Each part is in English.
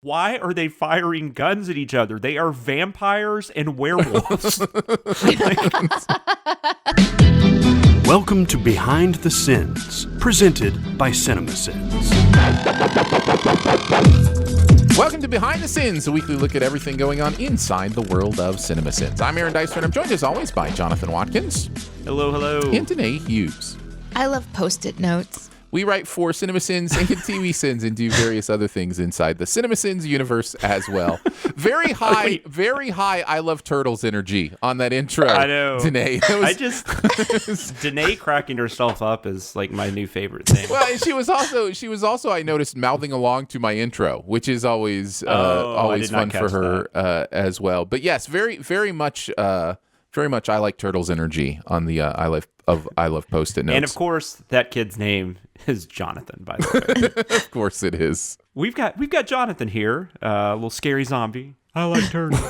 Why are they firing guns at each other? They are vampires and werewolves. Welcome to Behind the Sins, presented by CinemaSins. Welcome to Behind the Sins, a weekly look at everything going on inside the world of CinemaSins. I'm Aaron Dicer, and I'm joined as always by Jonathan Watkins. Hello, hello. And Danae Hughes. I love Post-it notes. We write for CinemaSins and TV Sins and do various other things inside the CinemaSins universe as well. Very high I Love Turtles energy on that intro. I know. Danae. Danae cracking herself up is like my new favorite thing. Well, she was also I noticed mouthing along to my intro, which is always fun for her as well. But yes, very much I like Turtles energy on the I love Post-it notes. And of course, that kid's name is Jonathan, by the way. Of course it is. We've got Jonathan here, a little scary zombie. I like turtles.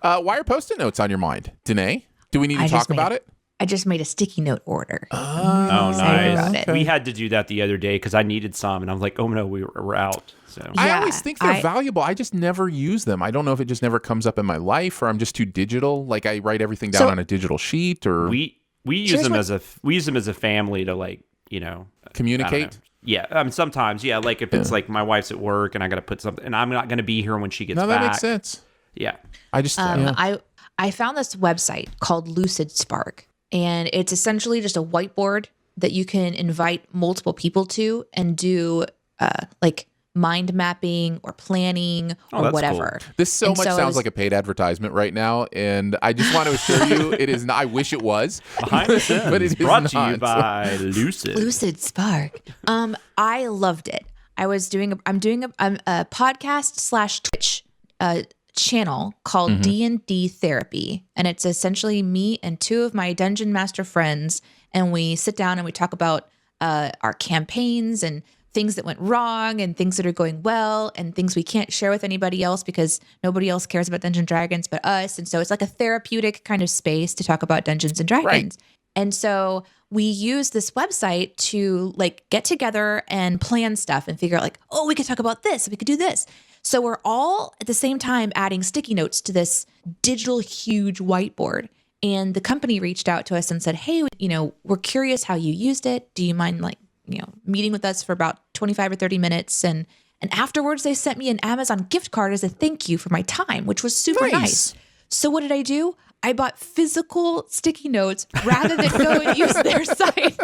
Why are Post-it notes on your mind, Danae? Do we need to talk about it? I just made a sticky note order. Oh, nice. Okay. We had to do that the other day because I needed some, and I was like, oh no, we're out. So I always think they're valuable. I just never use them. I don't know if it just never comes up in my life, or I'm just too digital. Like I write everything down on a digital sheet, or we use them as a family to communicate. Yeah, sometimes like if it's like my wife's at work and I got to put something, and I'm not going to be here when she gets back. No, that makes sense. Yeah, I found this website called Lucid Spark, and it's essentially just a whiteboard that you can invite multiple people to and do mind mapping or planning or whatever. Cool. This sounds like a paid advertisement right now, and I just want to assure you it is not. I wish it was. Behind the Sins, but it's brought to you by Lucid Spark. I loved it. I'm doing a podcast / Twitch channel called D&D Therapy, and it's essentially me and two of my Dungeon Master friends, and we sit down and we talk about our campaigns and things that went wrong and things that are going well and things we can't share with anybody else because nobody else cares about Dungeons & Dragons but us. And so it's like a therapeutic kind of space to talk about Dungeons & Dragons. Right. And so we use this website to get together and plan stuff and figure out we could talk about this, we could do this. So we're all at the same time adding sticky notes to this digital huge whiteboard. And the company reached out to us and said, hey, we're curious how you used it. Do you mind meeting with us for about 25 or 30 minutes. And afterwards they sent me an Amazon gift card as a thank you for my time, which was super nice. So what did I do? I bought physical sticky notes rather than go and use their site.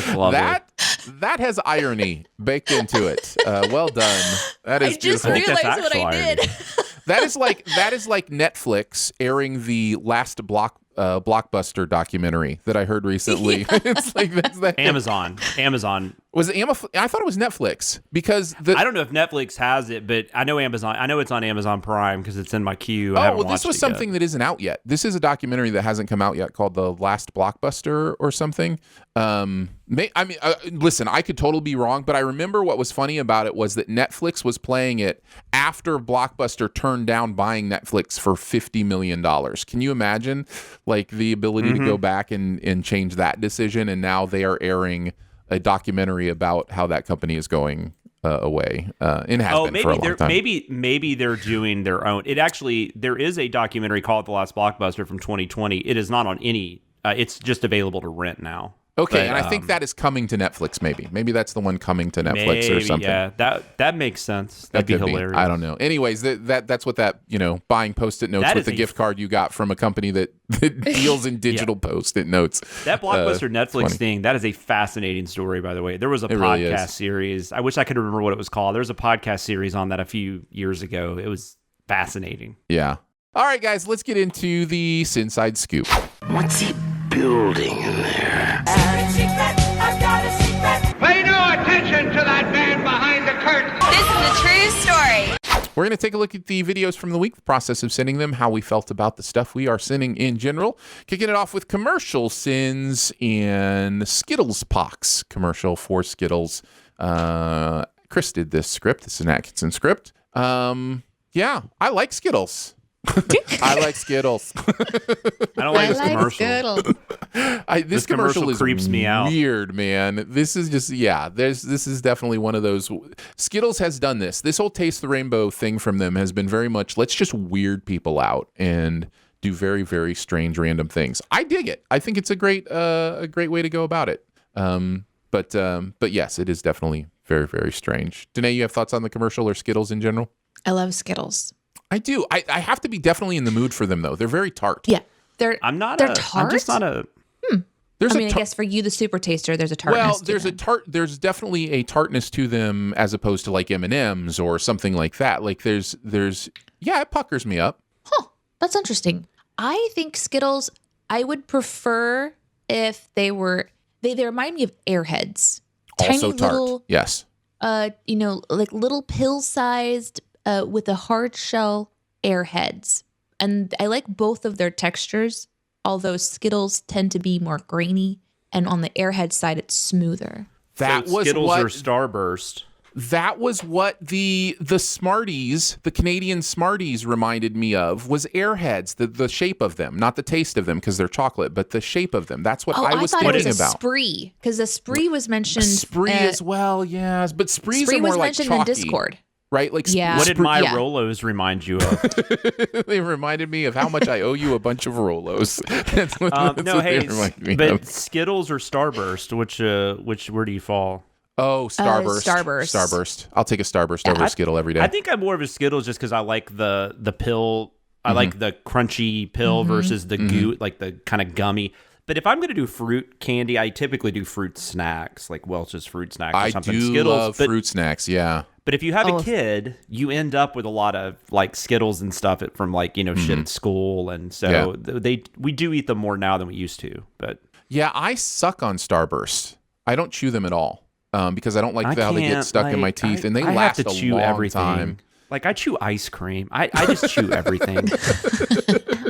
That has irony baked into it. Well done. That is beautiful. I just realized what I did. That is like Netflix airing the last Blockbuster documentary that I heard recently. Yeah. It's like that's Amazon. Was it I thought it was Netflix because I don't know if Netflix has it, but I know Amazon. I know it's on Amazon Prime because it's in my queue. This was something that isn't out yet. This is a documentary that hasn't come out yet called The Last Blockbuster or something. Listen, I could totally be wrong, but I remember what was funny about it was that Netflix was playing it after Blockbuster turned down buying Netflix for $50 million. Can you imagine the ability to go back and change that decision? And now they are airing a documentary about how that company is going away and has been for a long time. Maybe they're doing their own. There is a documentary called The Last Blockbuster from 2020. It is not on any. It's just available to rent now. Okay, and I think that is coming to Netflix. Maybe that's the one coming to Netflix or something. Yeah, that makes sense. That'd be hilarious. I don't know. Anyways, that's what that buying Post-it notes with the gift card you got from a company that deals in digital Post-it notes. That Blockbuster Netflix thing, that is a fascinating story, by the way. There was a podcast series. I wish I could remember what it was called. There was a podcast series on that a few years ago. It was fascinating. Yeah. All right, guys, let's get into the SinSide Scoop. What's he building in there? I've got a secret. Pay no attention to that man behind the curtain. This is a true story. We're going to take a look at the videos from the week, the process of sending them, how we felt about the stuff we are sending in general. Kicking it off with commercial sins and Skittles Pox commercial for Skittles. Chris did this script. This is an Atkinson script. Yeah, I like Skittles. I like Skittles. I don't like this commercial. Skittles. This commercial is creeps me out. Weird, man. This is just this is definitely one of those. Skittles has done this. This whole Taste the Rainbow thing from them has been very much let's just weird people out and do very, very strange random things. I dig it. I think it's a great way to go about it. But yes, it is definitely very, very strange. Danae, you have thoughts on the commercial or Skittles in general? I love Skittles. I do. I have to be definitely in the mood for them though. They're very tart. Yeah, they're I'm tart. I'm just not a. I guess for you, the super taster, there's a tartness. Well, there's definitely a tartness to them as opposed to like M&Ms or something like that. Like there's it puckers me up. Huh, that's interesting. I think Skittles, I would prefer if they remind me of Airheads. Also Tiny tart. little, Yes. like little pill-sized with a hard shell Airheads. And I like both of their textures, although Skittles tend to be more grainy, and on the Airhead side, it's smoother. That so was Skittles what or Starburst. That was what the Smarties, the Canadian Smarties reminded me of, was Airheads, the shape of them, not the taste of them because they're chocolate, but the shape of them. That's what I was thinking it was a about. Spree, because the Spree was mentioned. Spree as well, yes, but Sprees Spree are more was like mentioned chalky, in Discord. right? Like Yeah. What did my Yeah. Rolos remind you of? They reminded me of how much I owe you a bunch of Rolos. That's what they reminded me but of. Skittles or Starburst, where do you fall? Oh, Starburst. Starburst. I'll take a Starburst over a Skittle every day. I think I'm more of a Skittles just because I like the pill. I like the crunchy pill versus the goo, like the kind of gummy. But if I'm going to do fruit candy, I typically do fruit snacks, like Welch's fruit snacks or something. I do Skittles, love fruit snacks, yeah. But if you have a kid, you end up with a lot of like Skittles and stuff from like, shit at school. And so we do eat them more now than we used to. But yeah, I suck on Starburst. I don't chew them at all because I don't like how they get stuck in my teeth. And they last have to a chew long everything. time. Like I chew ice cream. I just chew everything.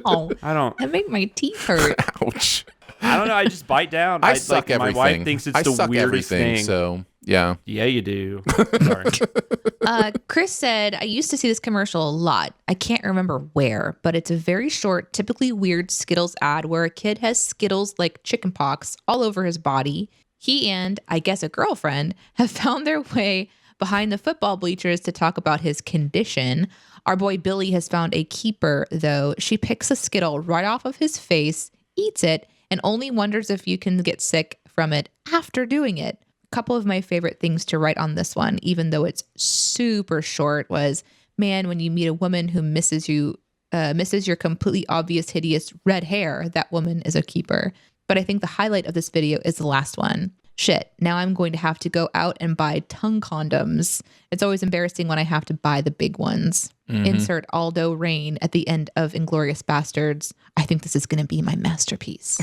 Oh, I don't. that make my teeth hurt. Ouch. I don't know. I just bite down. I suck like, everything. My wife thinks it's the weirdest thing. So yeah. Yeah, you do. Sorry. Chris said, I used to see this commercial a lot. I can't remember where, but it's a very short, typically weird Skittles ad where a kid has Skittles like chicken pox all over his body. He and, I guess, a girlfriend have found their way behind the football bleachers to talk about his condition. Our boy Billy has found a keeper, though. She picks a Skittle right off of his face, eats it, and only wonders if you can get sick from it after doing it. A couple of my favorite things to write on this one, even though it's super short, was, man, when you meet a woman who misses your completely obvious, hideous red hair, that woman is a keeper. But I think the highlight of this video is the last one. Shit, now I'm going to have to go out and buy tongue condoms. It's always embarrassing when I have to buy the big ones. Insert Aldo Rain at the end of Inglourious Bastards. I think this is going to be my masterpiece.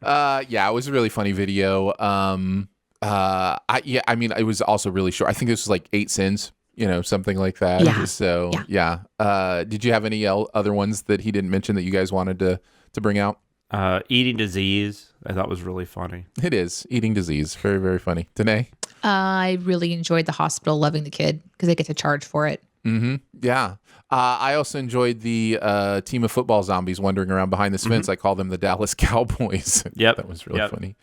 Yeah, it was a really funny video. I mean, it was also really short. I think this was like 8 sins, something like that. Yeah. So yeah. Did you have any other ones that he didn't mention that you guys wanted to bring out? Eating disease, I thought was really funny. It is. Eating disease. Very, very funny. Danae? I really enjoyed the hospital loving the kid because they get to charge for it. Mm-hmm. Yeah. I also enjoyed the team of football zombies wandering around behind this fence. I call them the Dallas Cowboys. Yep. That was really funny.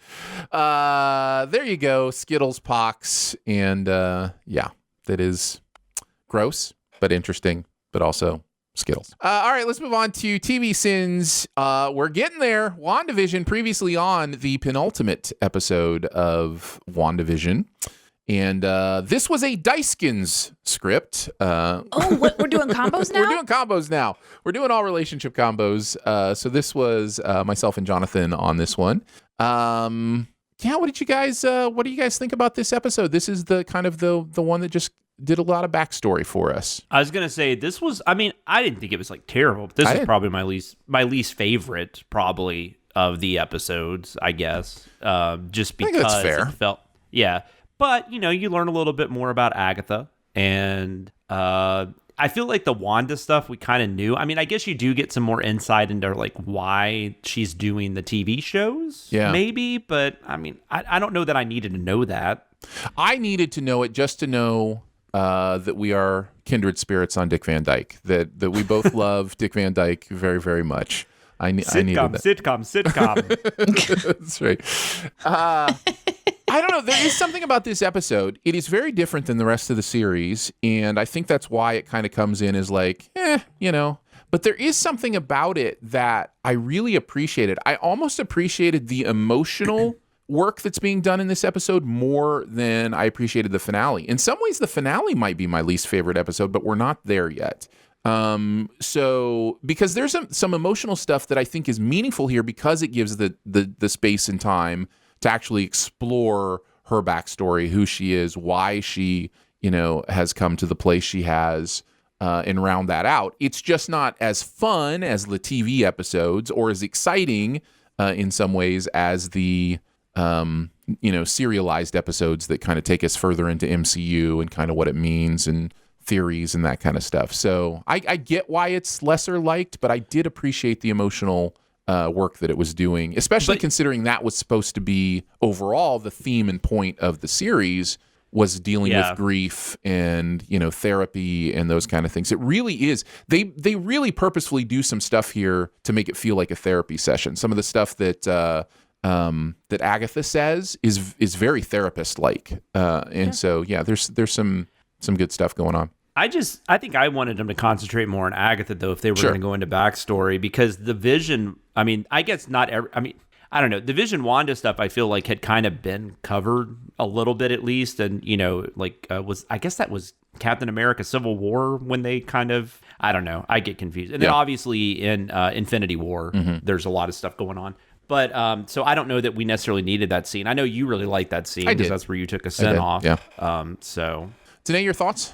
There you go. Skittles Pox. And that is gross, but interesting, but also Skittles. All right, let's move on to TV sins. We're getting there. WandaVision, previously on the penultimate episode of WandaVision. And this was a Dicekins script. We're doing combos now? We're doing combos now. We're doing all relationship combos. So this was myself and Jonathan on this one. What do you guys think about this episode? This is the kind of the one that just did a lot of backstory for us. I was gonna say this was. I mean, I didn't think it was like terrible. But this is probably my least favorite, probably of the episodes. I guess just because I think that's fair. It felt But you learn a little bit more about Agatha, and I feel like the Wanda stuff we kind of knew. I mean, I guess you do get some more insight into like why she's doing the TV shows, maybe. But I mean, I don't know that I needed to know that. I needed to know it just to know that we are kindred spirits on Dick Van Dyke. That we both love Dick Van Dyke very, very much. I needed that. Sitcom. That's right. I don't know. There is something about this episode. It is very different than the rest of the series, and I think that's why it kind of comes in as like, But there is something about it that I really appreciated. I almost appreciated the emotional work that's being done in this episode more than I appreciated the finale. In some ways, the finale might be my least favorite episode, but we're not there yet. So because there's some emotional stuff that I think is meaningful here because it gives the space and time to actually explore her backstory, who she is, why she, has come to the place she has, and round that out. It's just not as fun as the TV episodes or as exciting in some ways as the, serialized episodes that kind of take us further into MCU and kind of what it means and theories and that kind of stuff. So I get why it's lesser liked, but I did appreciate the emotional work that it was doing, especially considering that was supposed to be overall the theme and point of the series was dealing with grief and, therapy and those kind of things. It really is. They really purposefully do some stuff here to make it feel like a therapy session. Some of the stuff that that Agatha says is very therapist-like. So, there's some good stuff going on. I think I wanted them to concentrate more on Agatha, though, if they were going to go into backstory, because the Vision, I guess not every, I don't know, the Vision Wanda stuff I feel like had kind of been covered a little bit at least. And, I guess that was Captain America Civil War when they kind of, I don't know, I get confused. And then obviously in Infinity War, there's a lot of stuff going on. But so I don't know that we necessarily needed that scene. I know you really liked that scene because that's where you took a send off. Yeah. So Danae, your thoughts?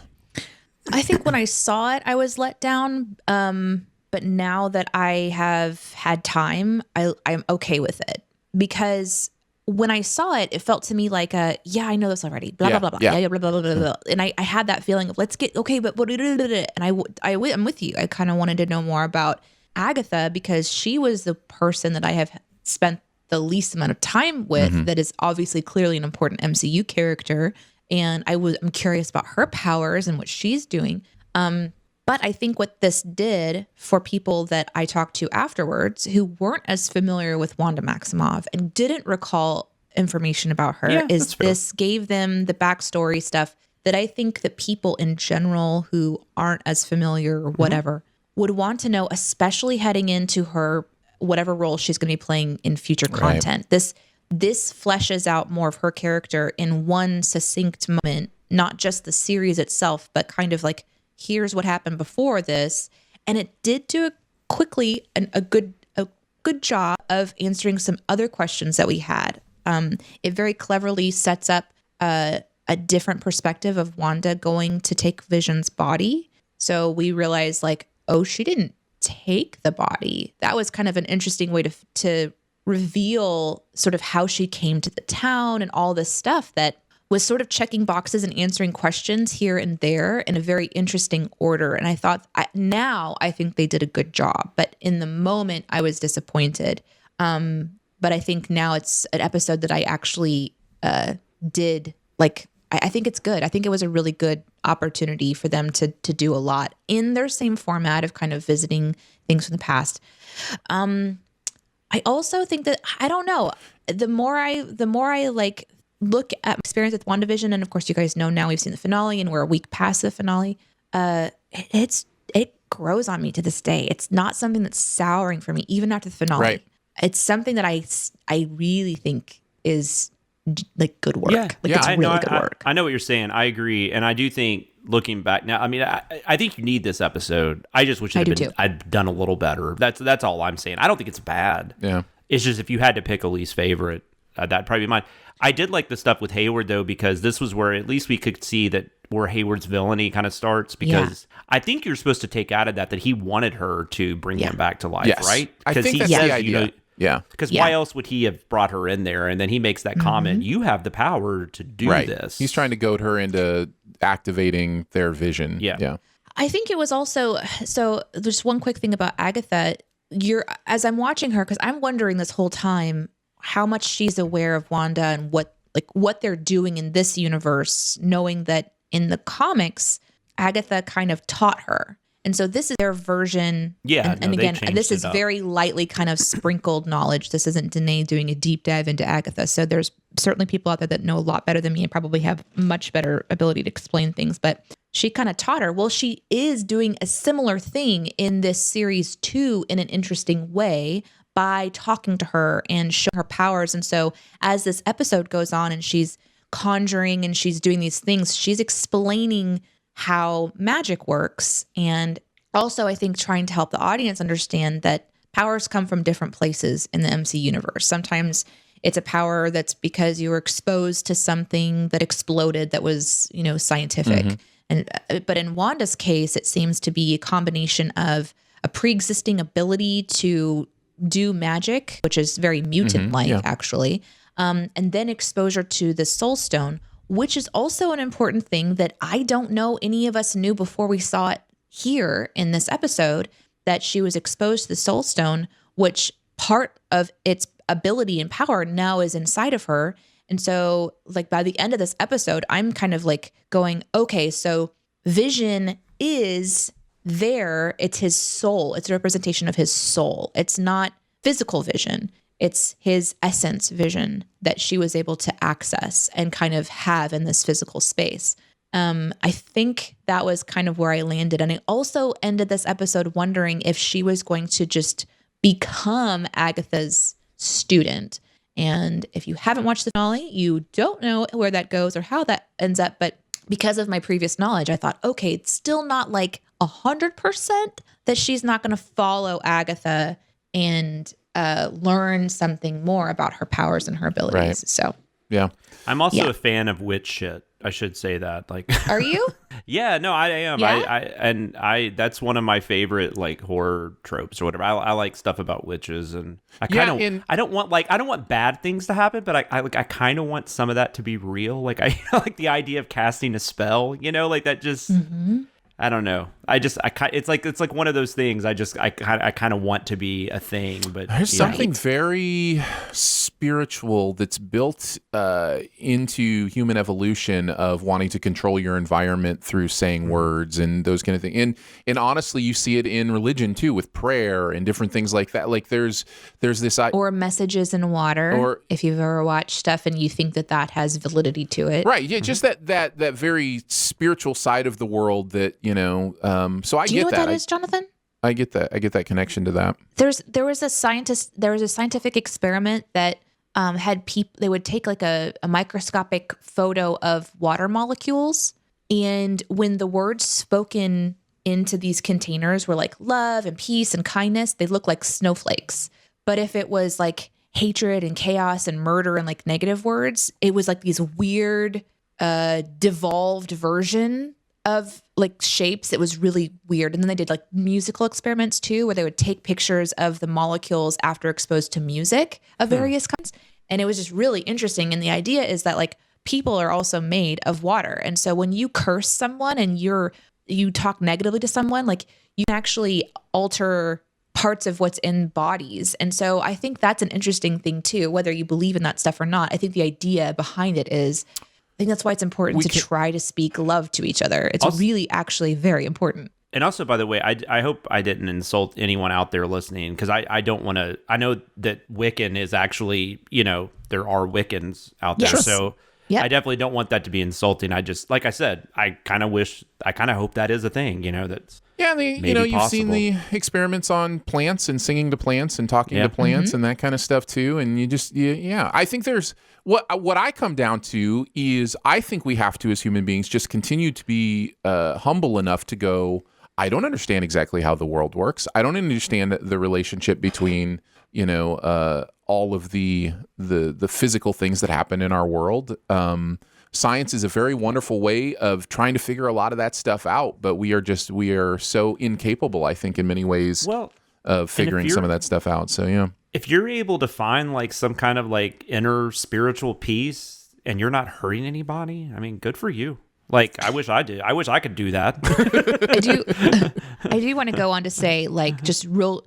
I think when I saw it, I was let down. But now that I have had time, I'm okay with it. Because when I saw it, it felt to me like, I know this already. Blah, blah, blah, blah. Yeah, blah, blah, blah, blah, blah. And I had that feeling of, let's get, okay, but, and I'm with you. I kind of wanted to know more about Agatha because she was the person that I have spent the least amount of time with that is obviously clearly an important MCU character. And I'm curious about her powers and what she's doing. But I think what this did for people that I talked to afterwards who weren't as familiar with Wanda Maximoff and didn't recall information about her is this gave them the backstory stuff that I think that people in general who aren't as familiar or whatever would want to know, especially heading into her whatever role she's going to be playing in future content. This fleshes out more of her character in one succinct moment, not just the series itself, but kind of like, here's what happened before this. And it did do a good job of answering some other questions that we had. It very cleverly sets up a different perspective of Wanda going to take Vision's body. So we realize like, oh, she didn't take the body. That was kind of an interesting way to reveal sort of how she came to the town and all this stuff that was sort of checking boxes and answering questions here and there in a very interesting order. And I thought now I think they did a good job, but in the moment I was disappointed. But I think now it's an episode that I actually did like. I think it's good. I think it was a really good opportunity for them to do a lot in their same format of kind of visiting things from the past. I also think that, I don't know, the more I like look at my experience with WandaVision, and of course you guys know now we've seen the finale and we're a week past the finale, it grows on me to this day. It's not something that's souring for me even after the finale. Right. It's something that I really think is like good work. It's really good work. I know what you're saying. I agree. And I do think looking back now, I think you need this episode. I just wish I'd done a little better. That's all I'm saying. I don't think it's bad. Yeah. It's just if you had to pick a least favorite, that'd probably be mine. I did like the stuff with Hayward though, because this was where at least we could see that where Hayward's villainy kind of starts, because I think you're supposed to take out of that he wanted her to bring him back to life, right? I think that's the idea. Because why else would he have brought her in there? And then he makes that comment, you have the power to do this. He's trying to goad her into activating their vision. Yeah. I think it was also, so there's one quick thing about Agatha. As I'm watching her, because I'm wondering this whole time how much she's aware of Wanda and what they're doing in this universe, knowing that in the comics, Agatha kind of taught her. And so this is their version. Yeah. And no, they again, changed this is it up. very lightly kind of sprinkled knowledge. This isn't Danae doing a deep dive into Agatha. So there's certainly people out there that know a lot better than me and probably have much better ability to explain things. But she kind of taught her. Well, she is doing a similar thing in this series too, in an interesting way, by talking to her and showing her powers. And so as this episode goes on and she's conjuring and she's doing these things, she's explaining how magic works. And also, I think trying to help the audience understand that powers come from different places in the MC universe. Sometimes it's a power that's because you were exposed to something that exploded that was, scientific. But in Wanda's case, it seems to be a combination of a pre-existing ability to do magic, which is very mutant-like, actually, and then exposure to the Soul Stone, which is also an important thing that I don't know any of us knew before we saw it here in this episode, that she was exposed to the Soul Stone, which part of its ability and power now is inside of her. And so like by the end of this episode, I'm kind of like going, okay, so Vision is there. It's his soul. It's a representation of his soul. It's not physical vision. It's his essence vision that she was able to access and kind of have in this physical space. I think that was kind of where I landed. And I also ended this episode wondering if she was going to just become Agatha's student. And if you haven't watched the finale, you don't know where that goes or how that ends up. But because of my previous knowledge, I thought, okay, it's still not like 100% that she's not going to follow Agatha and learn something more about her powers and her abilities. Right. So, yeah. I'm also a fan of witch shit. I should say that. Like, are you? Yeah, no, I am. Yeah? I that's one of my favorite like horror tropes or whatever. I like stuff about witches, and I don't want bad things to happen, but I kind of want some of that to be real. Like I like the idea of casting a spell, like that just. Mm-hmm. I don't know. It's like one of those things. I kind of want to be a thing, but there's something very spiritual that's built into human evolution of wanting to control your environment through saying words and those kind of things. And honestly, you see it in religion too, with prayer and different things like that. Like there's this or messages in water. Or if you've ever watched stuff and you think that has validity to it, right? Yeah, just that very spiritual side of the world that. So I Do you know what that is, Jonathan? I get that. I get that connection to that. There was a scientific experiment that had people. They would take like a microscopic photo of water molecules, and when the words spoken into these containers were like love and peace and kindness, they look like snowflakes. But if it was like hatred and chaos and murder and like negative words, it was like these weird, devolved version of like shapes. It was really weird. And then they did like musical experiments too, where they would take pictures of the molecules after exposed to music of various kinds. And it was just really interesting. And the idea is that like people are also made of water. And so when you curse someone and you talk negatively to someone, like you can actually alter parts of what's in bodies. And so I think that's an interesting thing too, whether you believe in that stuff or not. I think the idea behind it is, I think that's why it's important to try to speak love to each other. It's also, really actually very important. And also, by the way, I hope I didn't insult anyone out there listening, because I don't want to. I know that Wiccan is actually, there are Wiccans out there. Yes. So I definitely don't want that to be insulting. I just, like I said, I kind of hope that is a thing, that's. Yeah, you've possible. seen the experiments on plants and singing to plants and talking to plants and that kind of stuff too. And you just, I think there's what I come down to is I think we have to, as human beings, just continue to be humble enough to go, I don't understand exactly how the world works. I don't understand the relationship between, all of the physical things that happen in our world. Science is a very wonderful way of trying to figure a lot of that stuff out, but we are so incapable, I think, in many ways of figuring some of that stuff out. So, yeah. If you're able to find like some kind of like inner spiritual peace and you're not hurting anybody, I mean, good for you. Like, I wish I did. I wish I could do that. I do want to go on to say, like, just real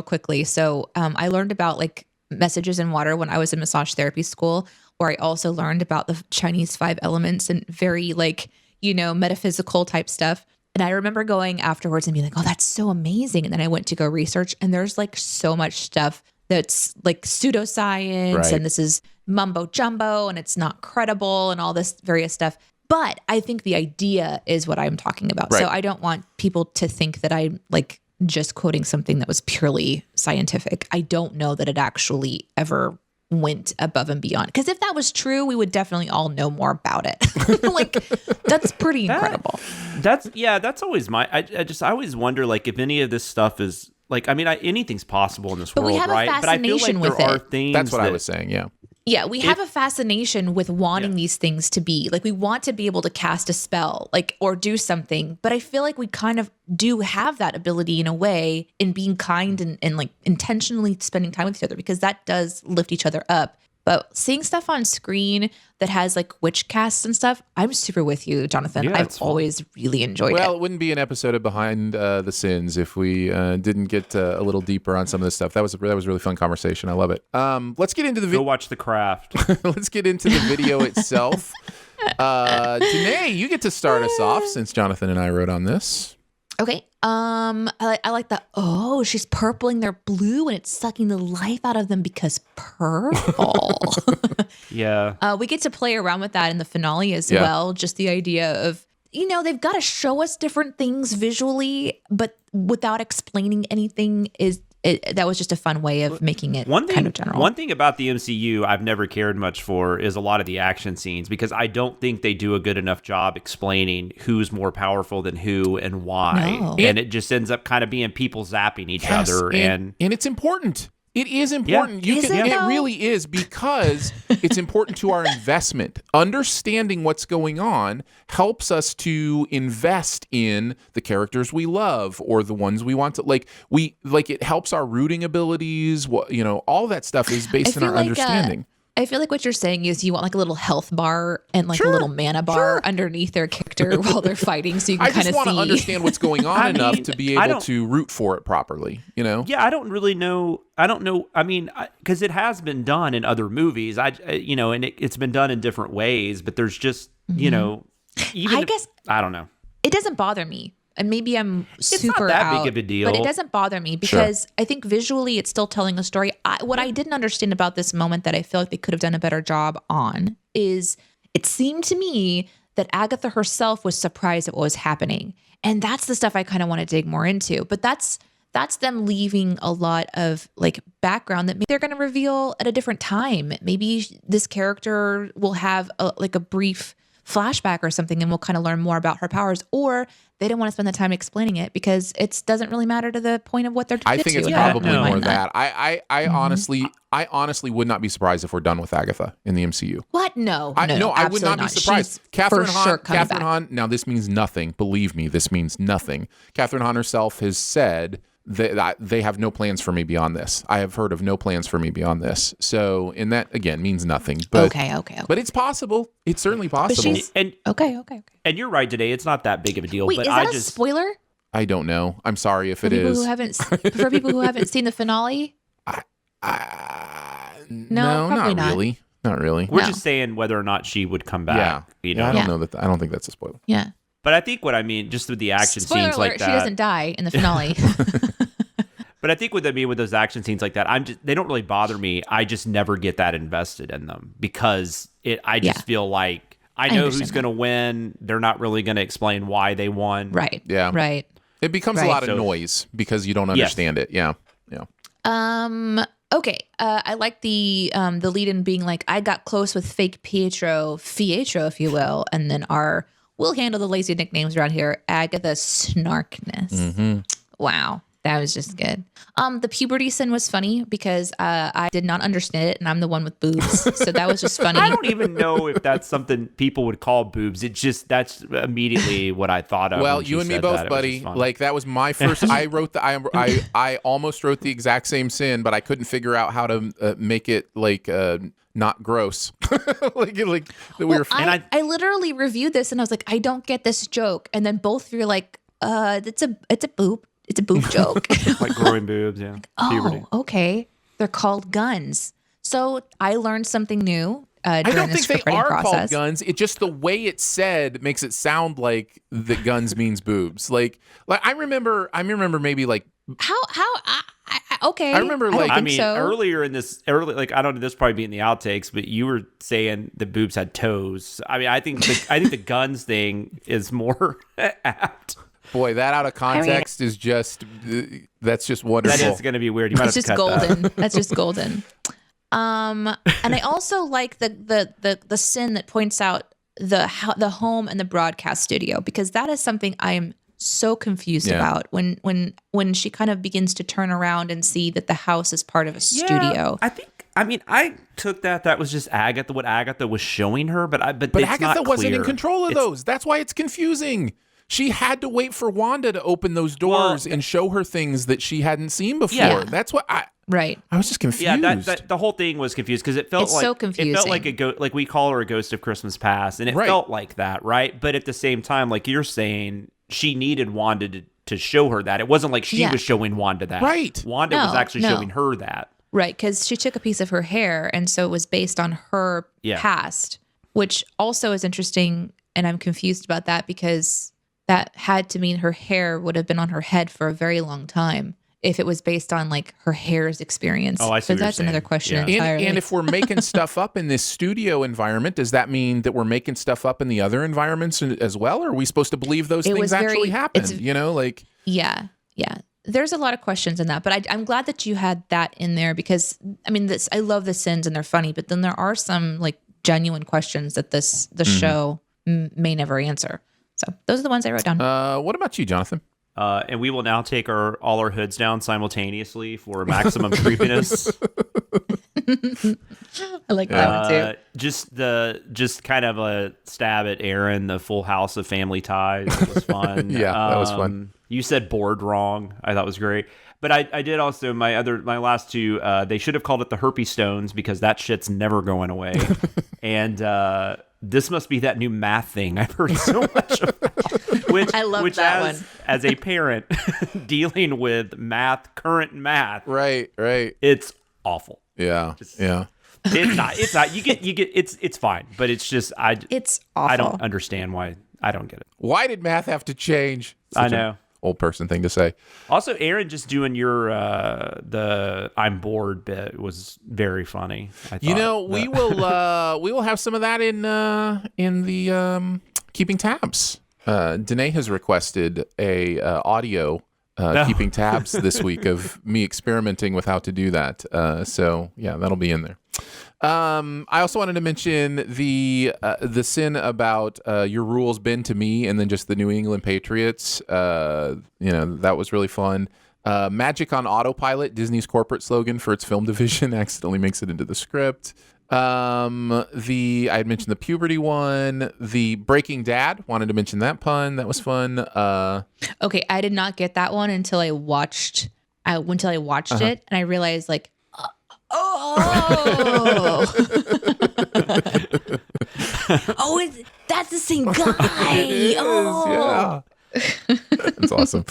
quickly. So I learned about like messages in water when I was in massage therapy school, where I also learned about the Chinese 5 elements and very like metaphysical type stuff. And I remember going afterwards and being like, oh, that's so amazing. And then I went to go research, and there's like so much stuff that's like pseudoscience, Right. and this is mumbo jumbo, and it's not credible, and all this various stuff. But I think the idea is what I'm talking about. Right. So I don't want people to think that I'm like just quoting something that was purely scientific. I don't know that it actually ever went above and beyond. Because if that was true, we would definitely all know more about it. Like, that's pretty incredible. That's always I always wonder, like, if any of this stuff is like, I mean, anything's possible in this But we world, have a right? But I feel fascination like with there are it. things That's what I that- was saying. Yeah. Yeah, we have a fascination with wanting these things to be like, we want to be able to cast a spell, like, or do something. But I feel like we kind of do have that ability in a way in being kind and like intentionally spending time with each other, because that does lift each other up. But seeing stuff on screen that has like witch casts and stuff, I'm super with you, Jonathan. Yeah, I've it's fun. always really enjoyed Well, it. it wouldn't be an episode of Behind the Sins if we didn't get a little deeper on some of this stuff. That was a really fun conversation. I love it. Let's get into the Go watch The Craft. let's get into the video itself. Danae, you get to start us off since Jonathan and I wrote on this. Okay. I like that. Oh, she's purpling their blue and it's sucking the life out of them because purple. Yeah. We get to play around with that in the finale as Yeah. well. Just the idea of, they've got to show us different things visually, but without explaining anything that was just a fun way of making it kind of general. One thing about the MCU I've never cared much for is a lot of the action scenes, because I don't think they do a good enough job explaining who's more powerful than who and why. No. And it just ends up kind of being people zapping each other. and it's important. It is important. Is it, It though? really is, because it's important to our investment. Understanding what's going on helps us to invest in the characters we love or the ones we want to it helps our rooting abilities. All that stuff is based on our understanding. I feel like what you're saying is you want like a little health bar and like a little mana bar underneath their character while they're fighting, so you can I kind just of want see. to understand what's going on I enough mean, to be I able don't- to root for it properly. Yeah, I don't really know. I don't know. I mean, because it has been done in other movies. And it's been done in different ways. But there's just, even I guess I don't know. it doesn't bother me. And maybe I'm super not that out, big of a deal. but it doesn't bother me because I think visually it's still telling a story. What I didn't understand about this moment that I feel like they could have done a better job on is it seemed to me that Agatha herself was surprised at what was happening. And that's the stuff I kind of want to dig more into. But that's them leaving a lot of like background that maybe they're going to reveal at a different time. Maybe this character will have a brief flashback or something and we'll kind of learn more about her powers, or they don't want to spend the time explaining it because it doesn't really matter to the point of what they're I get think to, it's and I don't probably really more mind that. I honestly would not be surprised if we're done with Agatha in the MCU. What? No, I would not absolutely be surprised. She's Catherine for Hahn, sure coming Catherine back. Hahn. Now this means nothing. Believe me, this means nothing. Catherine Hahn herself has said that they have no plans for me beyond this. I have heard of no plans for me beyond this. So, and that again means nothing. But Okay. But it's possible. It's certainly possible. she's- And Okay. and you're right today. It's not that big of a deal. Wait, but is I that a just spoiler I don't know. I'm sorry if for it people is. who haven't for people who haven't seen the finale? No, probably not not. really. Not really. we're No. just saying whether or not she would come back. Yeah. You Yeah, know. I don't Yeah. know that. I don't think that's a spoiler. Yeah. But I think what I mean, just with the action Spoiler scenes alert: like that. she doesn't die in the finale. But I think what I mean with those action scenes like that, they don't really bother me. I just never get that invested in them because I just feel like I know who's understand going to win. They're not really going to explain why they won. Right. Yeah. Right. It becomes a Right. lot of So- noise because you don't understand it. Yeah. Yeah. Okay. I like the lead in being like, I got close with fake Fietro, if you will, and then we'll handle the lazy nicknames around here, Agatha Snarkness. Wow. That was just good. The puberty sin was funny because I did not understand it, and I'm the one with boobs, so that was just funny. I don't even know if that's something people would call boobs. It just that's immediately what I thought of. Well, when she you and me said both, that. It was buddy. just fun. Like that was my first. I wrote I almost wrote the exact same sin, but I couldn't figure out how to make it not gross. like that we were. I literally reviewed this and I was like, I don't get this joke, and then both of you are like, it's a boob. It's a boob joke. like growing boobs, yeah. Puberty. Oh, okay. They're called guns. So I learned something new. I during don't the think they script writing are called process. guns. It just the way it's said makes it sound like that guns means boobs. Like I remember maybe like How okay. I remember, don't like- I think mean, so. earlier in this, like I don't know, this probably be in the outtakes, but you were saying the boobs had toes. I mean, I think the guns thing is more apt. boy, that out of context is just that's just wonderful. That is going to be weird. You might It's have just to cut golden. that. That's just golden. And I also like the sin that points out the home and the broadcast studio, because that is something I am so confused about when she kind of begins to turn around and see that the house is part of a studio. I took that was just Agatha, what Agatha was showing her, but But it's Agatha not wasn't in clear. control of those. That's why it's confusing. She had to wait for Wanda to open those doors and show her things that she hadn't seen before. Yeah. That's what I was just confused. Yeah, that the whole thing was confused because it felt It's like so it felt confusing. like like we call her a ghost of Christmas past, and it Right. felt like that, right? But at the same time, like you're saying, she needed Wanda to show her that. It wasn't like she was showing Wanda that. Right. Wanda was No, actually no. showing her that. Right, because she took a piece of her hair, and so it was based on her past, which also is interesting, and I'm confused about that because that had to mean her hair would have been on her head for a very long time if it was based on like her hair's experience. Oh, I see So what you're that's another saying. question Yeah. entirely. And if we're making stuff up in this studio environment, does that mean that we're making stuff up in the other environments as well? Or are we supposed to believe those It things was actually very- happened? it's- You know, like Yeah. There's a lot of questions in that, but I'm glad that you had that in there because I mean, I love the sins and they're funny, but then there are some like genuine questions that the show may never answer. So those are the ones I wrote down. what about you, Jonathan? And we will now take all our hoods down simultaneously for maximum creepiness. I like that one too. Just kind of a stab at Aaron, the Full House of Family Ties. It was fun. Yeah, that was fun. You said bored wrong. I thought it was great. But I did also my last two. They should have called it the herpes stones because that shit's never going away. And this must be that new math thing I've heard so much about. Which I love that one. As a parent dealing with current math, Right. it's awful. Yeah. It's not. You get. It's fine, but it's just It's awful. I don't understand why. I don't get it. Why did math have to change? I Such an know. old person thing to say. Also, Aaron just doing your the I'm bored bit was very funny. I You thought. know, we will have some of that in the keeping tabs. Danae has requested a audio keeping tabs this week of me experimenting with how to do that. So yeah, that'll be in there. I also wanted to mention the sin about your rules bend to me, and then just the New England Patriots. That was really fun. Magic on autopilot, Disney's corporate slogan for its film division, accidentally makes it into the script. I had mentioned the puberty one, the Breaking Dad, wanted to mention that pun. That was fun. Okay, I did not get that one until I watched it, and I realized like, that's the same guy. Yeah. That's awesome.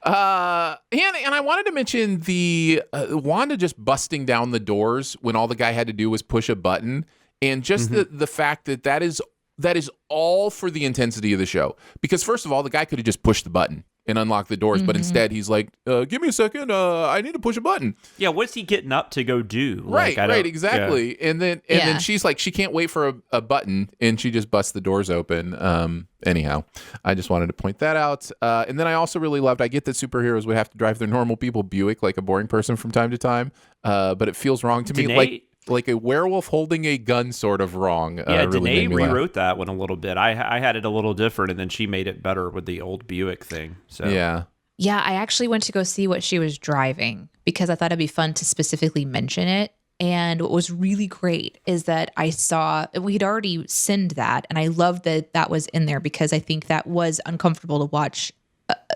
And I wanted to mention the Wanda just busting down the doors when all the guy had to do was push a button, and just the fact that is all for the intensity of the show. Because first of all, the guy could have just pushed the button and unlocked the doors, but instead he's like, "Give me a second. I need to push a button." Yeah, what's he getting up to go do? Right, exactly. Yeah. And then she's like, she can't wait for a button, and she just busts the doors open. Anyhow, I just wanted to point that out. And then I also really loved, I get that superheroes would have to drive their normal people Buick like a boring person from time to time, but it feels wrong to me, like a werewolf holding a gun sort of wrong. Yeah, really Danae made me laugh. rewrote that one a little bit. I had it a little different, and then she made it better with the old Buick thing. So Yeah. Yeah, I actually went to go see what she was driving because I thought it'd be fun to specifically mention it. And what was really great is that I saw we'd already sinned that, and I loved that was in there because I think that was uncomfortable to watch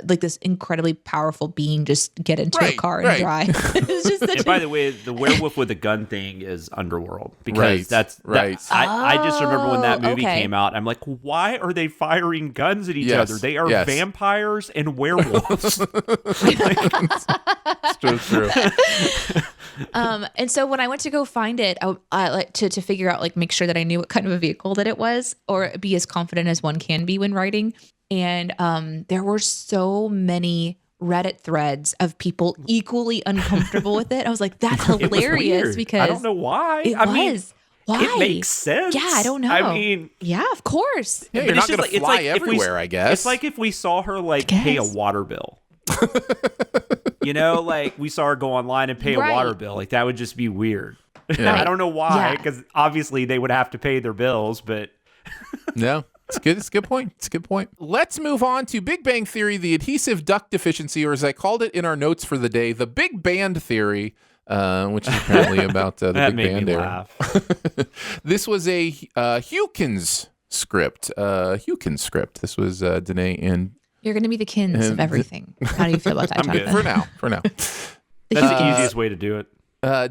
like this incredibly powerful being just get into a car and drive. It's just such And by the way, the werewolf with the gun thing is Underworld, because Right. I just remember when that movie came out, I'm like, why are they firing guns at each other? They are vampires and werewolves. It's true. And so when I went to go find it, I like to figure out, like, make sure that I knew what kind of a vehicle that it was, or be as confident as one can be when writing. And there were so many Reddit threads of people equally uncomfortable with it. I was like, that's hilarious, because I don't know why. Why? It makes sense. Yeah, I don't know. I mean, yeah, of course. Yeah, you're not going to fly everywhere, I guess. It's like if we saw her pay a water bill. Like we saw her go online and pay a water bill. Like that would just be weird. Yeah. I don't know why, because obviously they would have to pay their bills, but no. It's good. It's a good point. It's a good point. Let's move on to Big Bang Theory, the adhesive duct deficiency, or as I called it in our notes for the day, the Big Band Theory, which is apparently about the that Big made Band me era. laugh. This was a Hewkins script. This was Danae and You're going to be the kins of everything. How do you feel about that, I'm good. Jonathan? for now. That's the easiest way to do it.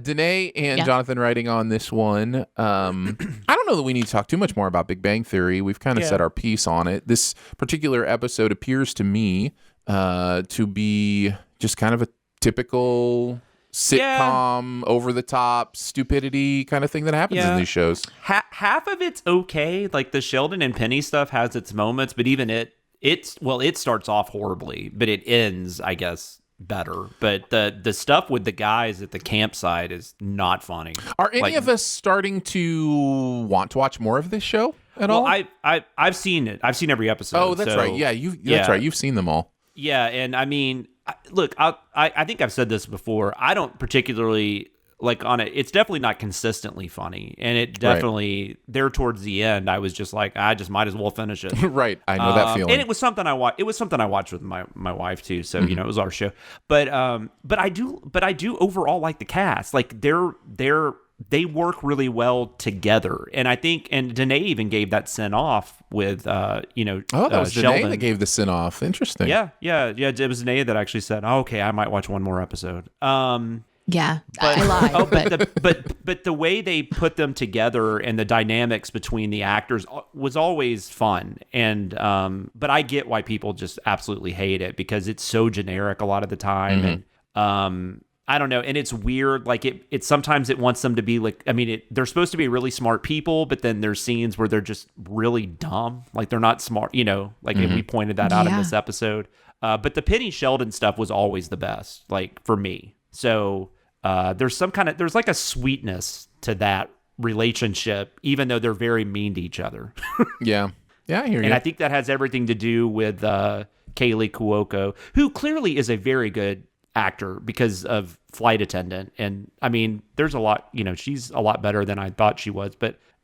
Danae and Jonathan writing on this one. I don't know that we need to talk too much more about Big Bang Theory. We've kind of said our piece on it. This particular episode appears to me to be just kind of a typical sitcom, over-the-top stupidity kind of thing that happens in these shows. Half of it's okay. Like the Sheldon and Penny stuff has its moments, but even it starts off horribly, but it ends, I guess, better. But the stuff with the guys at the campsite is not funny. Are any of us starting to want to watch more of this show at all? I've seen it. I've seen every episode. Oh, that's right. Yeah, that's right. You've seen them all. Yeah, and I mean, look, I think I've said this before. I don't particularly like on it. It's definitely not consistently funny, and it definitely there towards the end, I was just like, I just might as well finish it. Right, I know that feeling. And it was something I watched. It was something I watched with my wife too. So it was our show. But I do overall like the cast. Like they work really well together, and I think Danae even gave that send off with that was Danae Sheldon. that gave the send off. Interesting. Yeah. It was Danae that actually said, oh, "Okay, I might watch one more episode." Yeah, I lied. But the way they put them together and the dynamics between the actors was always fun. And but I get why people just absolutely hate it, because it's so generic a lot of the time. And I don't know. And it's weird. Like it sometimes it wants them to be like, I mean, they're supposed to be really smart people, but then there's scenes where they're just really dumb. Like they're not smart, like we pointed that out in this episode. But the Penny Sheldon stuff was always the best, like for me. So there's like a sweetness to that relationship, even though they're very mean to each other. Yeah, I hear you. And I think that has everything to do with Kaylee Cuoco, who clearly is a very good actor because of Flight Attendant. And I mean, there's a lot, she's a lot better than I thought she was.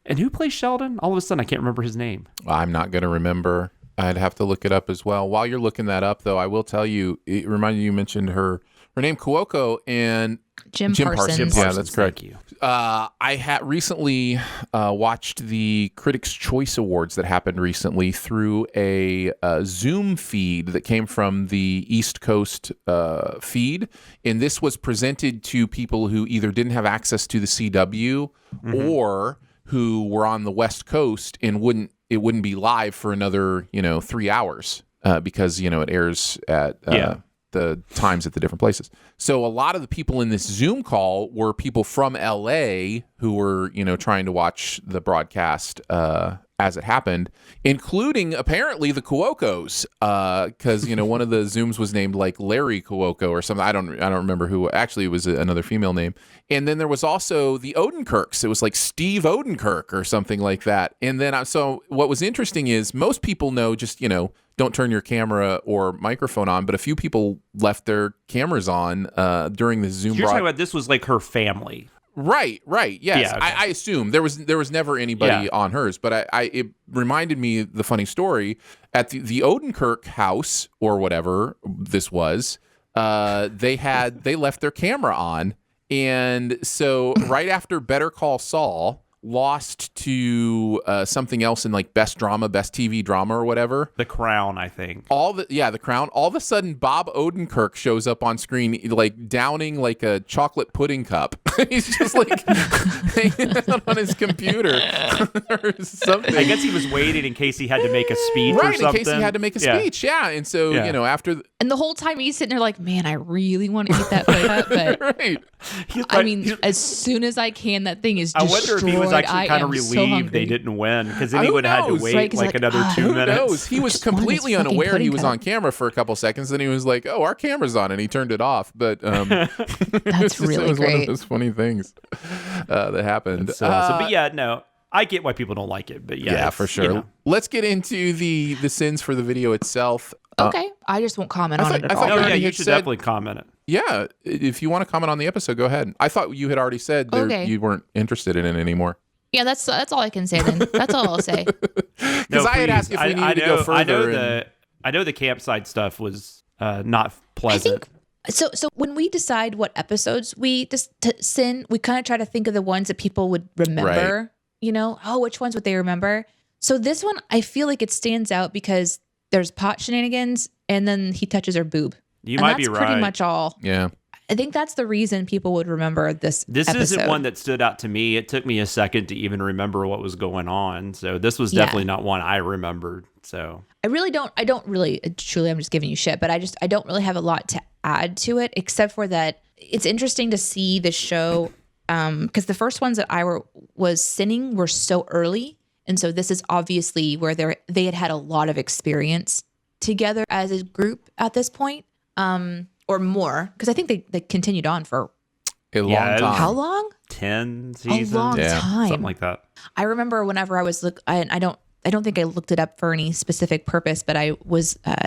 And who plays Sheldon? All of a sudden, I can't remember his name. I'm not going to remember. I'd have to look it up as well. While you're looking that up, though, I will tell you, it reminded you mentioned her name, Cuoco, and Jim Parsons. Yeah, that's correct. Thank you. I had recently watched the Critics' Choice Awards that happened recently through a Zoom feed that came from the East Coast feed. And this was presented to people who either didn't have access to the CW or who were on the West Coast and it wouldn't be live for another 3 hours because it airs at the times at the different places. So a lot of the people in this Zoom call were people from LA who were trying to watch the broadcast as it happened, including apparently the Cuocos, because one of the Zooms was named like Larry Cuoco or something. I don't remember who. Actually, it was another female name. And then there was also the Odenkirks. It was like Steve Odenkirk or something like that. And then so what was interesting is most people know just don't turn your camera or microphone on, but a few people left their cameras on during the Zoom. You're talking about this was like her family. Right. Yes, Yeah, okay. I assume there was never anybody on hers, but it reminded me the funny story at the Odenkirk house or whatever this was. They left their camera on, and so right after Better Call Saul lost to something else in like best drama, best TV drama or whatever. The Crown, I think. The Crown. All of a sudden, Bob Odenkirk shows up on screen, like downing like a chocolate pudding cup. He's just like hanging out on his computer or something. I guess he was waiting in case he had to make a speech or something. Right, in case he had to make a speech. Yeah. And so, after... And the whole time he's sitting there like, man, I really want to eat that pudding cup, but right. I mean, as soon as I can, that thing is destroyed. I wonder if he was actually kind of relieved they didn't win, because then he would have had to wait like another 2 minutes. Who knows? He was completely unaware he was on camera for a couple seconds, and he was like, "Oh, our camera's on," and he turned it off. But that's really it was great. one of those funny things that happened. So awesome. But yeah, no, I get why people don't like it. But yeah, for sure. Let's get into the sins for the video itself. Okay, I just won't comment on it at all. Oh yeah, you should definitely comment it. Yeah, if you want to comment on the episode, go ahead. I thought you had already said you weren't interested in it anymore. Yeah, that's all I can say then. That's all I'll say. Because I had asked if we needed to go further. I know the campsite stuff was not pleasant. I think, so when we decide what episodes we sin, we kind of try to think of the ones that people would remember. Right. Which ones would they remember? So this one, I feel like it stands out because there's pot shenanigans, and then he touches her boob. You might be right. That's pretty much all. Yeah. I think that's the reason people would remember this episode. Isn't one that stood out to me. It took me a second to even remember what was going on. So this was definitely not one I remembered. So I don't really, truly, I'm just giving you shit, but I don't really have a lot to add to it, except for that it's interesting to see the show, because the first ones that I was sinning were so early. And so this is obviously where they had a lot of experience together as a group at this point. Or more, because I think they continued on for a long time. How long? 10 seasons. A long time. Something like that. I remember whenever I was I don't think I looked it up for any specific purpose, but I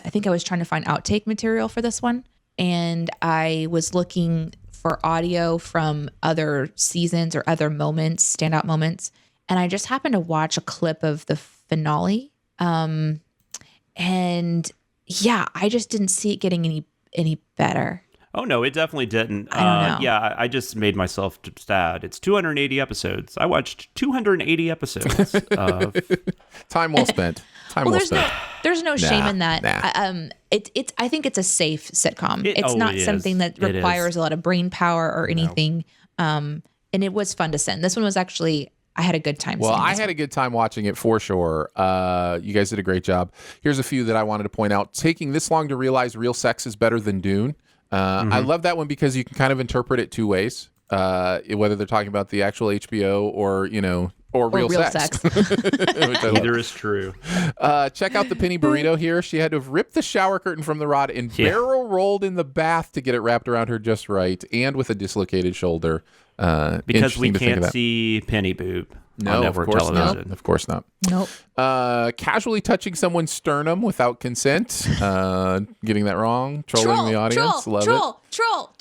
think I was trying to find outtake material for this one, and I was looking for audio from other seasons or other moments, standout moments, and I just happened to watch a clip of the finale, and yeah, I just didn't see it getting any better. Oh no, it definitely didn't. I don't know. Yeah, I just made myself sad. It's 280 episodes. I watched 280 episodes of time well spent. There's no shame in that. I think it's a safe sitcom. It's not something that requires a lot of brain power or anything. No. And it was fun to send. This one was actually, I had a good time. Well, I had a good time watching it for sure. You guys did a great job. Here's a few that I wanted to point out. Taking this long to realize real sex is better than Dune. I love that one because you can kind of interpret it two ways, whether they're talking about the actual HBO or real sex. Either is true. Check out the Penny burrito here. She had to have ripped the shower curtain from the rod and barrel rolled in the bath to get it wrapped around her just right, and with a dislocated shoulder. Because we can't see Penny boob. No, of course not. Of course not. Nope. Casually touching someone's sternum without consent. Getting that wrong. Trolling the audience. Love it. Troll.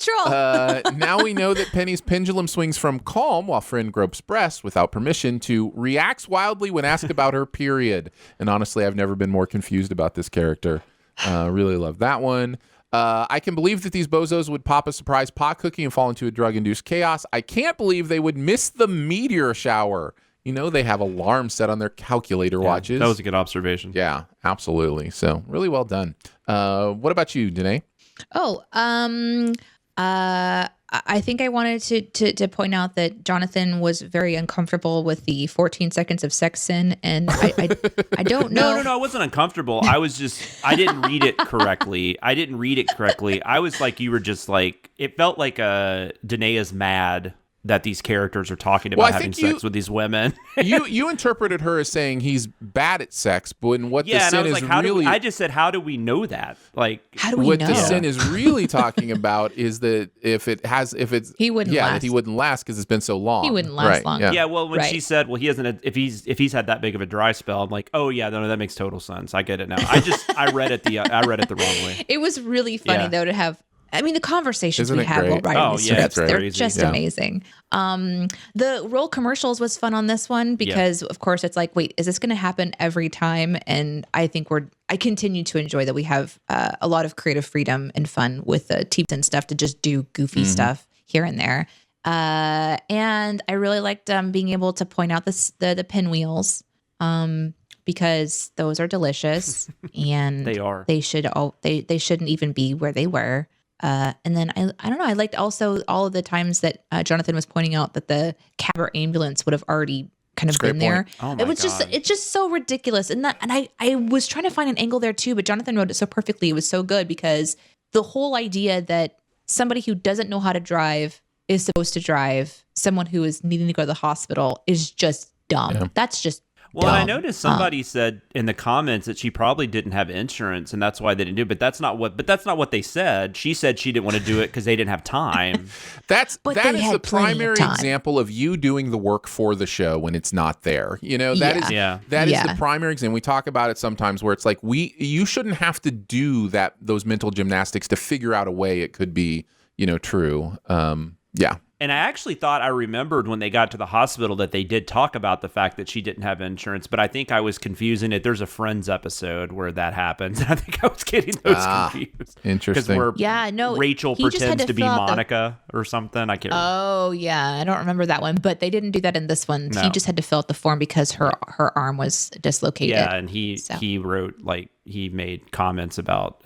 Now we know that Penny's pendulum swings from calm while friend gropes breast without permission to reacts wildly when asked about her period. And honestly, I've never been more confused about this character. Really love that one. I can believe that these bozos would pop a surprise pot cookie and fall into a drug-induced chaos. I can't believe they would miss the meteor shower. They have alarms set on their calculator watches. That was a good observation. Yeah, absolutely. So really well done. What about you, Danae? Oh, I think I wanted to point out that Jonathan was very uncomfortable with the 14 seconds of sex sin, and I don't know. No, I wasn't uncomfortable. I didn't read it correctly. I was like, you were just like, it felt like Danae is mad that these characters are talking about having sex with these women. you interpreted her as saying he's bad at sex, but what the sin is really... I just said, how do we know that? Like, how do we know? What the sin is really talking about is that he wouldn't last. That he wouldn't last because it's been so long. He wouldn't last long. Yeah. Well, when she said, well, he hasn't, if he's had that big of a dry spell, I'm like, oh yeah, no, that makes total sense. I get it now. I read it the wrong way. It was really funny though to have. I mean, the conversations Isn't we have while writing the scripts, they're crazy. just amazing. The roll commercials was fun on this one because, of course, it's like, wait, is this going to happen every time? And I think I continue to enjoy that we have a lot of creative freedom and fun with the tips and stuff to just do goofy stuff here and there. And I really liked being able to point out the pinwheels because those are delicious and They are. they shouldn't even be where they were. And then I don't know. I liked also all of the times that Jonathan was pointing out that the cab or ambulance would have already kind of been there. Oh my It was God. it's just so ridiculous. And I was trying to find an angle there too, but Jonathan wrote it so perfectly. It was so good because the whole idea that somebody who doesn't know how to drive is supposed to drive someone who is needing to go to the hospital is just dumb. Yeah. That's just Well, dumb. and I noticed somebody said in the comments that she probably didn't have insurance, and that's why they didn't do it. But that's not what they said. She said she didn't want to do it because they didn't have time. That But is they the had plenty of primary time. example of you doing the work for the show when it's not there. You know, that is Yeah. that is Yeah. the primary example. We talk about it sometimes where it's like you shouldn't have to do those mental gymnastics to figure out a way it could be, true. Yeah. And I actually thought I remembered when they got to the hospital that they did talk about the fact that she didn't have insurance, but I think I was confusing it. There's a Friends episode where that happens. I think I was getting those confused. Interesting. Because Rachel he just had pretends to be fill out the- Monica or something. I can't remember. Oh yeah, I don't remember that one, but they didn't do that in this one. No. He just had to fill out the form because her arm was dislocated. Yeah, and he wrote, he made comments about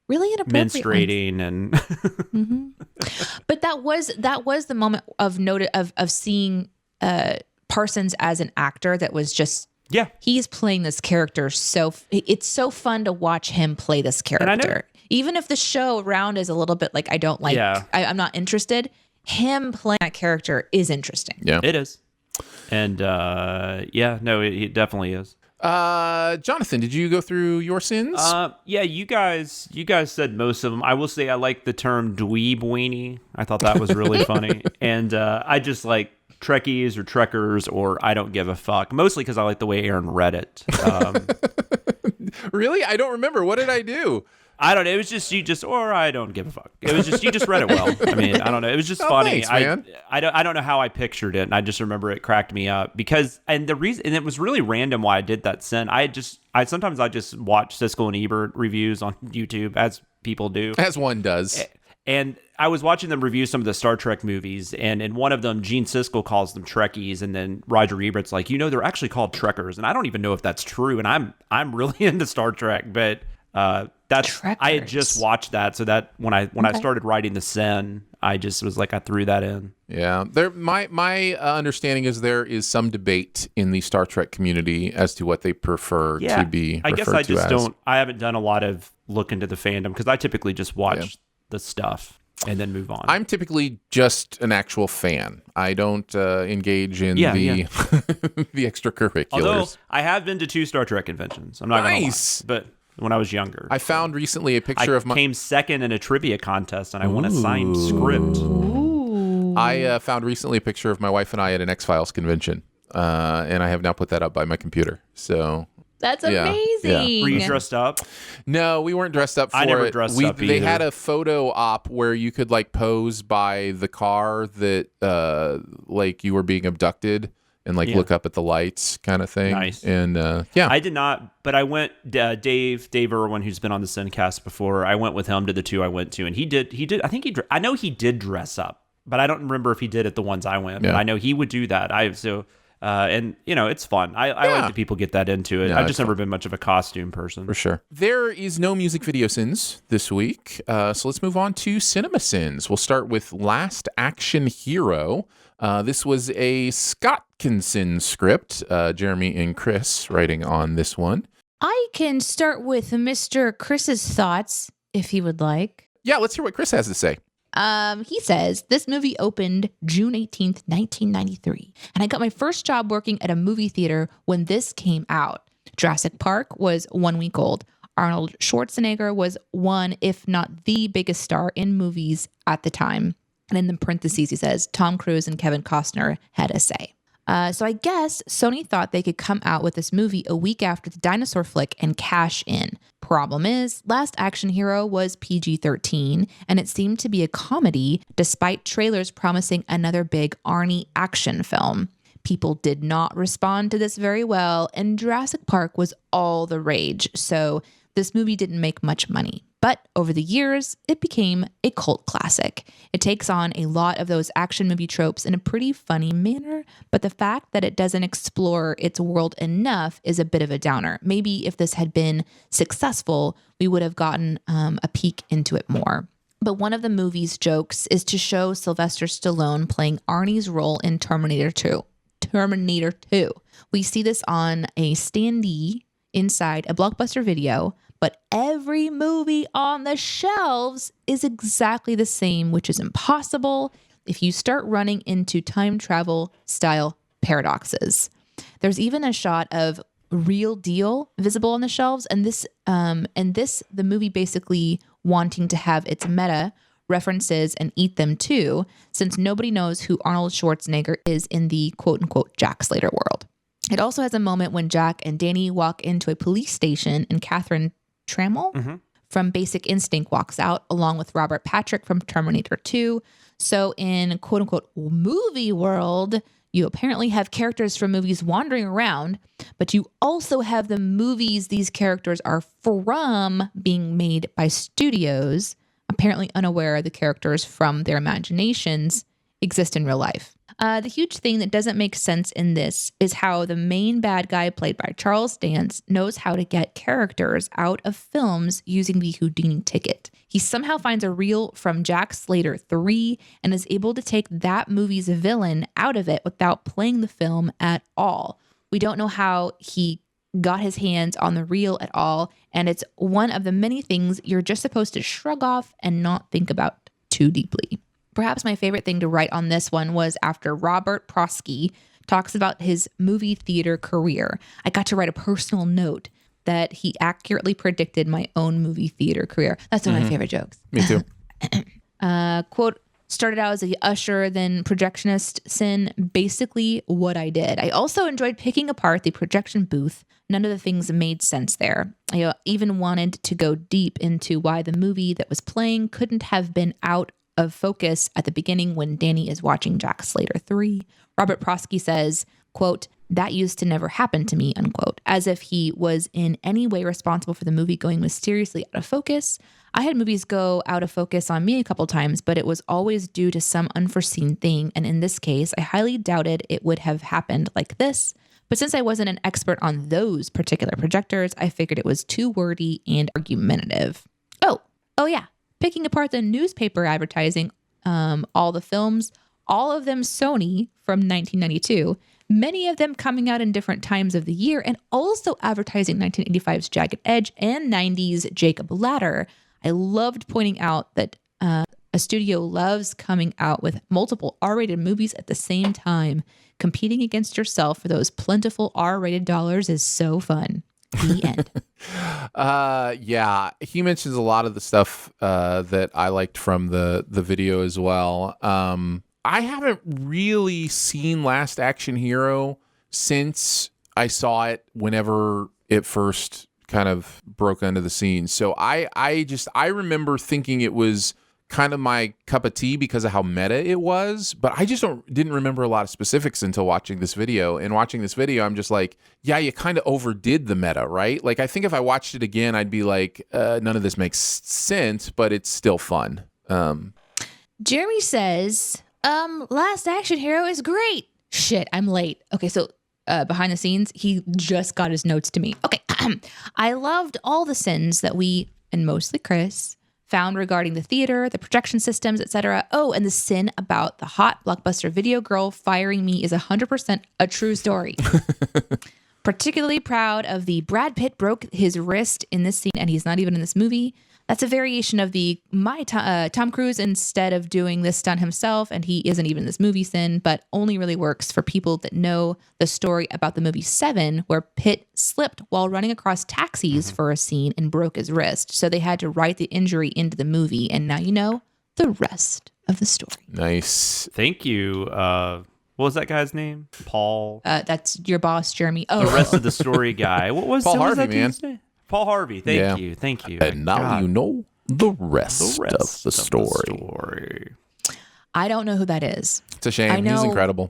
Really inappropriate ones. menstruating and But that was the moment of of seeing Parsons as an actor that was just yeah. he's playing this character it's so fun to watch him play this I know- character. Even if the show around is a little bit like I don't like Yeah. I'm not interested, him playing that character is interesting. Yeah. It is. And it definitely is. Jonathan, did you go through your sins? Yeah, you guys said most of them. I will say I like the term dweeb weenie. I thought that was really funny. And I just like Trekkies or Trekkers or I don't give a fuck. Mostly because I like the way Aaron read it. Really? I don't remember. What did I do? I don't know. It was just or I don't give a fuck. It was just you just read it well. I mean, I don't know. It was just funny. Thanks, man. I don't know how I pictured it, and I just remember it cracked me up because the reason, and it was really random why I did that sin. Sometimes I just watch Siskel and Ebert reviews on YouTube, as people do. As one does. And I was watching them review some of the Star Trek movies, and in one of them, Gene Siskel calls them Trekkies, and then Roger Ebert's like, they're actually called Trekkers, and I don't even know if that's true. And I'm really into Star Trek, but that's Trekkers. I had just watched that, so that when I started writing the sin, I just was like I threw that in. Yeah, my understanding is there is some debate in the Star Trek community as to what they prefer to be. I guess referred I to just as. don't. I haven't done a lot of look into the fandom because I typically just watch the stuff and then move on. I'm typically just an actual fan. I don't engage in the the extracurriculars. Although I have been to 2 Star Trek conventions. I'm not Nice. gonna lie, but when I was younger, I found recently a picture I of my. came second in a trivia contest, and I won a signed script. I found recently a picture of my wife and I at an X-Files convention, and I have now put that up by my computer. So That's Yeah, amazing. Were you dressed up? no, we weren't dressed up for it. I never dressed up They either. had a photo op where you could like pose by the car that like you were being abducted and like look up at the lights kind of thing. Nice. And yeah. I did not, but I went. Dave Irwin, who's been on the Sincast before, I went with him to the 2 I went to, and he did. I think I know he did dress up, but I don't remember if he did at the ones I went. Yeah. But I know he would do that. And it's fun. I like that people get that into it. Yeah, I've it's just never been much of a costume person. For sure. There is no music video sins this week. So let's move on to CinemaSins. We'll start with Last Action Hero. This was a Scotkinson script. Jeremy and Chris writing on this one. I can start with Mr. Chris's thoughts if he would like. Yeah, let's hear what Chris has to say. He says, this movie opened June 18th, 1993, and I got my first job working at a movie theater when this came out. Jurassic Park was 1 week old. Arnold Schwarzenegger was one, if not the biggest star in movies at the time. And in the parentheses, he says, Tom Cruise and Kevin Costner had a say. So I guess Sony thought they could come out with this movie a week after the dinosaur flick and cash in. Problem is, Last Action Hero was PG-13, and it seemed to be a comedy despite trailers promising another big Arnie action film. People did not respond to this very well, and Jurassic Park was all the rage, so this movie didn't make much money. But over the years, it became a cult classic. It takes on a lot of those action movie tropes in a pretty funny manner, but the fact that it doesn't explore its world enough is a bit of a downer. Maybe if this had been successful, we would have gotten a peek into it more. But one of the movie's jokes is to show Sylvester Stallone playing Arnie's role in Terminator 2. Terminator 2. We see this on a standee inside a Blockbuster Video, but every movie on the shelves is exactly the same, which is impossible if you start running into time travel style paradoxes. There's even a shot of Real Deal visible on the shelves, and the movie basically wanting to have its meta references and eat them too, since nobody knows who Arnold Schwarzenegger is in the quote-unquote Jack Slater world. It also has a moment when Jack and Danny walk into a police station and Catherine Trammell from Basic Instinct walks out along with Robert Patrick from Terminator 2. So in quote-unquote movie world, you apparently have characters from movies wandering around, but you also have the movies these characters are from being made by studios, apparently unaware the characters from their imaginations exist in real life. The huge thing that doesn't make sense in this is how the main bad guy, played by Charles Dance, knows how to get characters out of films using the Houdini ticket. He somehow finds a reel from Jack Slater 3 and is able to take that movie's villain out of it without playing the film at all. We don't know how he got his hands on the reel at all, and it's one of the many things you're just supposed to shrug off and not think about too deeply. Perhaps my favorite thing to write on this one was after Robert Prosky talks about his movie theater career. I got to write a personal note that he accurately predicted my own movie theater career. That's one of my favorite jokes. Me too. Quote, started out as a usher, then projectionist, Sin, basically what I did. I also enjoyed picking apart the projection booth. None of the things made sense there. I even wanted to go deep into why the movie that was playing couldn't have been out of focus at the beginning when Danny is watching Jack Slater 3. Robert Prosky says, quote, that used to never happen to me, unquote, as if he was in any way responsible for the movie going mysteriously out of focus. I had movies go out of focus on me a couple times, but it was always due to some unforeseen thing. And in this case, I highly doubted it would have happened like this. But since I wasn't an expert on those particular projectors, I figured it was too wordy and argumentative. Oh yeah. Picking apart the newspaper advertising, all the films, all of them Sony from 1992, many of them coming out in different times of the year, and also advertising 1985's Jagged Edge and 90's Jacob Ladder. I loved pointing out that a studio loves coming out with multiple R-rated movies at the same time. Competing against yourself for those plentiful R-rated dollars is so fun. The end. Yeah, he mentions a lot of the stuff that I liked from the video as well. I haven't really seen Last Action Hero since I saw it whenever it first kind of broke onto the scene. So I remember thinking it was kind of my cup of tea because of how meta it was, but I just didn't remember a lot of specifics until watching this video. And watching this video, I'm just like, yeah, you kind of overdid the meta, right? Like, I think if I watched it again, I'd be like, none of this makes sense, but it's still fun. Jeremy says, Last Action Hero is great. Shit, I'm late. Okay, so behind the scenes, he just got his notes to me. Okay, I loved all the sins that we, and mostly Chris, found regarding the theater, the projection systems, etc. Oh, and the sin about the hot Blockbuster Video girl firing me is 100% a true story. Particularly proud of the Brad Pitt broke his wrist in this scene, and he's not even in this movie. That's a variation of the Tom Cruise instead of doing this stunt himself, and he isn't even in this movie sin, but only really works for people that know the story about the movie Seven, where Pitt slipped while running across taxis for a scene and broke his wrist. So they had to write the injury into the movie, and now you know the rest of the story. Nice. Thank you. What was that guy's name? Paul. That's your boss, Jeremy. Oh, the rest of the story guy. What was Paul Harvey, that man? dude's name? Paul Harvey. Thank you. Thank you. And now God. you know the rest of the story. I don't know who that is. It's a shame. He's incredible.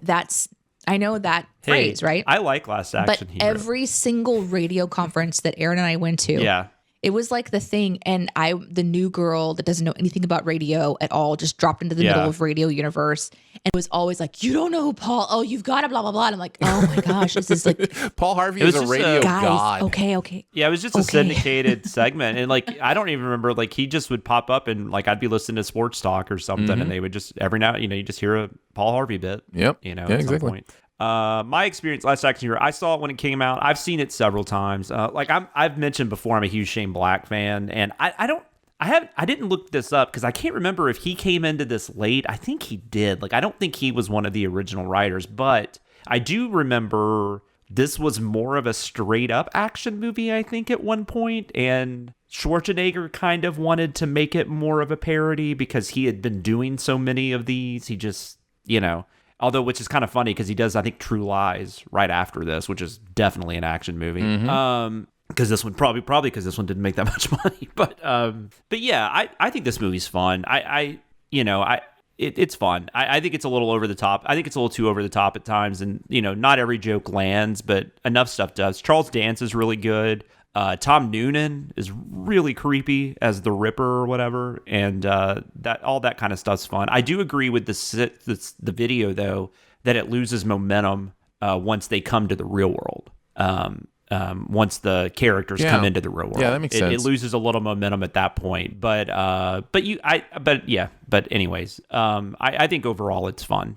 I know that phrase, right? I like Last Action but Hero. Every single radio conference that Aaron and I went to, yeah. It was like the thing, and the new girl that doesn't know anything about radio at all, just dropped into the middle of radio universe, and was always like, "You don't know who Paul? Oh, you've got to blah blah blah." And I'm like, "Oh my gosh, this is like Paul Harvey is a radio god." Okay. Yeah, it was just a syndicated segment, and like I don't even remember. Like he just would pop up, and like I'd be listening to sports talk or something, and they would just every now, you just hear a Paul Harvey bit. Yep. At some point. My experience last action hero, I saw it when it came out. I've seen it several times. I've mentioned before, I'm a huge Shane Black fan, and I didn't look this up because I can't remember if he came into this late. I think he did. Like I don't think he was one of the original writers, but I do remember this was more of a straight up action movie, I think, at one point, and Schwarzenegger kind of wanted to make it more of a parody because he had been doing so many of these. He just, although, which is kind of funny because he does, I think, True Lies right after this, which is definitely an action movie. Because this one probably because this one didn't make that much money. But yeah, I think this movie's fun. It's fun. I think it's a little over the top. I think it's a little too over the top at times, and not every joke lands, but enough stuff does. Charles Dance is really good. Tom Noonan is really creepy as the Ripper or whatever, and that all that kind of stuff's fun. I do agree with the video though that it loses momentum once they come to the real world. Once the characters come into the real world, that makes sense. It loses a little momentum at that point. But anyways, I think overall it's fun.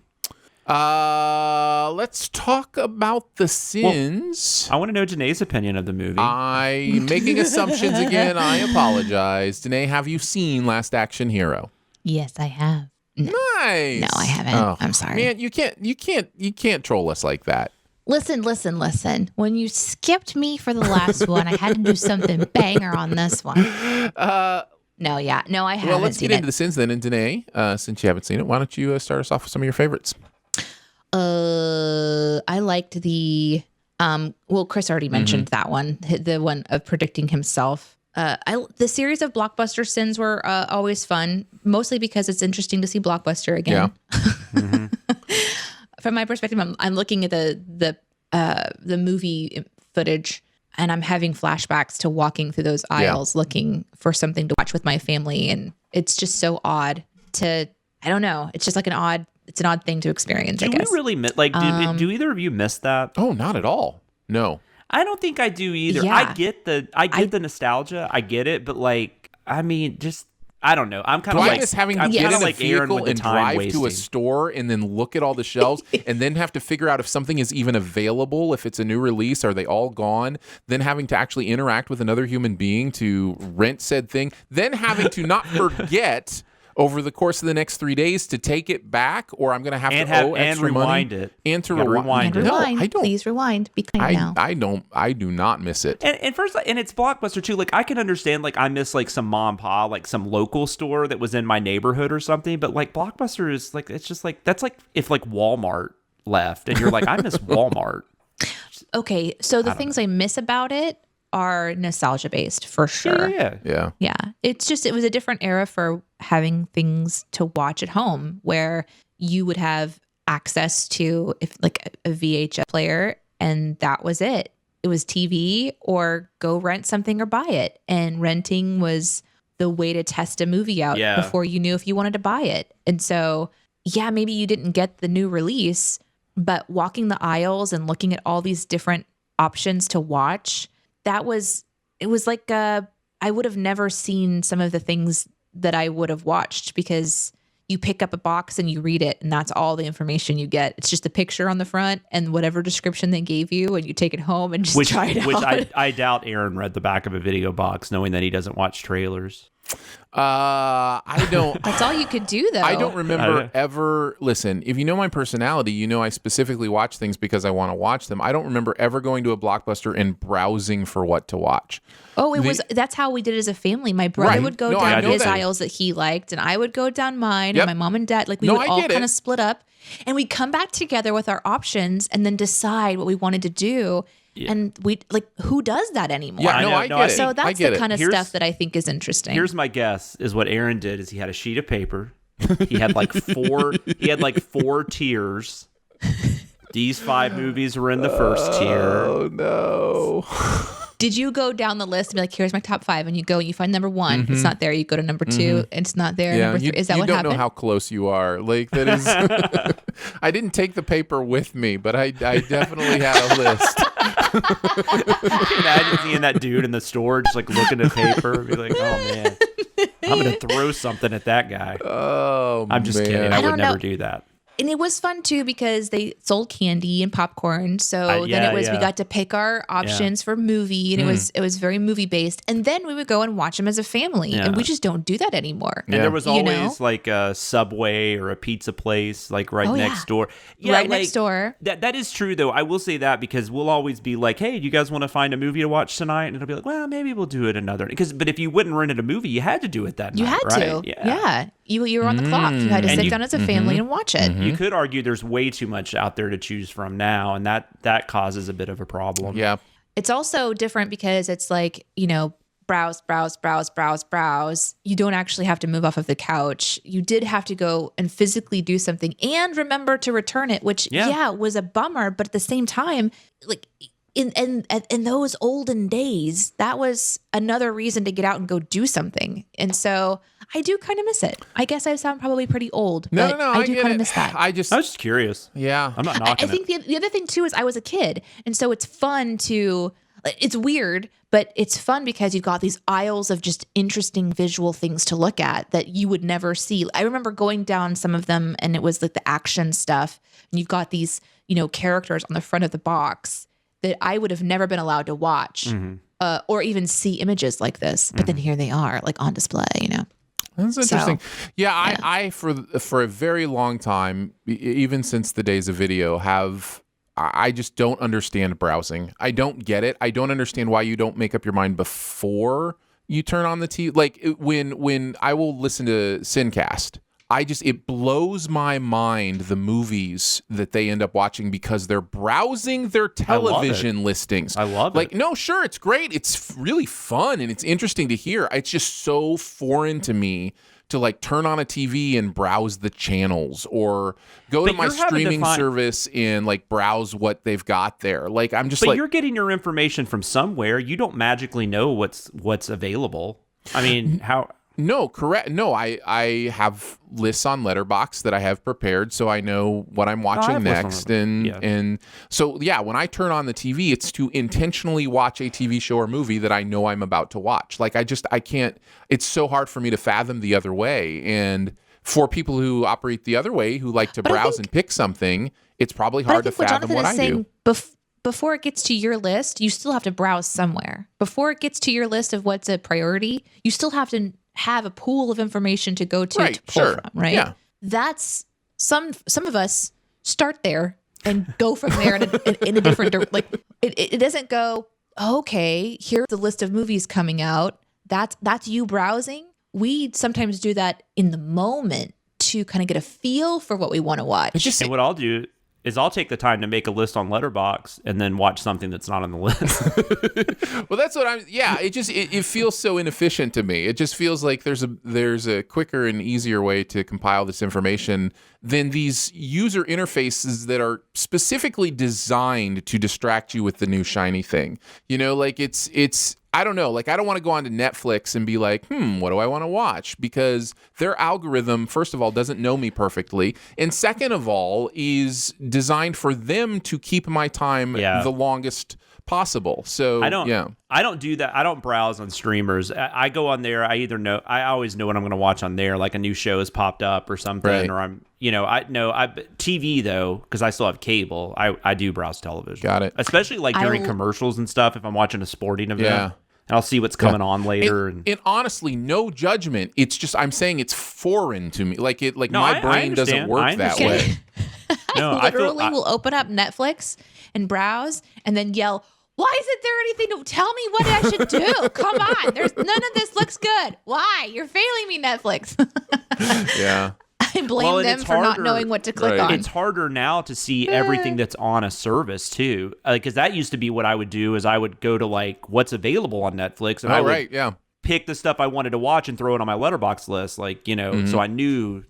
Let's talk about the sins. I want to know Janae's opinion of the movie. I'm making assumptions again. I apologize. Danae, have you seen Last Action Hero? Yes, I have. No. Nice. No, I haven't. Oh, I'm sorry. Man, you can't troll us like that. Listen. When you skipped me for the last one, I had to do something banger on this one. I haven't. Well, let's get into the sins then. And Danae, since you haven't seen it, why don't you start us off with some of your favorites? I liked the Chris already mentioned that one, the one of predicting himself. The series of Blockbuster sins were always fun, mostly because it's interesting to see Blockbuster again. Yeah. From my perspective, I'm looking at the movie footage, and I'm having flashbacks to walking through those aisles looking for something to watch with my family, and it's just so odd I don't know. It's just like it's an odd thing to experience, I guess. Do we really do either of you miss that? Oh, not at all. No. I don't think I do either. Yeah. I get the nostalgia. I get it, but I don't know. I'm kind of I like miss having to I'm get kinda in a like Aaron vehicle with the and time drive wasting. to a store and then look at all the shelves and then have to figure out if something is even available, if it's a new release, are they all gone? Then having to actually interact with another human being to rent said thing, then having to not forget over the course of the next 3 days to take it back, or I'm going to have to owe extra rewind money it. And to rewind it. No, I don't. Please rewind. Be kind now. I do not miss it. And first, and it's Blockbuster too. Like I can understand, like I miss like some mom and pop, like some local store that was in my neighborhood or something. But like Blockbuster is like, it's just like that's like if like Walmart left and you're like, I miss Walmart. Okay, so the things I miss about it are nostalgia based for sure. Yeah. It was a different era for having things to watch at home where you would have access to a VHS player, and that was it. It was TV or go rent something or buy it. And renting was the way to test a movie out before you knew if you wanted to buy it. And so, maybe you didn't get the new release, but walking the aisles and looking at all these different options to watch, it was like I would have never seen some of the things that I would have watched because you pick up a box and you read it and that's all the information you get. It's just a picture on the front and whatever description they gave you, and you take it home and just try it out. Which I doubt Aaron read the back of a video box knowing that he doesn't watch trailers. I don't. That's all you could do, though. I don't remember ever. Listen, if you know my personality, you know I specifically watch things because I want to watch them. I don't remember ever going to a Blockbuster and browsing for what to watch. Oh, that's how we did it as a family. My brother would go down his aisles that he liked, and I would go down mine, and my mom and dad, we would all kind of split up, and we'd come back together with our options and then decide what we wanted to do. Yeah. And we who does that anymore? Yeah, I get it. So that's the kind of stuff that I think is interesting. Here's my guess: is what Aaron did is he had a sheet of paper. He had four tiers. These 5 movies were in the first tier. Oh no! Did you go down the list and be like, here's my top 5, and you go and you find number 1, it's not there. You go to number 2, it's not there. Yeah, Number 3, is that what happened? You don't know how close you are. Like that is. I didn't take the paper with me, but I definitely had a list. Imagine seeing that dude in the store just like looking at paper, be like, "Oh man, I'm gonna throw something at that guy." Oh, I'm just kidding. I would never do that. And it was fun too because they sold candy and popcorn. So then it was we got to pick our options for movie, and it was very movie based. And then we would go and watch them as a family, and we just don't do that anymore. And there was always like a Subway or a pizza place like next door. Yeah, right next door. That is true though. I will say that because we'll always be like, "Hey, do you guys want to find a movie to watch tonight?" And it'll be like, "Well, maybe we'll do it another." But if you wouldn't rent a movie, you had to do it that night. You had right? to. Yeah. You were on the clock. You had to sit down as a family and watch it. You could argue there's way too much out there to choose from now, and that causes a bit of a problem. Yeah. It's also different because it's like, browse. You don't actually have to move off of the couch. You did have to go and physically do something and remember to return it, which was a bummer. But at the same time, like in those olden days, that was another reason to get out and go do something. And so I do kind of miss it. I guess I sound probably pretty old, but I do kind of miss that. I was just curious. Yeah. I'm not knocking I think the other thing too is I was a kid. And so it's fun it's weird, but it's fun because you've got these aisles of just interesting visual things to look at that you would never see. I remember going down some of them and it was like the action stuff. And you've got these, characters on the front of the box that I would have never been allowed to watch or even see images like this. But then here they are, like on display, That's interesting. I for a very long time, even since the days of video, I just don't understand browsing. I don't get it. I don't understand why you don't make up your mind before you turn on the TV. Like when I will listen to Sincast, it blows my mind the movies that they end up watching because they're browsing their television listings. I love it. Like, no, sure, it's great. It's really fun and it's interesting to hear. It's just so foreign to me to like turn on a TV and browse the channels or go to my streaming service and like browse what they've got there. Like, I'm just but you're getting your information from somewhere. You don't magically know what's available. I mean, how... No, correct. No, I have lists on Letterboxd that I have prepared, so I know what I'm watching next. And so, when I turn on the TV, it's to intentionally watch a TV show or movie that I know I'm about to watch. Like, I can't, it's so hard for me to fathom the other way. And for people who operate the other way, who like to browse and pick something, it's probably hard to fathom what I do. Before it gets to your list, you still have to browse somewhere. Before it gets to your list of what's a priority, you still have to have a pool of information to go to pull from, right? Yeah. That's some of us start there and go from there in a different like it doesn't go, okay, here's the list of movies coming out. That's you browsing. We sometimes do that in the moment to kind of get a feel for what we want to watch. And what I'll do is I'll take the time to make a list on Letterboxd and then watch something that's not on the list. Well, that's what it feels so inefficient to me. It just feels like there's a quicker and easier way to compile this information than these user interfaces that are specifically designed to distract you with the new shiny thing. Like it's I don't know. Like, I don't want to go onto Netflix and be like, what do I want to watch? Because their algorithm, first of all, doesn't know me perfectly. And second of all, is designed for them to keep my time the longest possible. So I don't do that. I don't browse on streamers. I go on there. I always know what I'm going to watch on there. Like a new show has popped up or something, or I'm, TV though, because I still have cable. I do browse television. Got it. Especially like during commercials and stuff. If I'm watching a sporting event, and I'll see what's coming on later. And honestly, no judgment. It's just I'm saying it's foreign to me. My brain doesn't work that way. No, I literally will open up Netflix and browse and then yell, why isn't there anything to tell me what I should do? Come on. There's none of this looks good. Why? You're failing me, Netflix. Yeah. I blame them for not knowing what to click on. It's harder now to see everything that's on a service too. Because that used to be what I would do is I would go to like what's available on Netflix and I would pick the stuff I wanted to watch and throw it on my Letterboxd list. Like, so I knew,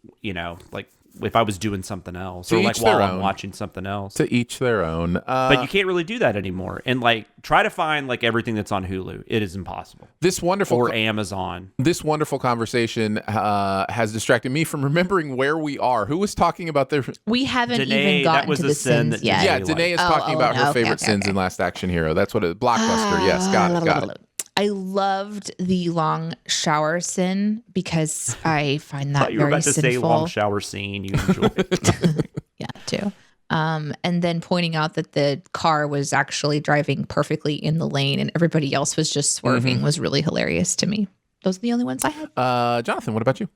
like if I was doing something else To or like each their while I'm own. watching something else. To each their own. But you can't really do that anymore. And like try to find like everything that's on Hulu. It is impossible. This wonderful Or Amazon. This wonderful conversation has distracted me from remembering where we are. Who was talking about their... We haven't Danae, even gotten that was to a the sin sins that yet. Yeah, Danae Danae is Oh, talking about her okay, favorite okay, sins okay. in Last Action Hero. That's what it... Blockbuster. Yes, got it. I loved the long shower sin because I find that Thought you were very about to sinful. say long shower scene you enjoy. Yeah, too. And then pointing out that the car was actually driving perfectly in the lane and everybody else was just swerving was really hilarious to me. Those are the only ones I had. Jonathan, what about you?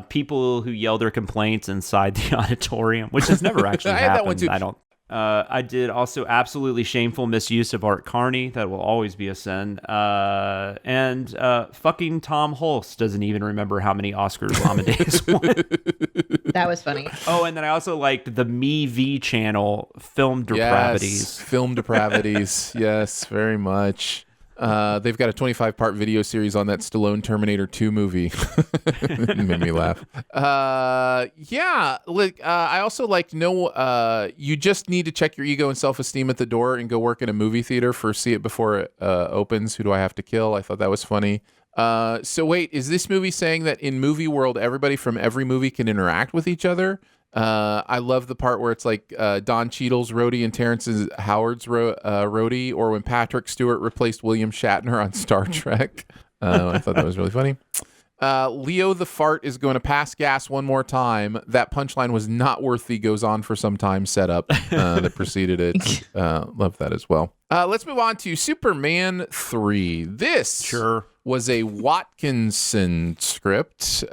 People who yell their complaints inside the auditorium, which has never actually I happened. had that one too. I don't. I did also absolutely shameful misuse of Art Carney. That will always be a sin. And fucking Tom Hulse doesn't even remember how many Oscars Amadeus won. That was funny. Oh, and then I also liked the Me V channel, Film Depravities. Yes, film depravities. Yes, very much. They've got a 25-part video series on that Stallone Terminator 2 movie. It made me laugh. Yeah, like I also like you just need to check your ego and self-esteem at the door and go work in a movie theater for See It Before It Opens. Who do I have to kill? I thought that was funny. So wait, is this movie saying that in movie world, everybody from every movie can interact with each other? I love the part where it's like Don Cheadle's Rhodey and Terrence Howard's Rhodey, or when Patrick Stewart replaced William Shatner on Star Trek. I thought that was really funny. Leo the Fart is going to pass gas one more time. That punchline was not worth the goes on for some time setup that preceded it. Love that as well. Let's move on to Superman 3. This was a Watkinson script.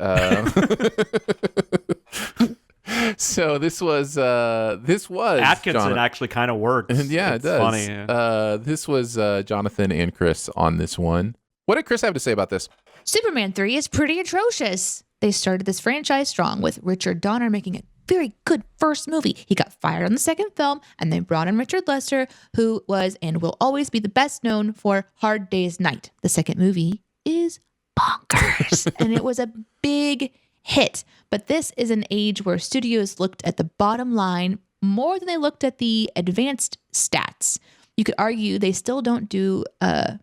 So this was Atkinson actually kind of works. Yeah, it's it does. Funny. Yeah. This was Jonathan and Chris on this one. What did Chris have to say about this? Superman 3 is pretty atrocious. They started this franchise strong with Richard Donner making a very good first movie. He got fired on the second film, and they brought in Richard Lester, who was and will always be the best known for Hard Day's Night. The second movie is bonkers, and it was a big hit. But this is an age where studios looked at the bottom line more than they looked at the advanced stats. You could argue they still don't to a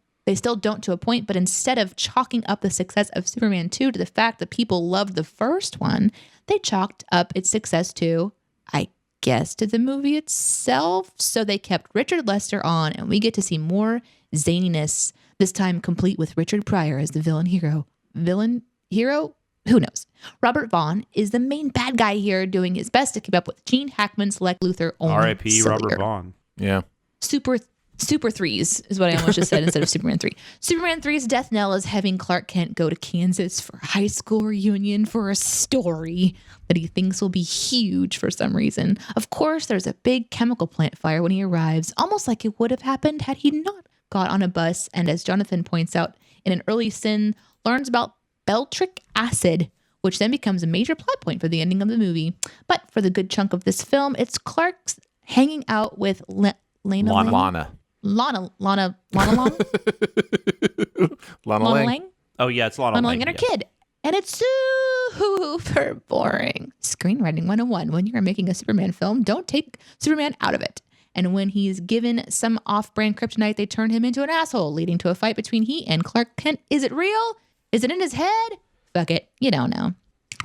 point, but instead of chalking up the success of Superman 2 to the fact that people loved the first one, they chalked up its success to, I guess, to the movie itself. So they kept Richard Lester on, and we get to see more zaniness, this time complete with Richard Pryor as the villain hero? Who knows? Robert Vaughn is the main bad guy here, doing his best to keep up with Gene Hackman's Lex Luthor. R.I.P. Robert Vaughn. Yeah. Super threes is what I almost just said instead of Superman 3. Superman 3's death knell is having Clark Kent go to Kansas for a high school reunion for a story that he thinks will be huge for some reason. Of course, there's a big chemical plant fire when he arrives, almost like it would have happened had he not got on a bus, and as Jonathan points out in an early sin, learns about Beltric acid, which then becomes a major plot point for the ending of the movie. But for the good chunk of this film, it's Clark's hanging out with Lana Lang. Oh, yeah, it's Lana Lang and her kid. And it's super boring. Screenwriting 101. When you're making a Superman film, don't take Superman out of it. And when he's given some off-brand kryptonite, they turn him into an asshole, leading to a fight between he and Clark Kent. Is it real? Is it in his head? Fuck it. You don't know.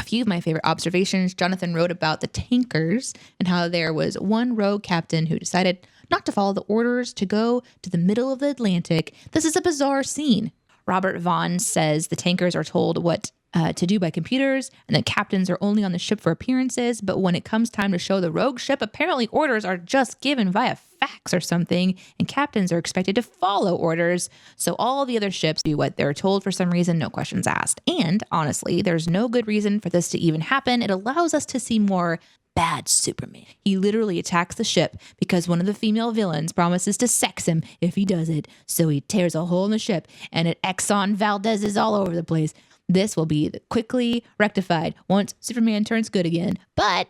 A few of my favorite observations Jonathan wrote about the tankers and how there was one rogue captain who decided not to follow the orders to go to the middle of the Atlantic. This is a bizarre scene. Robert Vaughn says the tankers are told what to do by computers, and that captains are only on the ship for appearances, but when it comes time to show the rogue ship, apparently orders are just given via fax or something, and captains are expected to follow orders, so all the other ships do what they're told for some reason, no questions asked. And honestly, there's no good reason for this to even happen. It allows us to see more bad Superman. He literally attacks the ship because one of the female villains promises to sex him if he does it, so he tears a hole in the ship, and it Exxon Valdez is all over the place. This will be quickly rectified once Superman turns good again. But,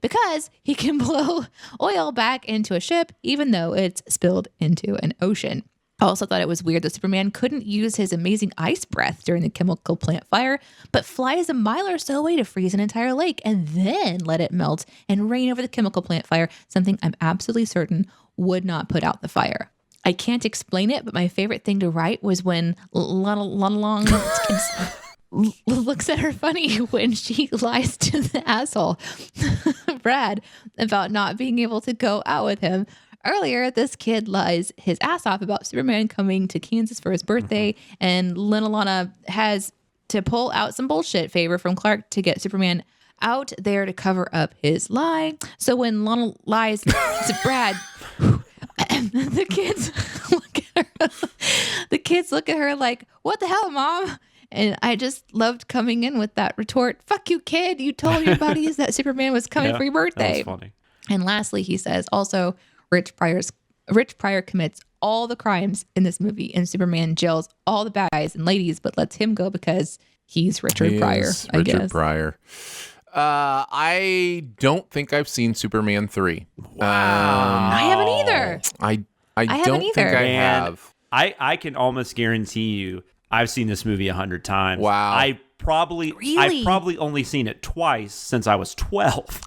because he can blow oil back into a ship, even though it's spilled into an ocean. I also thought it was weird that Superman couldn't use his amazing ice breath during the chemical plant fire, but flies a mile or so away to freeze an entire lake and then let it melt and rain over the chemical plant fire, something I'm absolutely certain would not put out the fire. I can't explain it, but my favorite thing to write was when Lana Long looks at her funny when she lies to the asshole, Brad, about not being able to go out with him. Earlier, this kid lies his ass off about Superman coming to Kansas for his birthday, and Lana has to pull out some bullshit favor from Clark to get Superman out there to cover up his lie. So when Lana lies to Brad, the kids look at her. The kids look at her like, "What the hell, Mom?" And I just loved coming in with that retort. "Fuck you, kid! You told your buddies that Superman was coming for your birthday." That was funny. And lastly, he says, also, Rich Pryor commits all the crimes in this movie, and Superman jails all the bad guys and ladies, but lets him go because he's Richard Pryor. I guess. Richard Pryor. I don't think I've seen Superman 3. Wow. I haven't either. I haven't don't either. think I Man, have. I can almost guarantee you I've seen this movie 100 times. Wow. I've probably only seen it twice since I was 12.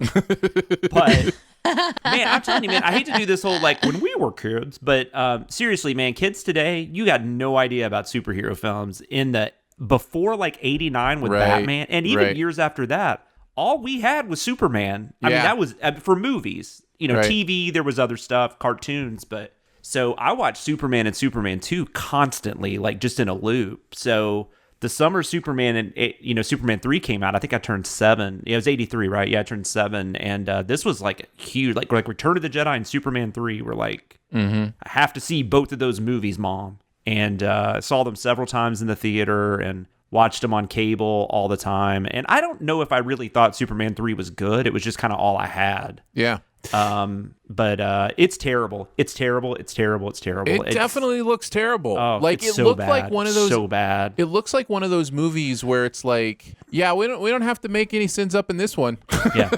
But man, I'm telling you, man, I hate to do this whole like when we were kids, but seriously, man, kids today, you got no idea about superhero films in the before like 89 with Batman, and even years after that. All we had was Superman. I mean, that was for movies. You know, TV, there was other stuff, cartoons, but so I watched Superman and Superman 2 constantly, like just in a loop. So the summer Superman and Superman 3 came out, I think I turned 7. It was 83, right? Yeah, I turned 7. And this was like huge, like Return of the Jedi and Superman 3 were like, I have to see both of those movies, Mom. And I saw them several times in the theater and watched them on cable all the time. And I don't know if I really thought Superman 3 was good. It was just kind of all I had. Yeah. But it's terrible. It's terrible. It's terrible. It's terrible. It definitely looks terrible. Oh, like it's it so looked bad. like one of those. So bad. It looks like one of those movies where it's like, yeah, we don't have to make any sins up in this one. Yeah.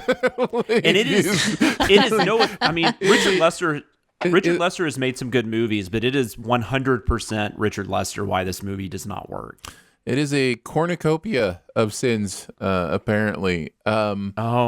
And it is no. I mean, Richard Lester has made some good movies, but it is 100% Richard Lester why this movie does not work. It is a cornucopia of sins, apparently. Oh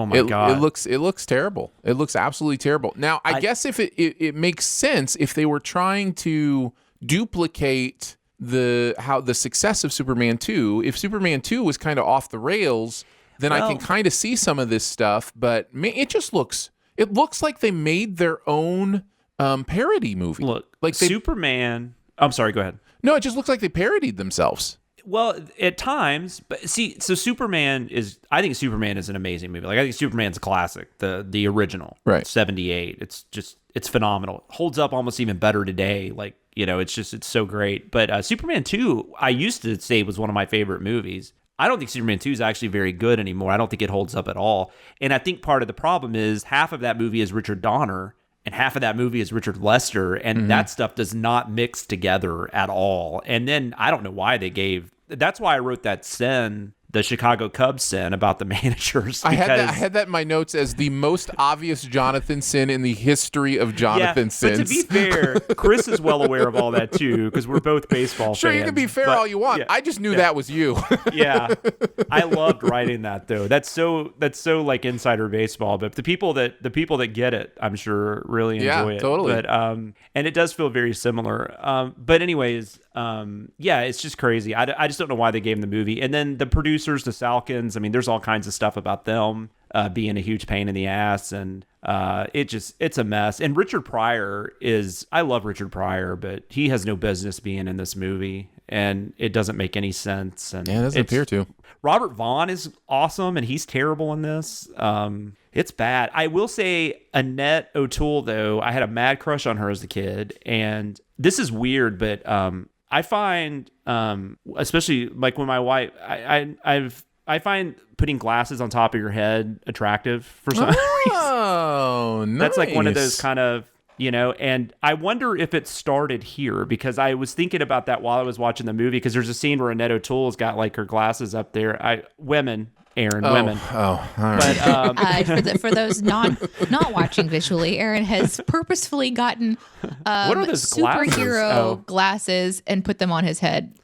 my God! It looks terrible. It looks absolutely terrible. Now, I guess if it makes sense if they were trying to duplicate the success of Superman 2. If Superman 2 was kind of off the rails, then I can kind of see some of this stuff. But it looks like they made their own parody movie. Look, like Superman. I'm sorry. Go ahead. No, it just looks like they parodied themselves. Well, at times, but see, so I think Superman is an amazing movie. Like I think Superman's a classic, the original, right? 78. It's phenomenal. Holds up almost even better today. Like it's so great. But Superman 2, I used to say was one of my favorite movies. I don't think Superman 2 is actually very good anymore. I don't think it holds up at all. And I think part of the problem is half of that movie is Richard Donner. And half of that movie is Richard Lester, and that stuff does not mix together at all. And then I don't know why that's why I wrote that sin, the Chicago Cubs sin about the managers. I had that in my notes as the most obvious Jonathan sin in the history of Jonathan sins. But to be fair, Chris is well aware of all that too, because we're both baseball fans. Sure, you can be fair all you want. I just knew that was you. Yeah, I loved writing that though. That's so like insider baseball. But the people that get it, I'm sure really enjoy it. Totally. But and it does feel very similar. But anyways, it's just crazy. I just don't know why they gave him the movie. And then the producers, the Salkins, I mean, there's all kinds of stuff about them being a huge pain in the ass, and it's a mess. And Richard Pryor I love Richard Pryor, but he has no business being in this movie, and it doesn't make any sense. And it doesn't appear to. Robert Vaughn is awesome, and he's terrible in this. It's bad. I will say Annette O'Toole, though, I had a mad crush on her as a kid, and this is weird, but I find, especially like when my wife, I find putting glasses on top of your head attractive for some reason. Oh, nice. That's like one of those kind of And I wonder if it started here, because I was thinking about that while I was watching the movie, because there's a scene where Annette O'Toole's got like her glasses up there. Women. Women. Oh, all right. But For those not watching visually, Aaron has purposefully gotten what are those superhero glasses and put them on his head.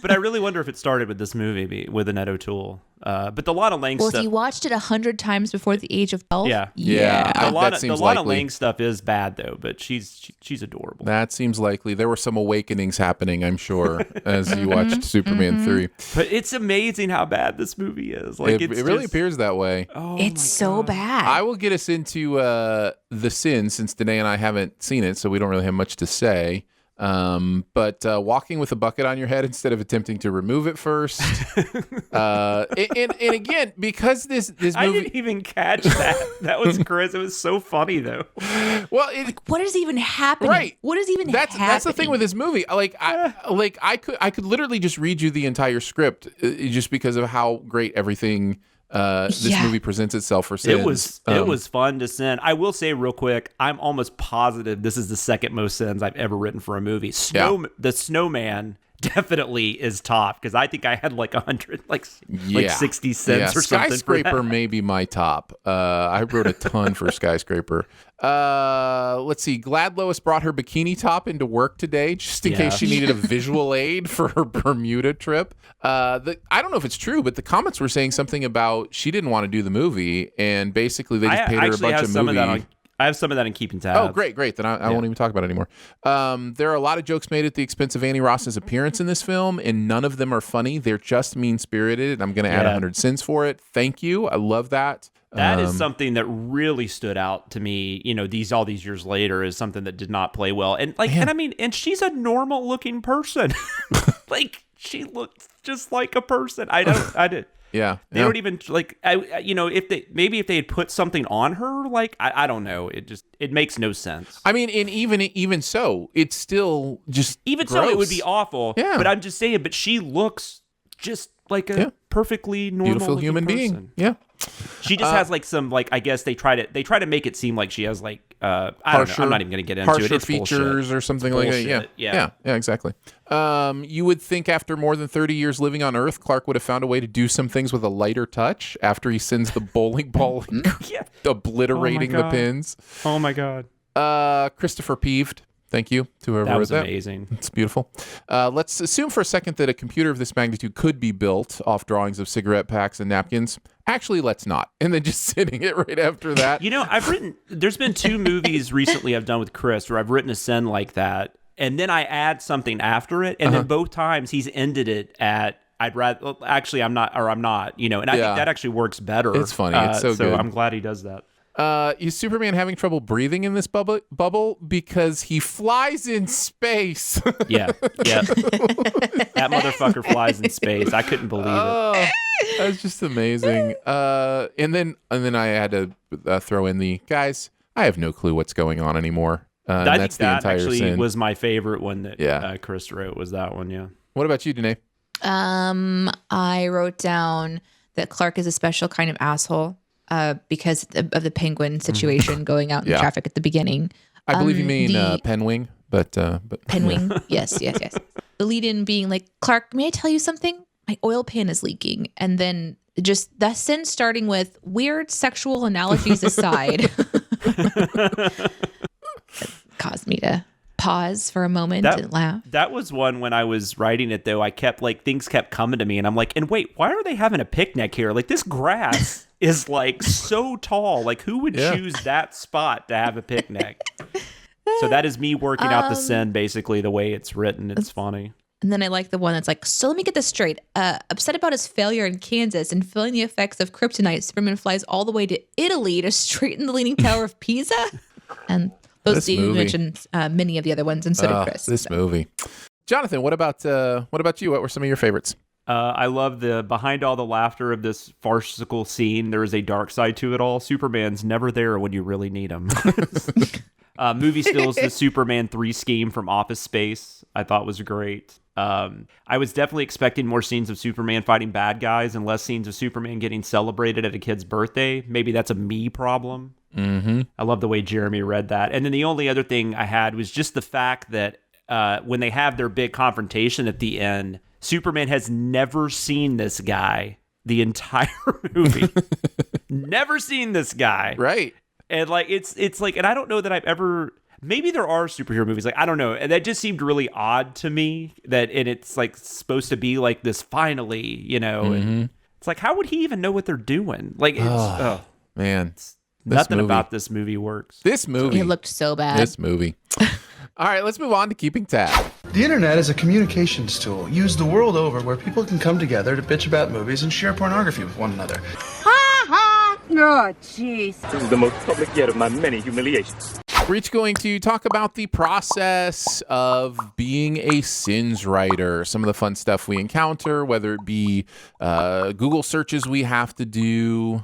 But I really wonder if it started with this movie with Annette O'Toole. But the Lana Lang Well, stuff. if you watched it 100 times before the age of 12. Yeah. Yeah. The Lana Lang stuff is bad though, but she's adorable. That seems likely. There were some awakenings happening, I'm sure, as you watched Superman 3. But it's amazing how bad this movie is. Like It really appears that way. It's so bad. I will get us into The Sin, since Danae and I haven't seen it, so we don't really have much to say. But walking with a bucket on your head instead of attempting to remove it first. And again, because this movie, I didn't even catch that. That was Chris. It was so funny though. Well, what is even happening? Right. What is even happening? That's the thing with this movie. I could literally just read you the entire script just because of how great everything this movie presents itself for sins. It was fun to send. I will say real quick, I'm almost positive this is the second most sins I've ever written for a movie. The Snowman definitely is top, because I think I had like 100, like 60 cents or something. Skyscraper may be my top. I wrote a ton for Skyscraper. Let's see. Glad Lois brought her bikini top into work today, just in case she needed a visual aid for her Bermuda trip. I don't know if it's true, but the comments were saying something about she didn't want to do the movie, and basically they just paid her a bunch of movie. I have some of that in keeping tabs. Oh, great. Then I won't even talk about it anymore. There are a lot of jokes made at the expense of Annie Ross's appearance in this film, and none of them are funny. They're just mean-spirited, and I'm going to add 100 cents for it. Thank you. I love that. That is something that really stood out to me, all ththese years later, is something that did not play well. And and she's a normal looking person. Like, she looks just like a person. I did. Yeah. They don't even if they had put something on her, like, I don't know. It makes no sense. I mean, and even so, it's still just gross. So it would be awful. Yeah. But I'm just saying, but she looks just like a perfectly normal, beautiful human person. being. Yeah. She just has like some, like, I guess they try to make it seem like she has like I don't know. I'm not even going to get into it. It's features bullshit. or something like that. Yeah, exactly. You would think after more than 30 years living on Earth, Clark would have found a way to do some things with a lighter touch after he sends the bowling ball obliterating the pins. Oh my God. Christopher Peeved. Thank you to whoever wrote that. That was amazing. It's beautiful. Let's assume for a second that a computer of this magnitude could be built off drawings of cigarette packs and napkins. Actually, let's not. And then just sitting it right after that. There's been 2 movies recently I've done with Chris where I've written a send like that, and then I add something after it, and then both times he's ended it at, I'd rather, actually, I'm not, and I think that actually works better. It's funny. It's so good. I'm glad he does that. Is Superman having trouble breathing in this bubble because he flies in space? Yeah. That motherfucker flies in space. I couldn't believe it. That's just amazing. And then I had to throw in the guys. I have no clue what's going on anymore. I that's think that the entire actually sin. was my favorite one that Chris wrote. Was that one? Yeah. What about you, Danae? I wrote down that Clark is a special kind of asshole. Because of the penguin situation going out in traffic at the beginning. I believe you mean Penwing, but Penwing, yes. The lead-in being like, Clark, may I tell you something? My oil pan is leaking. And then just the sin starting with weird sexual analogies aside. Caused me to pause for a moment and laugh. That was one when I was writing it, though. I kept, like, things kept coming to me, and I'm like, and wait, why are they having a picnic here? Like, this grass is like so tall. Like, who would choose that spot to have a picnic? So that is me working out the sin, basically, the way it's written. It's funny. And then I like the one that's like, so let me get this straight. Upset about his failure in Kansas and feeling the effects of kryptonite, Superman flies all the way to Italy to straighten the Leaning Tower of Pisa. And those you mentioned many of the other ones instead of Chris. This movie. Jonathan, what about you? What were some of your favorites? I love the behind all the laughter of this farcical scene. There is a dark side to it all. Superman's never there when you really need him. Movie stills the Superman 3 scheme from Office Space I thought was great. I was definitely expecting more scenes of Superman fighting bad guys and less scenes of Superman getting celebrated at a kid's birthday. Maybe that's a me problem. Mm-hmm. I love the way Jeremy read that. And then the only other thing I had was just the fact that when they have their big confrontation at the end, Superman has never seen this guy the entire movie. Never seen this guy. Right. And like it's like, and I don't know that I've ever, maybe there are superhero movies, like I don't know, and that just seemed really odd to me, that, and it's like supposed to be like this finally, you know, and it's like, how would he even know what they're doing? Like it's Man, nothing about this movie works. This movie. It looked so bad. This movie. All right, let's move on to keeping tab. The internet is a communications tool used the world over where people can come together to bitch about movies and share pornography with one another. Oh, jeez. This is the most public yet of my many humiliations. We're each going to talk about the process of being a sins writer, some of the fun stuff we encounter, whether it be Google searches we have to do,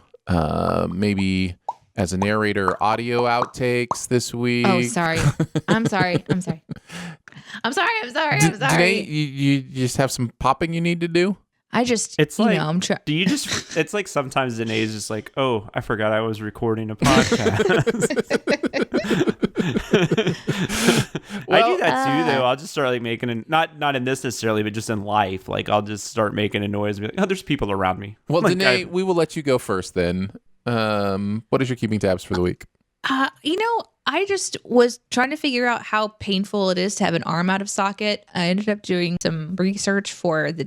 maybe as a narrator, audio outtakes this week. Oh, sorry. I'm sorry. Today, you just have some popping you need to do? I just, It's like, I'm trying. do you just, it's like sometimes Danae's just like, oh, I forgot I was recording a podcast. I do that too, though. I'll just start like making not in this necessarily, but just in life. Like I'll just start making a noise and be like, oh, there's people around me. Well, like, Danae, we will let you go first then. What is your keeping tabs for the week? I just was trying to figure out how painful it is to have an arm out of socket. I ended up doing some research for the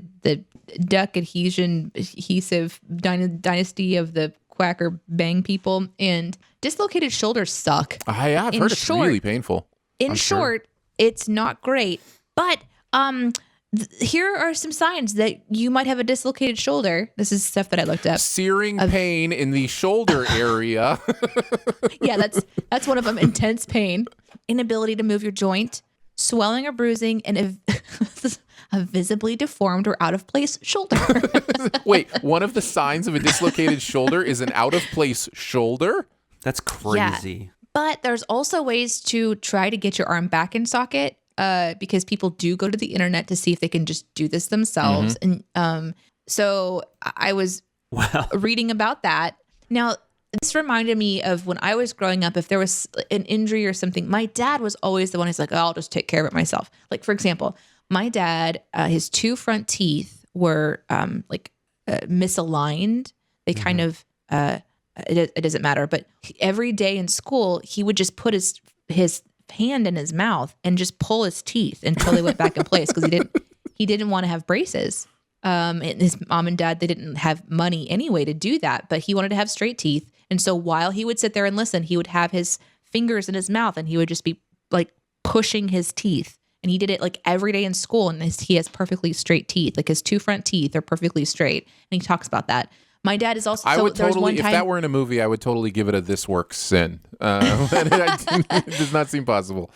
duck adhesive dynasty of the Quacker Bang people, and dislocated shoulders suck. I've heard it's really painful. In short, it's not great. But here are some signs that you might have a dislocated shoulder. This is stuff that I looked up. Searing pain in the shoulder area. Yeah, that's one of them. Intense pain, inability to move your joint, swelling or bruising, and a visibly deformed or out of place shoulder. Wait, one of the signs of a dislocated shoulder is an out of place shoulder? That's crazy. Yeah. But there's also ways to try to get your arm back in socket, because people do go to the internet to see if they can just do this themselves. And so I was reading about that. Now, this reminded me of when I was growing up, if there was an injury or something, my dad was always the one who's like, oh, I'll just take care of it myself. Like, for example, my dad, his two front teeth were misaligned. They kind of, it doesn't matter. But every day in school, he would just put his hand in his mouth and just pull his teeth until they went back in place, because he didn't want to have braces. And his mom and dad, they didn't have money anyway to do that, but he wanted to have straight teeth. And so while he would sit there and listen, he would have his fingers in his mouth and he would just be like pushing his teeth. And he did it like every day in school, and he has perfectly straight teeth. Like his two front teeth are perfectly straight. And he talks about that. My dad is also. I would totally, if that were in a movie, I would totally give it a "this works" sin. It does not seem possible.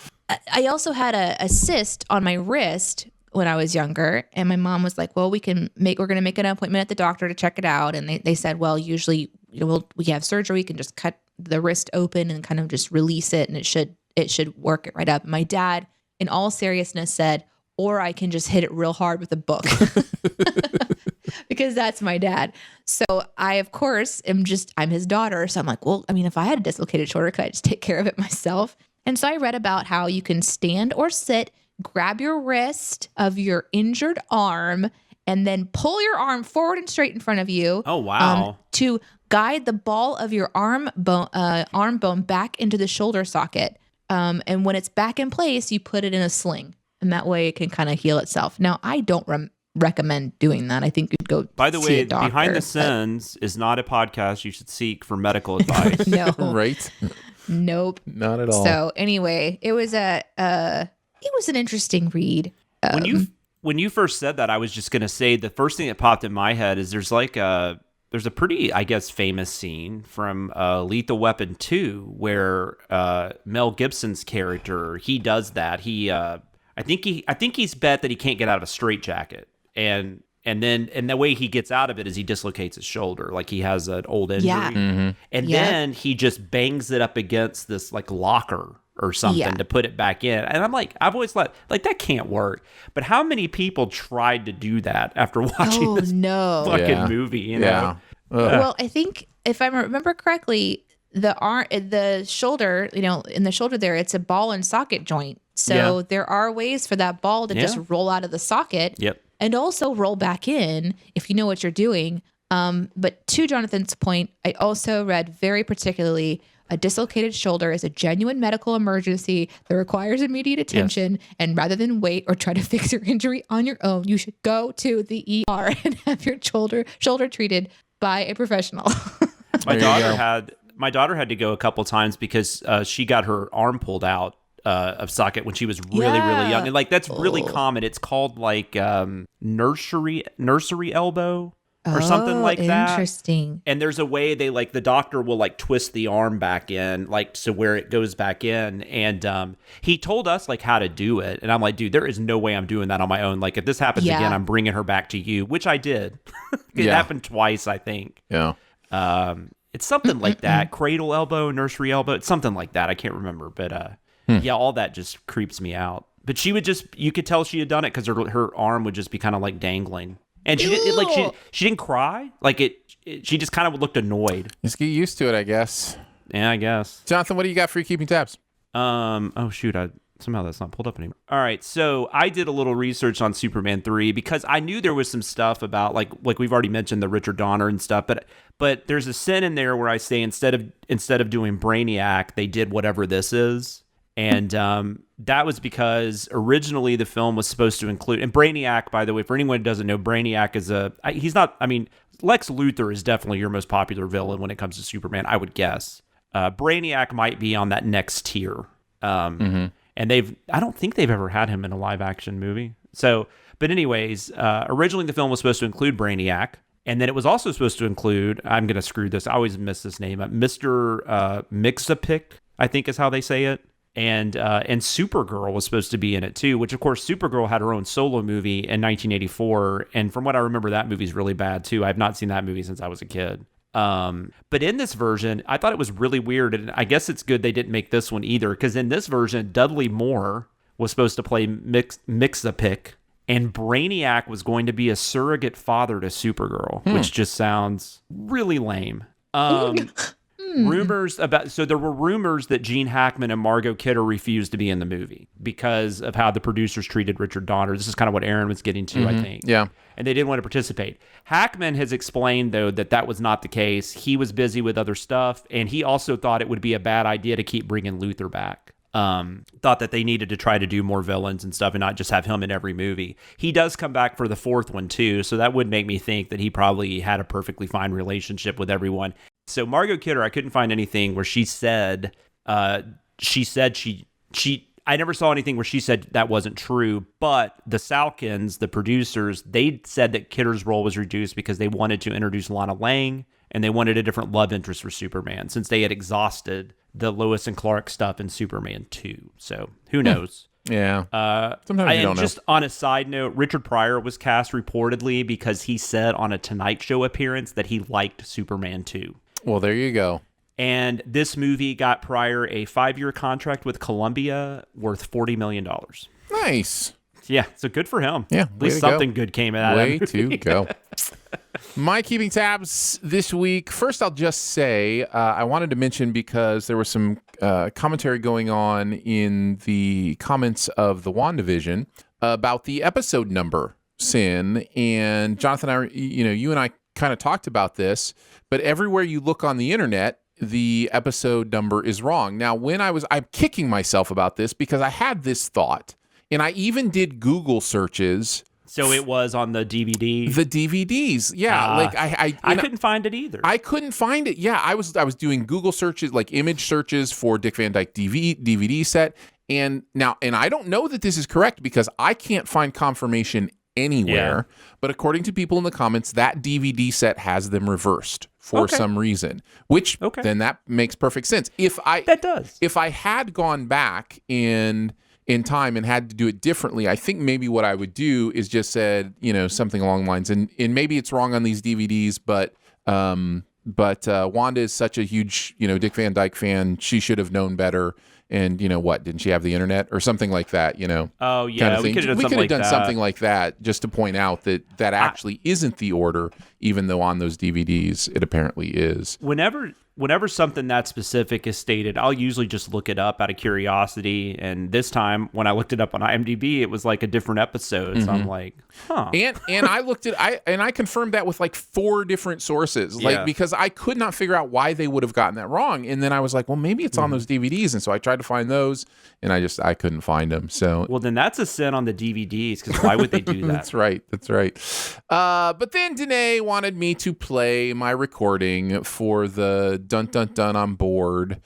I also had a cyst on my wrist when I was younger, and my mom was like, "Well, we're going to make an appointment at the doctor to check it out." And they said, "Well, usually, we have surgery. We can just cut the wrist open and kind of just release it, and it should work it right up." My dad, in all seriousness, said, "Or I can just hit it real hard with a book." Because that's my dad. So I, of course, I'm his daughter. So I'm like, well, I mean, if I had a dislocated shoulder, could I just take care of it myself? And so I read about how you can stand or sit, grab your wrist of your injured arm, and then pull your arm forward and straight in front of you. Oh, wow. To guide the ball of your arm bone back into the shoulder socket. And when it's back in place, you put it in a sling. And that way it can kind of heal itself. Now, I don't recommend doing that. I think you'd go By the see way, a doctor, Behind the Sins is not a podcast you should seek for medical advice. No. Right? Nope. Not at all. So anyway, it was an interesting read. When you first said that, I was just going to say the first thing that popped in my head is there's a pretty, I guess, famous scene from Lethal Weapon 2 where Mel Gibson's character, he does that. I think he's bet that he can't get out of a straitjacket, and the way he gets out of it is he dislocates his shoulder, like he has an old injury, and then he just bangs it up against this like locker or something to put it back in. And I'm like, I've always thought like that can't work. But how many people tried to do that after watching this fucking movie? You know? Yeah. Well, I think if I remember correctly, the shoulder, in the shoulder there, it's a ball and socket joint. So there are ways for that ball to just roll out of the socket and also roll back in if you know what you're doing. But to Jonathan's point, I also read very particularly a dislocated shoulder is a genuine medical emergency that requires immediate attention. Yes. And rather than wait or try to fix your injury on your own, you should go to the ER and have your shoulder treated by a professional. My daughter had to go a couple times because she got her arm pulled out of socket when she was really young, and that's really common. It's called nursery elbow or something like that. Interesting. And there's a way the doctor will twist the arm back in so where it goes back in, and he told us how to do it, and I'm like, dude, there is no way I'm doing that on my own. If this happens again, I'm bringing her back to you, which I did. It happened twice, I think. Yeah. It's something like that. Cradle elbow, nursery elbow. It's something like that. I can't remember. But all that just creeps me out. But she would you could tell she had done it because her arm would just be kind of dangling. And she didn't cry. She just kind of looked annoyed. Just get used to it, I guess. Yeah, I guess. Jonathan, what do you got for you keeping tabs? Oh, shoot. Somehow that's not pulled up anymore. All right, so I did a little research on Superman 3 because I knew there was some stuff about like we've already mentioned the Richard Donner and stuff, but there's a sin in there where I say instead of doing Brainiac, they did whatever this is, and that was because originally the film was supposed to include, and Brainiac, by the way, for anyone who doesn't know, Brainiac is Lex Luthor is definitely your most popular villain when it comes to Superman, I would guess. Brainiac might be on that next tier. And I don't think they've ever had him in a live action movie. So, but anyways, originally the film was supposed to include Brainiac, and then it was also supposed to include, I'm going to screw this, I always miss this name, Mr. Mixapik, I think is how they say it. And Supergirl was supposed to be in it too, which of course Supergirl had her own solo movie in 1984. And from what I remember, that movie's really bad too. I've not seen that movie since I was a kid. But in this version, I thought it was really weird, and I guess it's good they didn't make this one either, because in this version, Dudley Moore was supposed to play Mixapik, and Brainiac was going to be a surrogate father to Supergirl, which just sounds really lame. Rumors there were rumors that Gene Hackman and Margot Kidder refused to be in the movie because of how the producers treated Richard Donner. This is kind of what Aaron was getting to, I think. Yeah. And they didn't want to participate. Hackman has explained, though, that was not the case. He was busy with other stuff, and he also thought it would be a bad idea to keep bringing Luthor back. Thought that they needed to try to do more villains and stuff and not just have him in every movie. He does come back for the fourth one, too, so that would make me think that he probably had a perfectly fine relationship with everyone. So Margot Kidder, I couldn't find anything where she said I never saw anything where she said that wasn't true, but the Salkins, the producers, they said that Kidder's role was reduced because they wanted to introduce Lana Lang and they wanted a different love interest for Superman since they had exhausted the Lois and Clark stuff in Superman 2. So who knows? Yeah. Sometimes you don't know. Just on a side note, Richard Pryor was cast reportedly because he said on a Tonight Show appearance that he liked Superman 2. Well, there you go. And this movie got Pryor a 5-year contract with Columbia worth $40 million. Nice. Yeah, so good for him. Yeah, at least something good came out of it. Way to go. My keeping tabs this week. First, I'll just say I wanted to mention because there was some commentary going on in the comments of the WandaVision about the episode number, Sin. And Jonathan, you and I kind of talked about this, but everywhere you look on the internet, the episode number is wrong. Now, I'm kicking myself about this because I had this thought, and I even did Google searches. So it was on the DVD? The DVDs, yeah. I couldn't find it either. I couldn't find it. Yeah, I was doing Google searches, like image searches for Dick Van Dyke DVD set, and I don't know that this is correct because I can't find confirmation anywhere. Yeah. But according to people in the comments, that DVD set has them reversed for some reason, which then that makes perfect sense. That does. If I had gone back in time and had to do it differently, I think maybe what I would do is just said, something along the lines, and maybe it's wrong on these DVDs, but Wanda is such a huge, Dick Van Dyke fan. She should have known better. And what? Didn't she have the internet or something like that? Oh yeah, kind of thing. we could have done something like that just to point out that actually isn't the order, even though on those DVDs it apparently is. Whenever something that specific is stated, I'll usually just look it up out of curiosity. And this time, when I looked it up on IMDb, it was like a different episode. So I'm like, huh. And I looked at I confirmed that with like 4 different sources, because I could not figure out why they would have gotten that wrong. And then I was like, well, maybe it's on those DVDs. And so I tried to find those, and I couldn't find them. So well, then that's a sin on the DVDs, because why would they do that? That's right. But then Danae wanted me to play my recording for the Dun Dun Dun on board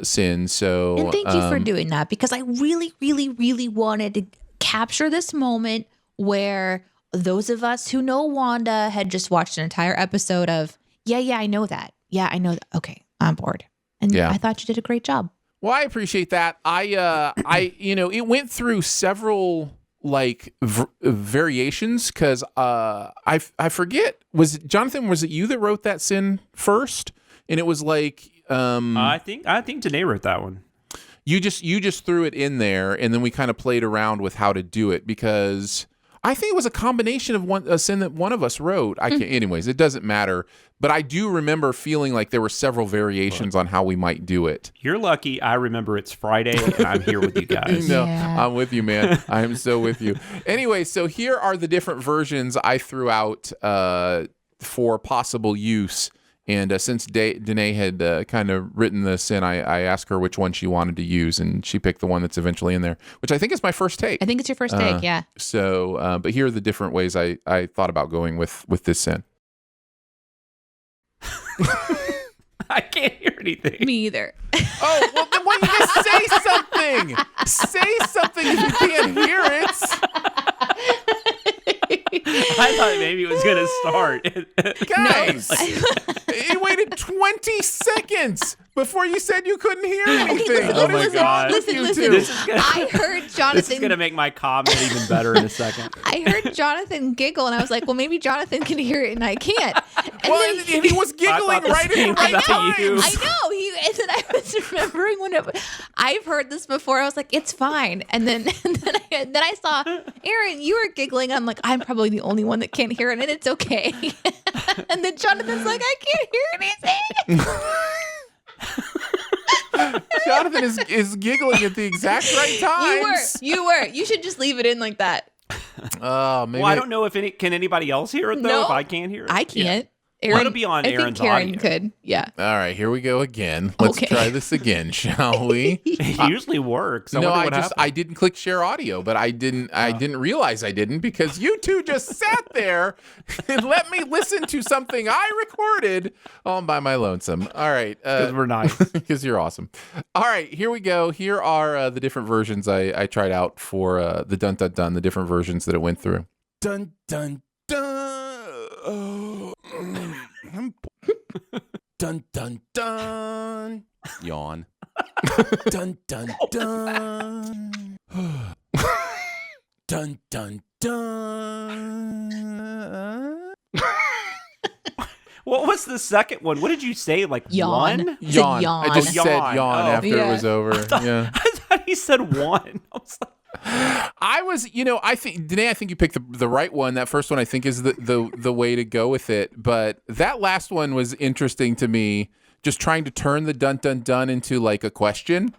Sin. So and thank you for doing that, because I really, really, really wanted to capture this moment where those of us who know Wanda had just watched an entire episode of, I know that. Yeah, I know that. Okay, I'm bored. And I thought you did a great job. Well, I appreciate that. It went through several variations, because I forget, was it you that wrote that Sin first? And it was like I think Danae wrote that one. You just threw it in there, and then we kind of played around with how to do it, because I think it was a combination of a Sin that one of us wrote. Anyways, it doesn't matter. But I do remember feeling like there were several variations on how we might do it. You're lucky. I remember it's Friday, and I'm here with you guys. No, I'm with you, man. I am so with you. Anyway, so here are the different versions I threw out for possible use. And since Danae had kind of written this in, I asked her which one she wanted to use, and she picked the one that's eventually in there, which I think is my first take. I think it's your first take, yeah. So, but here are the different ways I thought about going with this Sin. I can't hear anything. Me either. Oh, well, then why don't you just say something? Say something if you can't hear it. I thought maybe it was going to start. Guys, you waited 20 seconds before you said you couldn't hear anything. Oh my God. Listen. I heard Jonathan. This is going to make my comment even better in a second. I heard Jonathan giggle, and I was like, well, maybe Jonathan can hear it and I can't. And he was giggling right in the right time. I know. And then I was remembering I've heard this before. I was like, it's fine. And then I saw, Aaron, you were giggling. I'm like, I'm probably the only one that can't hear it, and it's okay. And then Jonathan's like, I can't hear anything. Jonathan is giggling at the exact right time. You were. You should just leave it in like that. Maybe. Well, I don't know if can anybody else hear it though. No, if I can't hear it, I can't. Yeah. Aaron, it'll be on Aaron's Karen audio. Could, yeah. All right, here we go again. Let's try this again, shall we? It usually works. I didn't click share audio, but I didn't realize I didn't, because you two just sat there and let me listen to something I recorded all by my lonesome. All right, because we're nice. Because you're awesome. All right, here we go. Here are the different versions I tried out for the Dun Dun Dun, the different versions that it went through. Dun Dun Dun. Oh. Dun dun dun. Yawn. Dun dun dun. Dun dun dun. What was the second one? What did you say? Like yawn? One? Yawn. Yawn. I just said yawn after it was over. I thought he said one. I was like, I think Danae, I think you picked the right one. That first one I think is the way to go with it. But that last one was interesting to me, just trying to turn the dun dun dun into like a question.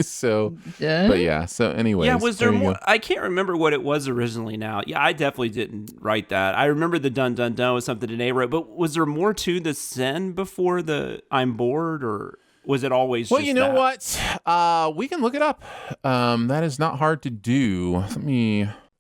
So anyways. Yeah, was there more? I can't remember what it was originally now. Yeah, I definitely didn't write that. I remember the dun dun dun was something Danae wrote, but was there more to the Sin before the I'm bored, or was it always well, just you know that? what? We can look it up. That is not hard to do.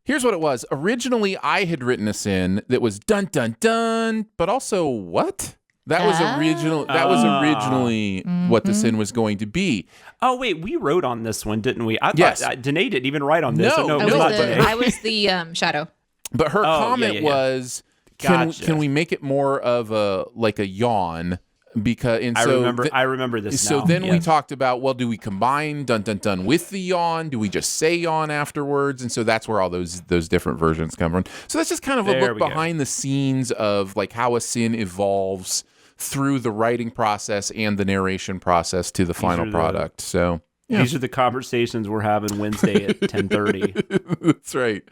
Here's what it was. Originally, I had written a Sin that was dun dun dun, but also what? That was originally what the Sin was going to be. Oh wait, we wrote on this one, didn't we? I yes. thought Danae didn't even write on this. No, it was not Danae. I was the shadow. But her comment was, Gotcha. can we make it more of a yawn? Because I remember this. So now. then we talked about, well, do we combine dun dun dun with the yawn? Do we just say yawn afterwards? And so that's where all those different versions come from. So that's just kind of a look behind the scenes of like how a Sin evolves through the writing process and the narration process to the final product. So these are the conversations we're having Wednesday at 10:30. That's right.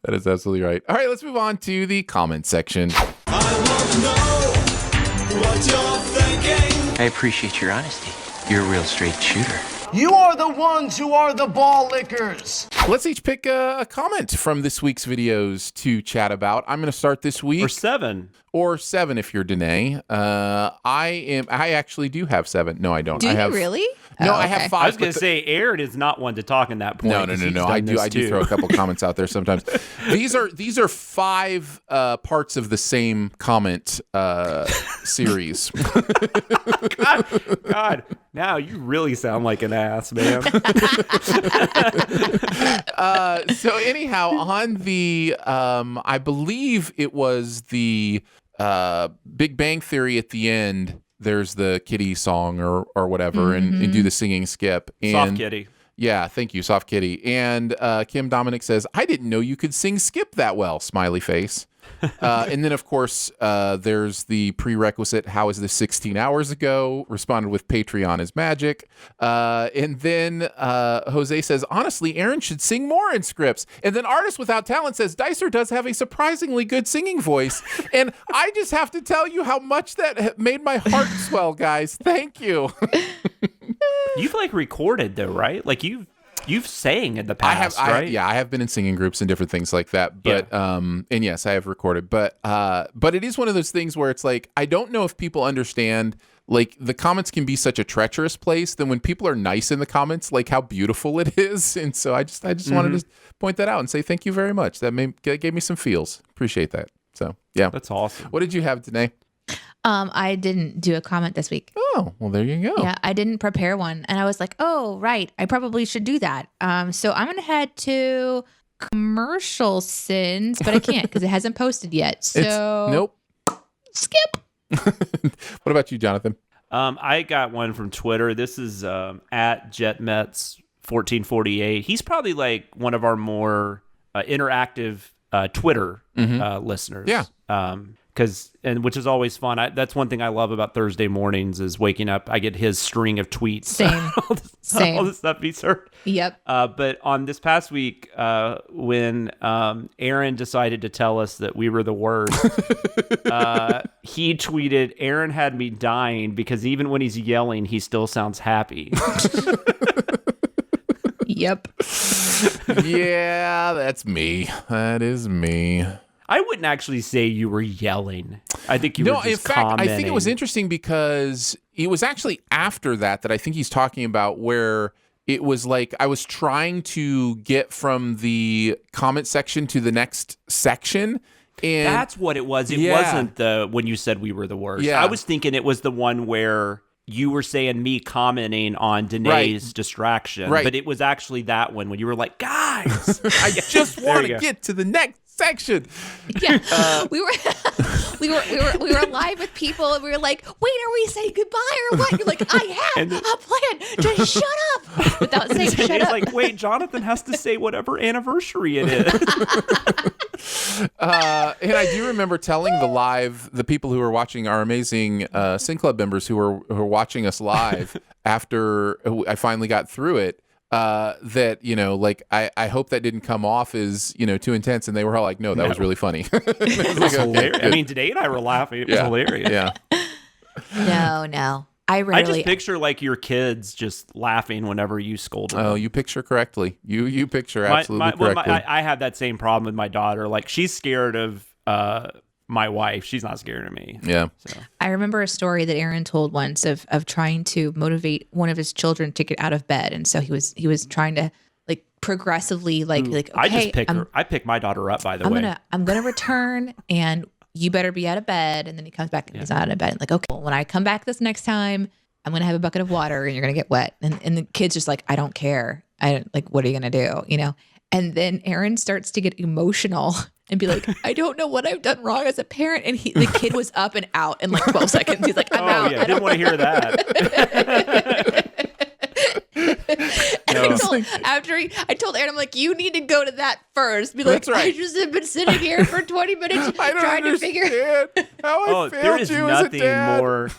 That is absolutely right. All right, let's move on to the comment section. I appreciate your honesty. You're a real straight shooter. You are the ones who are the ball lickers. Let's each pick a comment from this week's videos to chat about. I'm going to start this week. Or 7 if you're Danae. I actually do have 7. No, I don't. Do you really? No, I have 5. I was going to say Aaron is not one to talk in that point. No. I do throw a couple comments out there sometimes. These are 5 parts of the same comment series. God, now you really sound like an ass, man. So anyhow, on the I believe it was the Big Bang Theory at the end, there's the kitty song or whatever, and do the singing skip. And, Soft Kitty. Yeah, thank you, Soft Kitty. And Kim Dominic says, I didn't know you could sing skip that well, smiley face. And then, of course, there's the prerequisite, how is this 16 hours ago? Responded with Patreon is magic. And then Jose says, honestly, Aaron should sing more in scripts. And then Artist Without Talent says, Dicer does have a surprisingly good singing voice. And I just have to tell you how much that made my heart swell, guys. Thank you. You've recorded though, right? You've sang in the past, right? I have been in singing groups and different things like that. But and yes, I have recorded. But it is one of those things where it's I don't know if people understand. The comments can be such a treacherous place. Then when people are nice in the comments, how beautiful it is. And so I just wanted to point that out and say thank you very much. That gave me some feels. Appreciate that. So yeah, that's awesome. What did you have today? I didn't do a comment this week. Oh, well, there you go. Yeah, I didn't prepare one. And I was like, oh, right. I probably should do that. So I'm going to head to Commercial Sins, but I can't because it hasn't posted yet. So nope. Skip. What about you, Jonathan? I got one from Twitter. This is at JetMets1448. He's probably one of our more interactive Twitter listeners. Yeah. Which is always fun. That's one thing I love about Thursday mornings is waking up. I get his string of tweets. Same. All the stuff he's heard. Yep. But on this past week, when Aaron decided to tell us that we were the worst, he tweeted, Aaron had me dying because even when he's yelling, he still sounds happy. Yep. Yeah, that's me. That is me. I wouldn't actually say you were yelling. I think you were just in fact, commenting. I think it was interesting because it was actually after that I think he's talking about where it was I was trying to get from the comment section to the next section. And that's what it was. It wasn't when you said we were the worst. Yeah. I was thinking it was the one where you were saying me commenting on Danae's distraction. Right. But it was actually that one when you were like, guys, I just want to get to the next section. Yeah, we were live with people, and we were like, "Wait, are we saying goodbye or what?" You're like, "I have a plan. Just shut up," without saying "shut up." Wait, Jonathan has to say whatever anniversary it is. And I do remember telling the people who were watching, our amazing Sin Club members who were watching us live after I finally got through it. That I hope that didn't come off as too intense, and they were all like, no, that was really funny. It was hilarious. I mean, today and I were laughing. It was hilarious. Yeah. No. I just picture your kids just laughing whenever you scold them. Oh, you picture correctly. You picture absolutely correctly. I had that same problem with my daughter. She's scared of my wife. She's not scared of me. Yeah. So. I remember a story that Aaron told once of trying to motivate one of his children to get out of bed, and so he was trying to progressively okay, I pick my daughter up, by the way. I'm gonna return, and you better be out of bed. And then he comes back and he's out of bed. Okay, well, when I come back this next time, I'm gonna have a bucket of water, and you're gonna get wet. And the kid's just like, I don't care. What are you gonna do? And then Aaron starts to get emotional and be like, I don't know what I've done wrong as a parent. And the kid was up and out in 12 seconds. He's like, I'm out. Yeah, I didn't want to hear that. I told Aaron, I'm like, you need to go to that first. Be like, That's right. I just have been sitting here for 20 minutes trying to figure how I there failed is you as a nothing dad. more.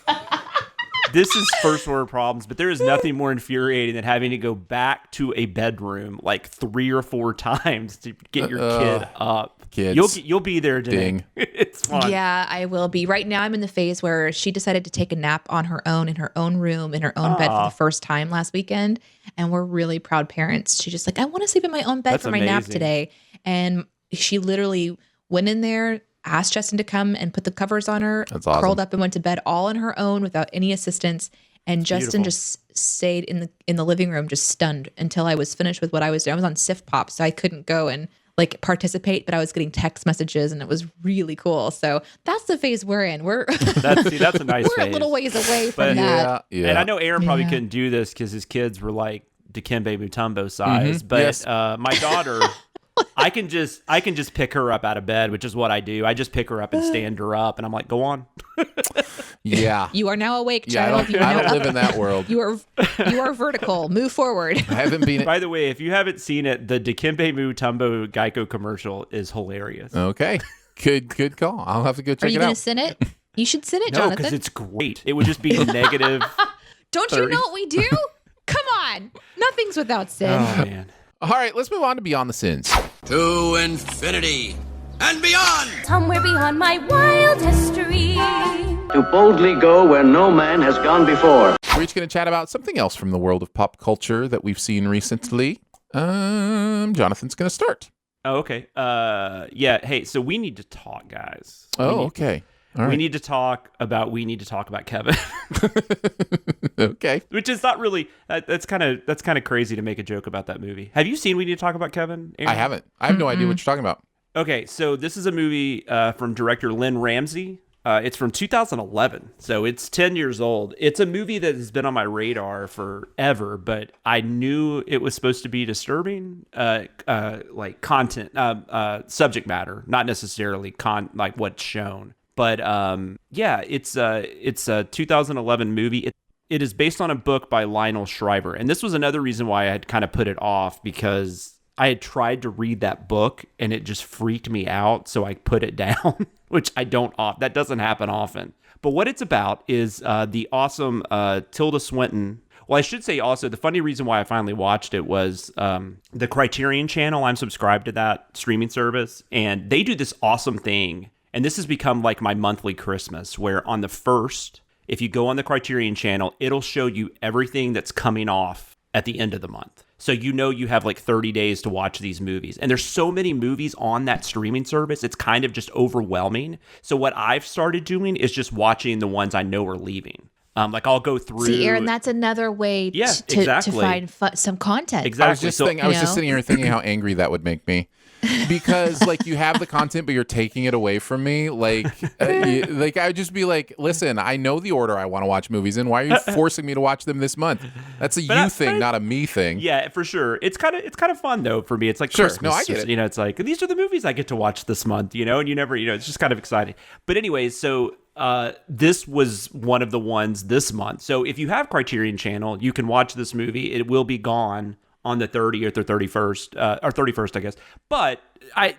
This is first world problems, but there is nothing more infuriating than having to go back to a bedroom like 3 or 4 times to get your kid up. Kids. You'll be there today. Ding. It's fun. Yeah, I will be. Right now, I'm in the phase where she decided to take a nap on her own in her own room, in her own bed for the first time last weekend. And we're really proud parents. She's just like, I want to sleep in my own bed for my nap today. And she literally went in there, asked Justin to come and put the covers on her, That's awesome. curled up and went to bed all on her own without any assistance. And Justin just stayed in the living room, just stunned until I was finished with what I was doing. I was on Sif Pop, so I couldn't go and like participate, but I was getting text messages and it was really cool. So that's the phase we're in. That's a nice we're phase. a little ways away from that. Yeah. And I know Aaron probably couldn't do this because his kids were like Dikembe Mutombo size, but Yes. my daughter, I can just pick her up out of bed, which is what I do. I just pick her up and stand her up, and I'm like, go on. Yeah. You are now awake, Yeah, child. I don't live in that world. You are vertical. Move forward. I haven't been. By the way, if you haven't seen it, the Dikembe Mutombo Geico commercial is hilarious. Okay. Good call. I'll have to go check Are you it going out. to send it? You should send it, No, Jonathan. because it's great. It would just be negative. Don't you know what we do? Come on. Nothing's without sin. Oh, man. All right, let's move on to Beyond the Sins. To infinity and beyond. Somewhere beyond my wildest dream. To boldly go where no man has gone before. We're each going to chat about something else from the world of pop culture that we've seen recently. Jonathan's going to start. Oh, okay. Yeah. Hey, so we need to talk, guys. Okay. All right. We need to talk about Kevin. Okay. Which is not really that's kind of crazy to make a joke about that movie. Have you seen We Need to Talk About Kevin, Aaron? I haven't. I have no idea what you're talking about. Okay, so this is a movie from director Lynn Ramsey. It's from 2011, so it's 10 years old. It's a movie that has been on my radar forever, but I knew it was supposed to be disturbing, like content, subject matter, not necessarily like what's shown. But yeah, it's a 2011 movie. It is based on a book by Lionel Shriver, and this was another reason why I had kind of put it off, because I had tried to read that book and it just freaked me out, so I put it down, which I don't. That doesn't happen often. But what it's about is the awesome Tilda Swinton. Well, I should say also the funny reason why I finally watched it was the Criterion Channel. I'm subscribed to that streaming service, and they do this awesome thing. And this has become like my monthly Christmas, where on the 1st, if you go on the Criterion Channel, it'll show you everything that's coming off at the end of the month. So you have like 30 days to watch these movies. And there's so many movies on that streaming service, it's kind of just overwhelming. So what I've started doing is just watching the ones I know are leaving. Like I'll go through. See, Aaron, that's another way to find some content. Exactly. I was just sitting here thinking how angry that would make me. Because like you have the content, but you're taking it away from me. Like I would just be like, listen, I know the order I want to watch movies in. Why are you forcing me to watch them this month? That's a you thing, not a me thing. Yeah, for sure. It's kind of fun though for me. It's like sure. Christmas. No, I get it. It's like these are the movies I get to watch this month. And you never, it's just kind of exciting. But anyways, so this was one of the ones this month. So if you have Criterion Channel, you can watch this movie. It will be gone on the 30th or 31st, or 31st, I guess. But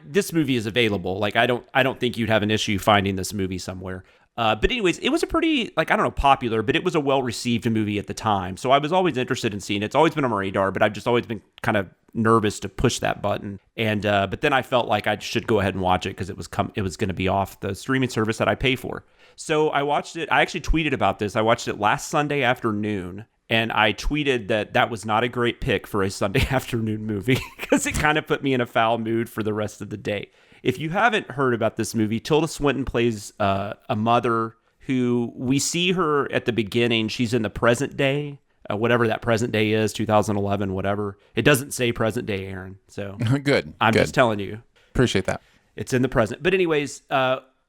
this movie is available. Like I don't think you'd have an issue finding this movie somewhere. But anyways, it was a pretty, popular, but it was a well-received movie at the time. So I was always interested in seeing it. It's always been on my radar, but I've just always been kind of nervous to push that button. And but then I felt like I should go ahead and watch it because it was going to be off the streaming service that I pay for. So I watched it. I actually tweeted about this. I watched it last Sunday afternoon. And I tweeted that was not a great pick for a Sunday afternoon movie because it kind of put me in a foul mood for the rest of the day. If you haven't heard about this movie, Tilda Swinton plays a mother who we see her at the beginning. She's in the present day, whatever that present day is, 2011, whatever. It doesn't say present day, Aaron. So good. I'm just telling you. Appreciate that. It's in the present. But anyways,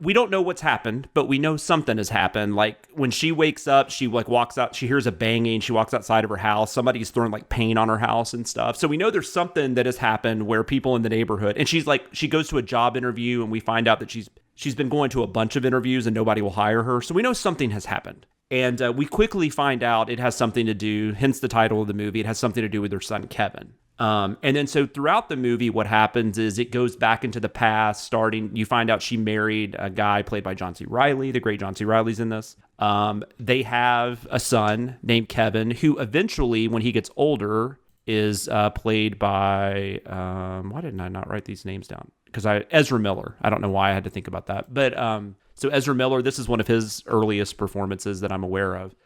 we don't know what's happened, but we know something has happened. Like when she wakes up, she walks out, she hears a banging, she walks outside of her house, somebody's throwing like paint on her house and stuff. So we know there's something that has happened where people in the neighborhood, and she goes to a job interview and we find out that she's been going to a bunch of interviews and nobody will hire her. So we know something has happened. And we quickly find out it has something to do, hence the title of the movie, it has something to do with her son, Kevin. And then so throughout the movie, what happens is it goes back into the past, you find out she married a guy played by John C. Reilly. The great John C. Reilly's in this. They have a son named Kevin, who eventually, when he gets older, is played by, why didn't I not write these names down? Because Ezra Miller. I don't know why I had to think about that. But so Ezra Miller, this is one of his earliest performances that I'm aware of,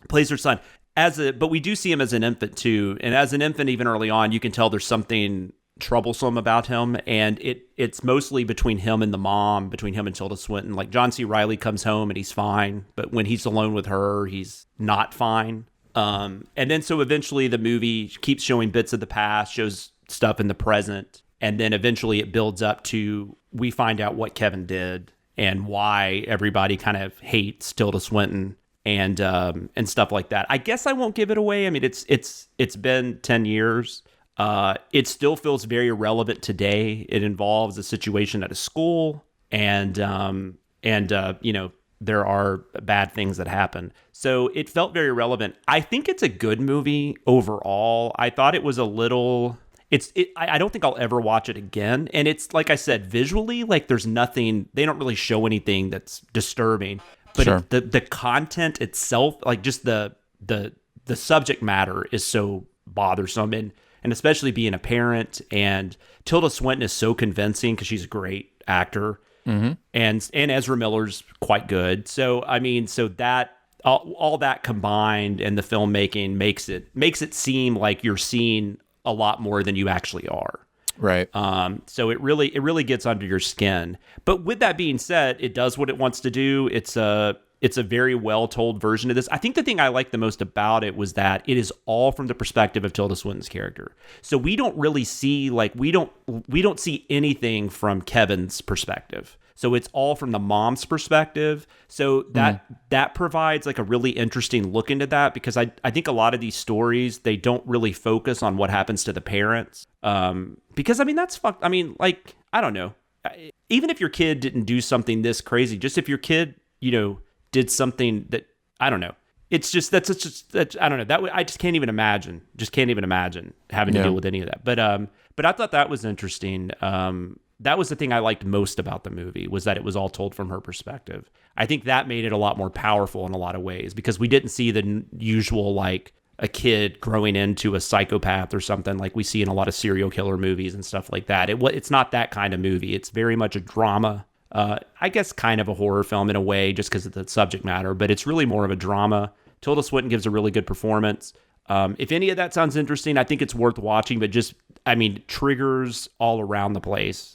plays her son. But we do see him as an infant too. And as an infant, even early on, you can tell there's something troublesome about him. And it's mostly between him and the mom, between him and Tilda Swinton. Like John C. Reilly comes home and he's fine. But when he's alone with her, he's not fine. And then so eventually the movie keeps showing bits of the past, shows stuff in the present. And then eventually it builds up to, we find out what Kevin did and why everybody kind of hates Tilda Swinton. And stuff like that. I guess I won't give it away. I mean, it's been 10 years. It still feels very relevant today. It involves a situation at a school, and there are bad things that happen. So it felt very relevant. I think it's a good movie overall. I thought it was a little. I don't think I'll ever watch it again. And it's like I said, visually, like there's nothing. They don't really show anything that's disturbing. But sure. The content itself, like just the subject matter is so bothersome, and especially being a parent. And Tilda Swinton is so convincing because she's a great actor, and Ezra Miller's quite good. So I mean, so that all that combined and the filmmaking makes it seem like you're seeing a lot more than you actually are. Right. So it really gets under your skin. But with that being said, it does what it wants to do. It's a very well told version of this. I think the thing I liked the most about it was that it is all from the perspective of Tilda Swinton's character. So we don't really see we don't see anything from Kevin's perspective. So it's all from the mom's perspective. So that provides like a really interesting look into that, because I think a lot of these stories, they don't really focus on what happens to the parents. Because I mean, that's fucked. I mean, like, I don't know. Even if your kid didn't do something this crazy, just if your kid, did something that, I don't know. It's just, that's I don't know. I just can't even imagine. Having to deal with any of that. But I thought that was interesting. That was the thing I liked most about the movie, was that it was all told from her perspective. I think that made it a lot more powerful in a lot of ways, because we didn't see the usual, like, a kid growing into a psychopath or something like we see in a lot of serial killer movies and stuff like that. It's not that kind of movie. It's very much a drama. I guess kind of a horror film in a way, just because of the subject matter, but it's really more of a drama. Tilda Swinton gives a really good performance. If any of that sounds interesting, I think it's worth watching, but just, I mean, triggers all around the place.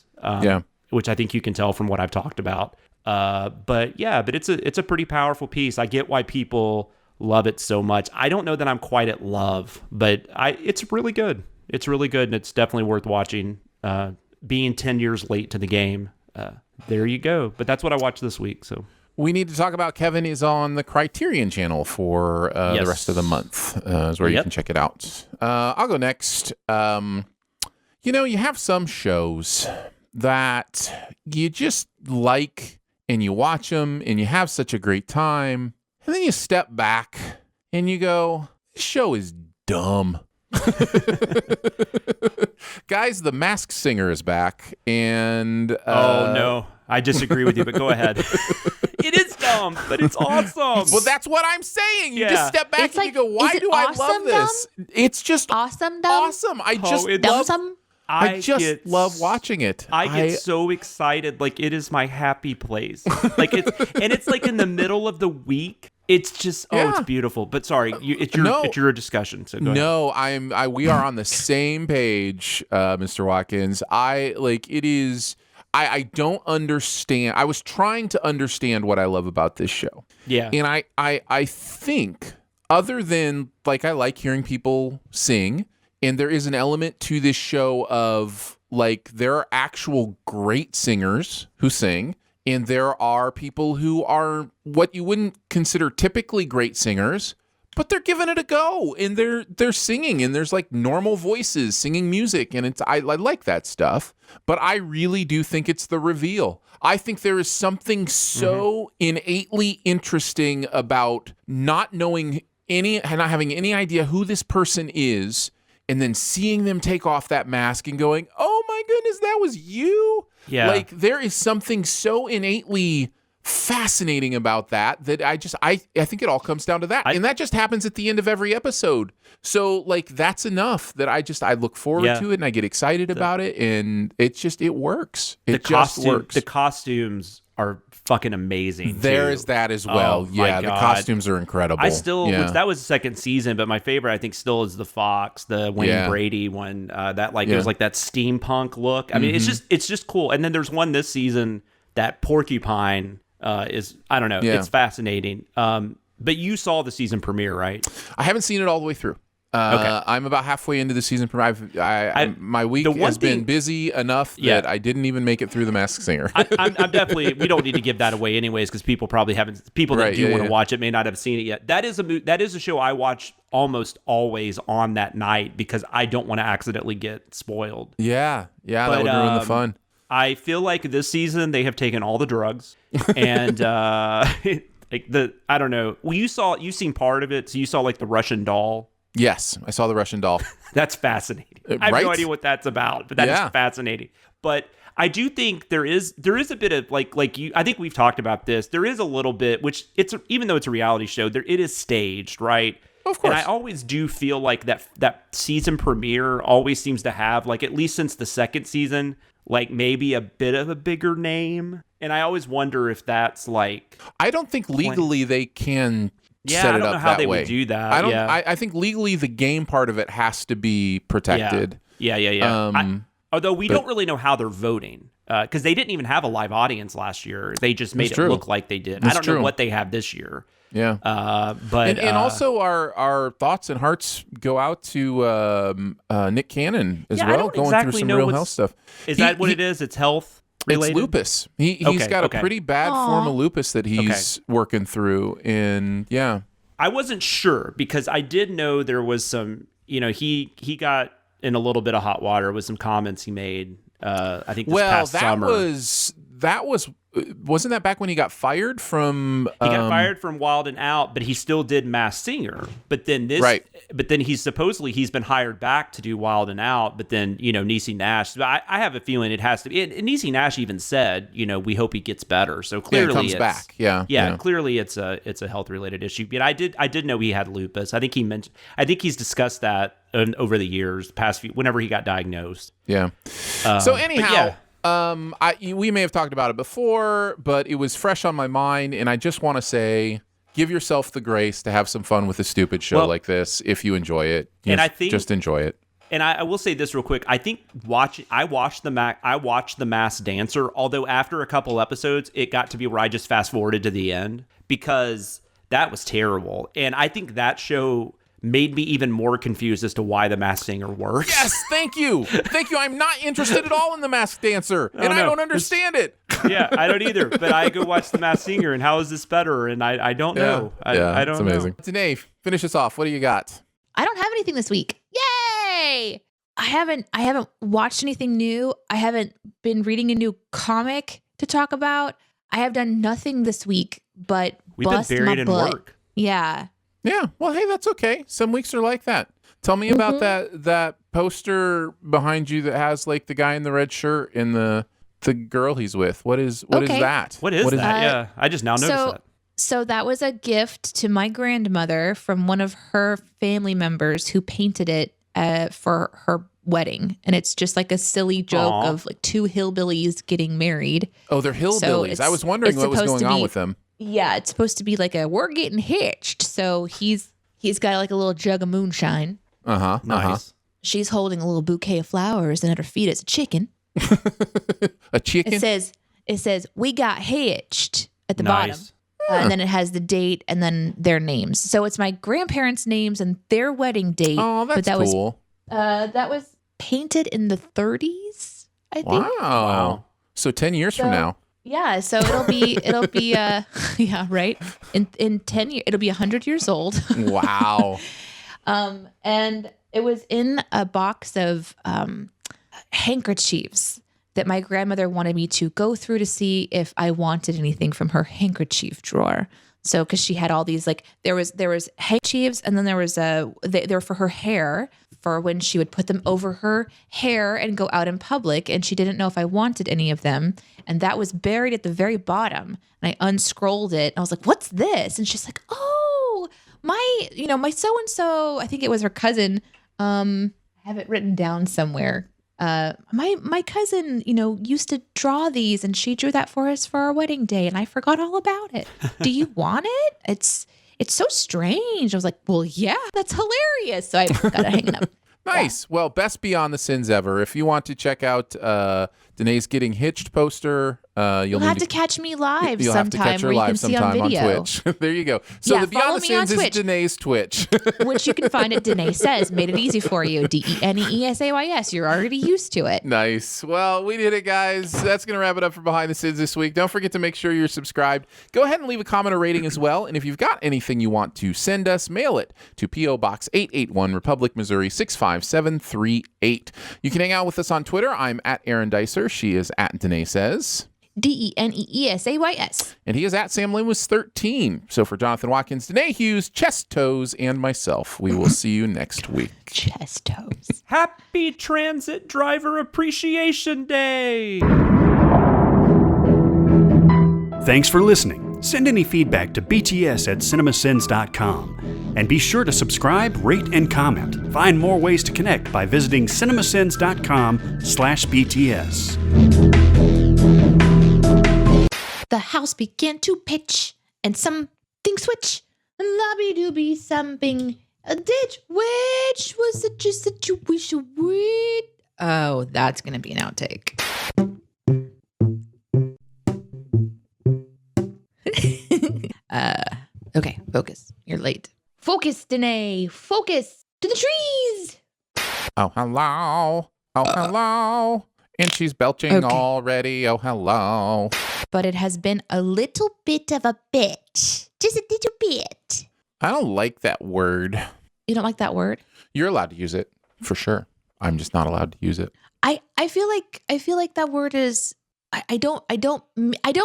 Which I think you can tell from what I've talked about. But it's a pretty powerful piece. I get why people love it so much. I don't know that I'm quite at love, but it's really good. It's really good, and it's definitely worth watching. Being 10 years late to the game, there you go. But that's what I watched this week. So we need to talk about Kevin is on the Criterion channel for the rest of the month. Is where you can check it out. I'll go next. You have some shows that you just like, and you watch them and you have such a great time, and then you step back and you go, this show is dumb. Guys, The Masked Singer is back, and oh no, I disagree with you, but go ahead. It is dumb, but it's awesome. Well, that's what I'm saying. You just step back and you go, why do I love this? It's just awesome. I just love. I just love watching it. I get so excited. Like, it is my happy place. Like, it's like in the middle of the week. It's just, it's beautiful. But sorry, it's your discussion. So go ahead. We are on the same page, Mr. Watkins. I don't understand. I was trying to understand what I love about this show. Yeah. And I think, other than, like, I like hearing people sing, and there is an element to this show of, like, there are actual great singers who sing, and there are people who are what you wouldn't consider typically great singers, But they're giving it a go, and they're singing, and there's like normal voices singing music, and I like that stuff. But I really do think it's the reveal. I think there is something so innately interesting about not knowing not having any idea who this person is, and then seeing them take off that mask and going, "Oh my goodness, that was you!" Yeah, like there is something so innately fascinating about that I think it all comes down to that, and that just happens at the end of every episode. So like that's enough that I look forward to it, and I get excited about it, and it works. It just works. The costumes are fucking amazing. There too. Is that as well. Oh, yeah, the costumes are incredible. I still that was the second season, but my favorite I think still is the Fox, the Wayne Brady one. That like it was like that steampunk look. I mean, it's just cool. And then there's one this season that Porcupine. Is I don't know. Yeah. It's fascinating. But you saw the season premiere, right? I haven't seen it all the way through. Okay. I'm about halfway into the season premiere. My week has been busy enough that I didn't even make it through The Masked Singer. I'm definitely. We don't need to give that away anyways, because people probably haven't. People that do want to watch it may not have seen it yet. That is a show I watch almost always on that night because I don't want to accidentally get spoiled. Yeah, that would ruin the fun. I feel like this season they have taken all the drugs and like I don't know. Well, you've seen part of it, so you saw like the Russian doll. Yes, I saw the Russian doll. That's fascinating. I have no idea what that's about, but that is fascinating. But I do think there is a bit of like you. I think we've talked about this. There is a little bit, which even though it's a reality show, it is staged, right? Of course. And I always do feel like that season premiere always seems to have, like, at least since the second season, like maybe a bit of a bigger name. And I always wonder if that's like... I don't think legally they can set it up that way. I don't know how they would do that. I think legally the game part of it has to be protected. Yeah. Although we don't really know how they're voting. Because they didn't even have a live audience last year. They just made it look like they did. I don't know what they have this year. Yeah. But also our thoughts and hearts go out to Nick Cannon as well, going through some real health stuff. Is that what it is? It's health related? It's lupus. He's got a pretty bad form of lupus that he's working through. And I wasn't sure because I did know there was some, he got in a little bit of hot water with some comments he made. I think this past summer. Wasn't that back when he got fired from? He got fired from Wild and Out, but he still did Masked Singer. But then But then he's been hired back to do Wild and Out. But then Niecy Nash. I have a feeling it has to be. And Niecy Nash even said, we hope he gets better. So clearly, comes back. Yeah. Clearly, it's a health related issue. But I did know he had lupus. I think he's discussed that over the years, whenever he got diagnosed. Yeah. So anyhow. We may have talked about it before, but it was fresh on my mind, and I just want to say, give yourself the grace to have some fun with a stupid show like this if you enjoy it. Just enjoy it. And I will say this real quick. I think I watched The Masked Dancer, although after a couple episodes, it got to be where I just fast forwarded to the end because that was terrible. And I think that show made me even more confused as to why The Masked Singer works. Yes, thank you. I'm not interested at all in The Masked Dancer, and I don't understand it. Yeah, I don't either, but I go watch The Masked Singer, and how is this better? And I don't know. I don't know. It's amazing. Danae, finish us off. What do you got? I don't have anything this week. Yay! I haven't watched anything new. I haven't been reading a new comic to talk about. I have done nothing this week but bust my butt. We've been buried in work. Yeah. Yeah, well, hey, that's okay. Some weeks are like that. Tell me about that poster behind you that has like the guy in the red shirt and the girl he's with. What is that? What is that? I just now noticed that. So that was a gift to my grandmother from one of her family members who painted it for her wedding, and it's just like a silly joke of like two hillbillies getting married. Oh, they're hillbillies. I was wondering what was going on with them. Yeah, it's supposed to be like we're getting hitched. So he's got like a little jug of moonshine. Nice. She's holding a little bouquet of flowers, and at her feet is a chicken. A chicken? It says we got hitched at the bottom. And then it has the date and then their names. So it's my grandparents' names and their wedding date. Oh, that's cool. That was painted in the 30s, I think. Wow. So 10 years from now. Yeah, so it'll be yeah, right. In 10 years, it'll be 100 years old. Wow. And it was in a box of handkerchiefs that my grandmother wanted me to go through to see if I wanted anything from her handkerchief drawer. So, because she had all these, like, there was handkerchiefs, and then there was they were for her hair, for when she would put them over her hair and go out in public, and she didn't know if I wanted any of them, and that was buried at the very bottom. And I unscrolled it, and I was like, "What's this?" And she's like, "Oh, my so-and-so, I think it was her cousin. I have it written down somewhere. My cousin, used to draw these, and she drew that for us for our wedding day, and I forgot all about it. Do you want it? It's so strange." I was like, "Well, yeah, that's hilarious." So I got to hang it up. Nice. Yeah. Well, best Beyond the Sins ever. If you want to check out Danae's Getting Hitched poster, you'll have to catch me live you'll sometime. Have to catch her live sometime on Twitch. There you go. So the Beyond the Sins is Danae's Twitch. Which you can find at Danae Says. Made it easy for you. DENEESAYS. You're already used to it. Nice. Well, we did it, guys. That's going to wrap it up for Behind the Sins this week. Don't forget to make sure you're subscribed. Go ahead and leave a comment or rating as well. And if you've got anything you want to send us, mail it to P.O. Box 881, Republic, Missouri 65738. You can hang out with us on Twitter. I'm at Aaron Dicer. She is at Danae Says. DENEESAYS. And he is at Sam Lewis 13. So for Jonathan Watkins, Danae Hughes, Chest Toes, and myself, we will see you next week. Chest Toes. Happy Transit Driver Appreciation Day! Thanks for listening. Send any feedback to bts@cinemasins.com. And be sure to subscribe, rate, and comment. Find more ways to connect by visiting cinemasins.com/BTS. The house began to pitch, and something switch, and lobby dooby something. A ditch, which was such a situation. Oh, that's gonna be an outtake. Okay, focus. You're late. Focus, Danae. Focus to the trees. Oh, hello. Oh, hello. And she's belching already. Oh, hello. But it has been a little bit of a bitch. Just a little bit. I don't like that word. You don't like that word? You're allowed to use it, for sure. I'm just not allowed to use it. I feel like that word is I don't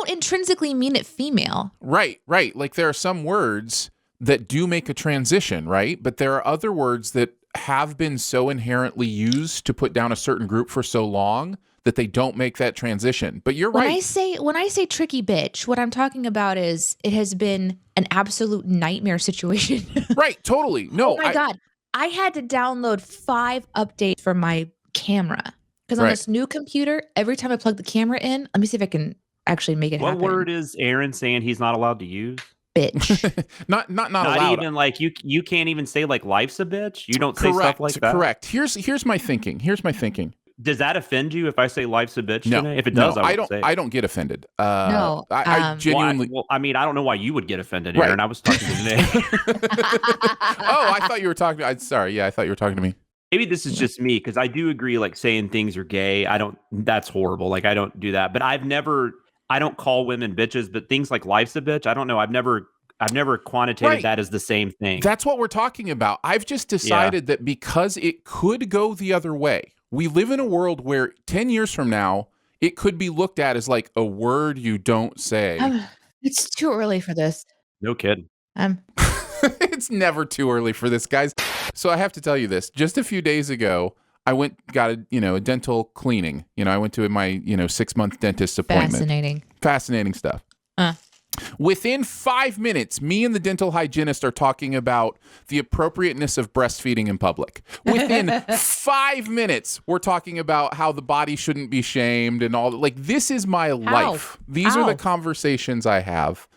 intrinsically mean it female. Right. Like there are some words that do make a transition, right? But there are other words that have been so inherently used to put down a certain group for so long that they don't make that transition. But you're right. When I say tricky bitch, what I'm talking about is it has been an absolute nightmare situation. Right, totally. No. Oh my God. I had to download 5 updates for my camera. Because on this new computer, every time I plug the camera in, let me see if I can actually make it happen. What word is Aaron saying he's not allowed to use? Bitch. not allowed. Even like you can't even say like life's a bitch. You don't say stuff like that. Correct. Here's my thinking. Does that offend you if I say life's a bitch? No. Today? If it does, I don't. I don't get offended. No. I genuinely. Well, I mean, I don't know why you would get offended, Aaron. Right. I was talking to Nick. Oh, I thought you were talking. Sorry. Yeah, I thought you were talking to me. Maybe this is just me because I do agree. Like saying things are gay, that's horrible. Like I don't do that. But I don't call women bitches. But things like life's a bitch, I don't know. I've never quantitated that as the same thing. That's what we're talking about. I've just decided that because it could go the other way. We live in a world where 10 years from now, it could be looked at as like a word you don't say. It's too early for this. No kidding. It's never too early for this, guys. So I have to tell you this. Just a few days ago, I got a dental cleaning. I went to my 6-month dentist appointment. Fascinating stuff. Within 5 minutes, me and the dental hygienist are talking about the appropriateness of breastfeeding in public. Within 5 minutes, we're talking about how the body shouldn't be shamed and all. Like, this is my life. These are the conversations I have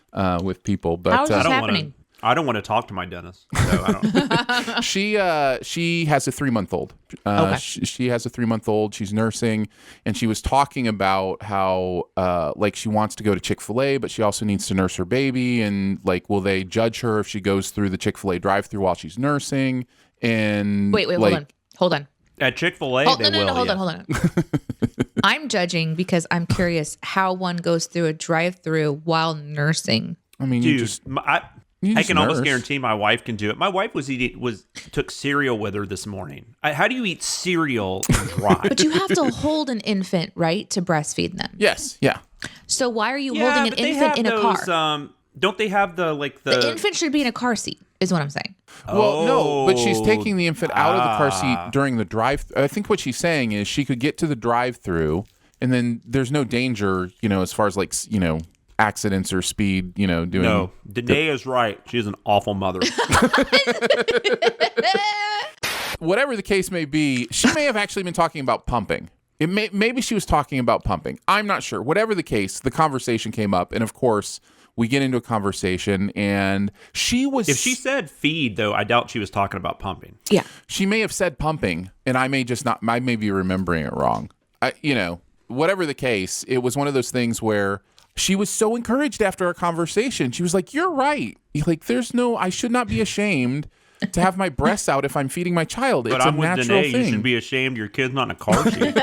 with people. But how is this happening? I don't want to talk to my dentist. So I don't. She has a 3-month-old. Okay. She has a 3-month-old. She's nursing, and she was talking about how like she wants to go to Chick-fil-A, but she also needs to nurse her baby, and like, will they judge her if she goes through the Chick-fil-A drive-through while she's nursing? And wait, like, hold on. At Chick-fil-A, they will. Hold on. I'm judging because I'm curious how one goes through a drive-through while nursing. I mean, Dude, I I can almost guarantee my wife can do it. My wife took cereal with her this morning. How do you eat cereal and drive? But you have to hold an infant, right, to breastfeed them. Yes, yeah. So why are you holding an infant in a car? Don't they have the infant should be in a car seat, is what I'm saying. Well, no, but she's taking the infant out of the car seat during the drive. I think what she's saying is she could get to the drive-through, and then there's no danger, as far as accidents or speed, doing. No, Danae is right. She's an awful mother. Whatever the case may be, she may have actually been talking about pumping. Maybe she was talking about pumping. I'm not sure. Whatever the case, the conversation came up, and of course, we get into a conversation, and she was. If she said feed, though, I doubt she was talking about pumping. Yeah, she may have said pumping, and I may just not. I may be remembering it wrong. Whatever the case, it was one of those things where she was so encouraged after our conversation. She was like, "You're right. I should not be ashamed to have my breasts out if I'm feeding my child. It's but I'm a with natural Danae. thing. You should be ashamed your kid's not in a car seat."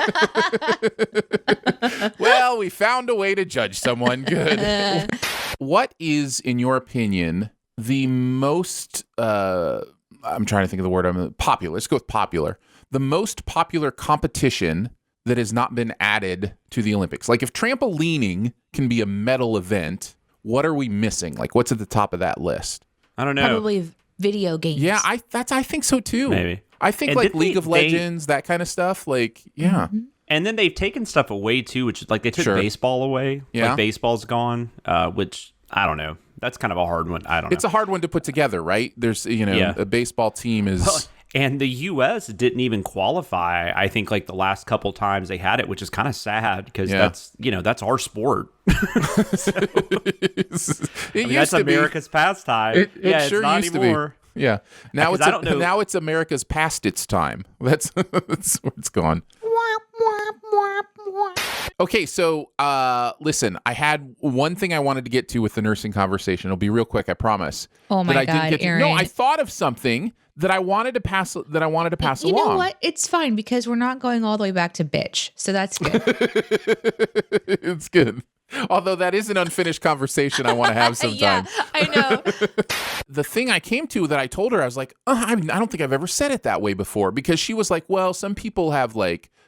Well, we found a way to judge someone. Good. What is, in your opinion, the most, I'm trying to think of the word, popular. Let's go with popular. The most popular competition that has not been added to the Olympics. Like if trampolining can be a medal event, what are we missing? What's at the top of that list? I don't know. Probably video games. Yeah, I think so too. Maybe. I think League of Legends, that kind of stuff. Yeah. Mm-hmm. And then they've taken stuff away too, which is they took baseball away. Yeah. Baseball's gone, which I don't know. That's kind of a hard one. I don't know. It's a hard one to put together, right? There's, a baseball team is. And the U.S. didn't even qualify. I think the last couple times they had it, which is kind of sad because that's our sport. That's America's pastime. It it's sure not used anymore. to be. Yeah. Now I don't know. Now it's America's past its time. That's where it's gone. Okay, so listen, I had one thing I wanted to get to with the nursing conversation. It'll be real quick, I promise. Oh my God, Aaron! No, I thought of something that I wanted to pass. Along. You know what? It's fine because we're not going all the way back to bitch, so that's good. It's good. Although that is an unfinished conversation I want to have sometime. Yeah, I know. The thing I came to that I told her, I was like, I don't think I've ever said it that way before, because she was like, well, some people have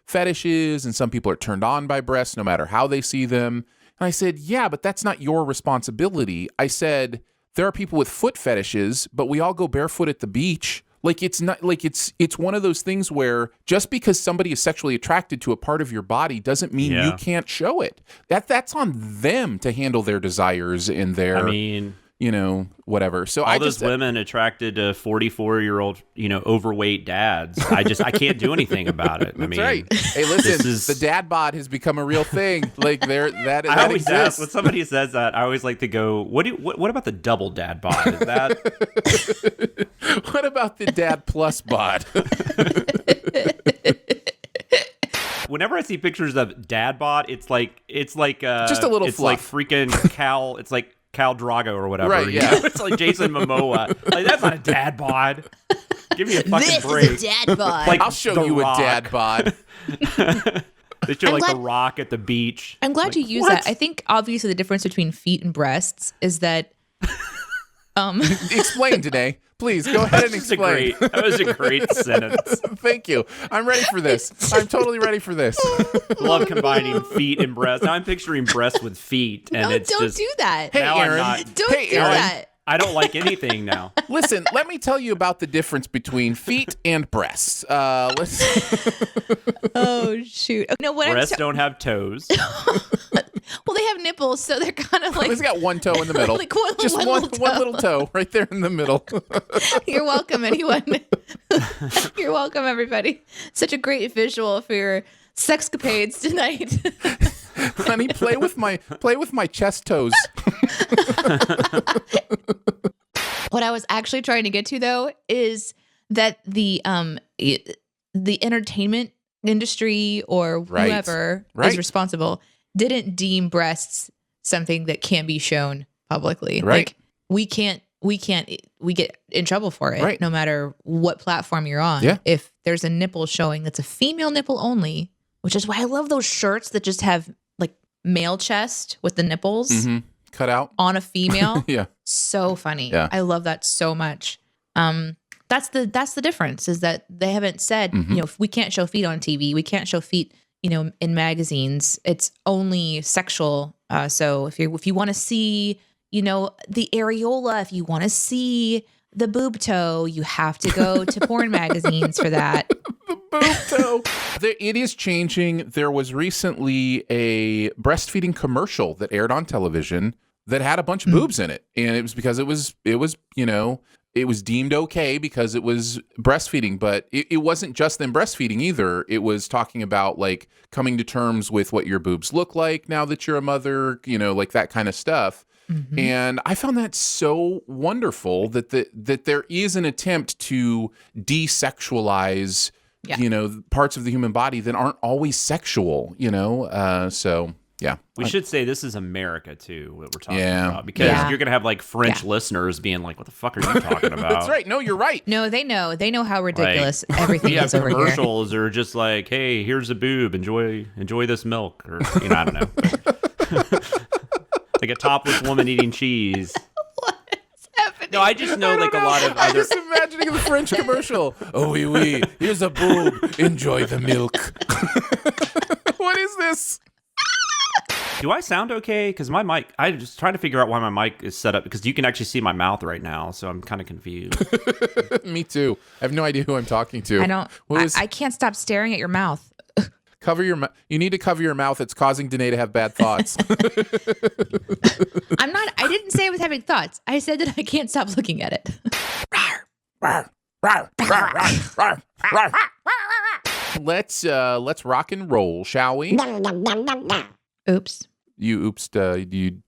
fetishes and some people are turned on by breasts no matter how they see them. And I said, yeah, but that's not your responsibility. I said, there are people with foot fetishes, but we all go barefoot at the beach. It's not it's one of those things where just because somebody is sexually attracted to a part of your body doesn't mean you can't show it. That's on them to handle their desires and their whatever. So all those women attracted to 44-year-old, overweight dads. I can't do anything about it. That's right. Hey, listen, the dad bod has become a real thing. That I always exists. ask, when somebody says that, I always like to go, what about the double dad bod? Is that what about the dad plus bod? Whenever I see pictures of dad bod, it's like just a little it's fluff. like freaking Cal, it's like Khal Drago or whatever. Right, yeah. It's like Jason Momoa. That's not a dad bod. Give me a fucking break. This is a dad bod. I'll show you a dad bod. They show The Rock at the beach. I'm glad you use that. I think obviously the difference between feet and breasts is that Explain today. Please go ahead and explain. That was a great sentence. Thank you. I'm ready for this. I'm totally ready for this. Love combining feet and breasts. Now I'm picturing breasts with feet, and don't do that. Hey, Aaron. Don't do that. I don't like anything now. Listen, let me tell you about the difference between feet and breasts. Let's. Oh shoot! No, breasts don't have toes. Well, they have nipples, so they're kind of like. He's got one toe in the middle. Just one little toe right there in the middle. You're welcome, anyone. You're welcome, everybody. Such a great visual for your sexcapades tonight. Honey, play with my chest toes. What I was actually trying to get to, though, is that the entertainment industry or whoever is responsible didn't deem breasts something that can be shown publicly. Right. We get in trouble for it, no matter what platform you're on. Yeah. If there's a nipple showing that's a female nipple only, which is why I love those shirts that just have like male chest with the nipples cut out on a female. Yeah. So funny. Yeah. I love that so much. That's the difference, is that they haven't said, you know, if we can't show feet on TV, we can't show feet, you know, in magazines. It's only sexual. So if you want to see, you know, the areola, if you want to see the boob toe, you have to go to porn magazines for that. The boob toe. It is changing. There was recently a breastfeeding commercial that aired on television that had a bunch of boobs in it, and it was because it was you know, it was deemed okay because it was breastfeeding, but it wasn't just them breastfeeding either. It was talking about like coming to terms with what your boobs look like now that you're a mother, you know, like that kind of stuff. And I found that so wonderful that that there is an attempt to desexualize, you know, parts of the human body that aren't always sexual, you know? So yeah. We should say this is America too, what we're talking about, because you're going to have like French listeners being like, what the fuck are you talking about? That's right. No, you're right. No, they know how ridiculous everything is over here. Commercials are just like, hey, here's a boob, enjoy this milk, or you know, I don't know. Like a topless woman eating cheese. What's happening? No, I just know like a lot of I'm other. just imagining the French commercial. Oh, oui, oui. Here's a boob. Enjoy the milk. What is this? Do I sound okay? Because my mic, I'm just trying to figure out why my mic is set up, because you can actually see my mouth right now, so I'm kind of confused. Me too. I have no idea who I'm talking to. I can't stop staring at your mouth. Cover your mouth. You need to cover your mouth. It's causing Danae to have bad thoughts. I didn't say I was having thoughts. I said that I can't stop looking at it. Let's rock and roll, shall we? Oops. You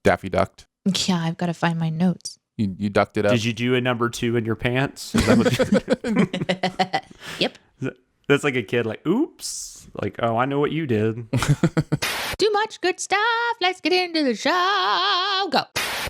Daffy ducked. Yeah, I've got to find my notes. You ducked it up. Did you do a number 2 in your pants? Is that what Yep. That's like a kid, like, oops. Like, oh, I know what you did. Too much good stuff. Let's get into the show. Go.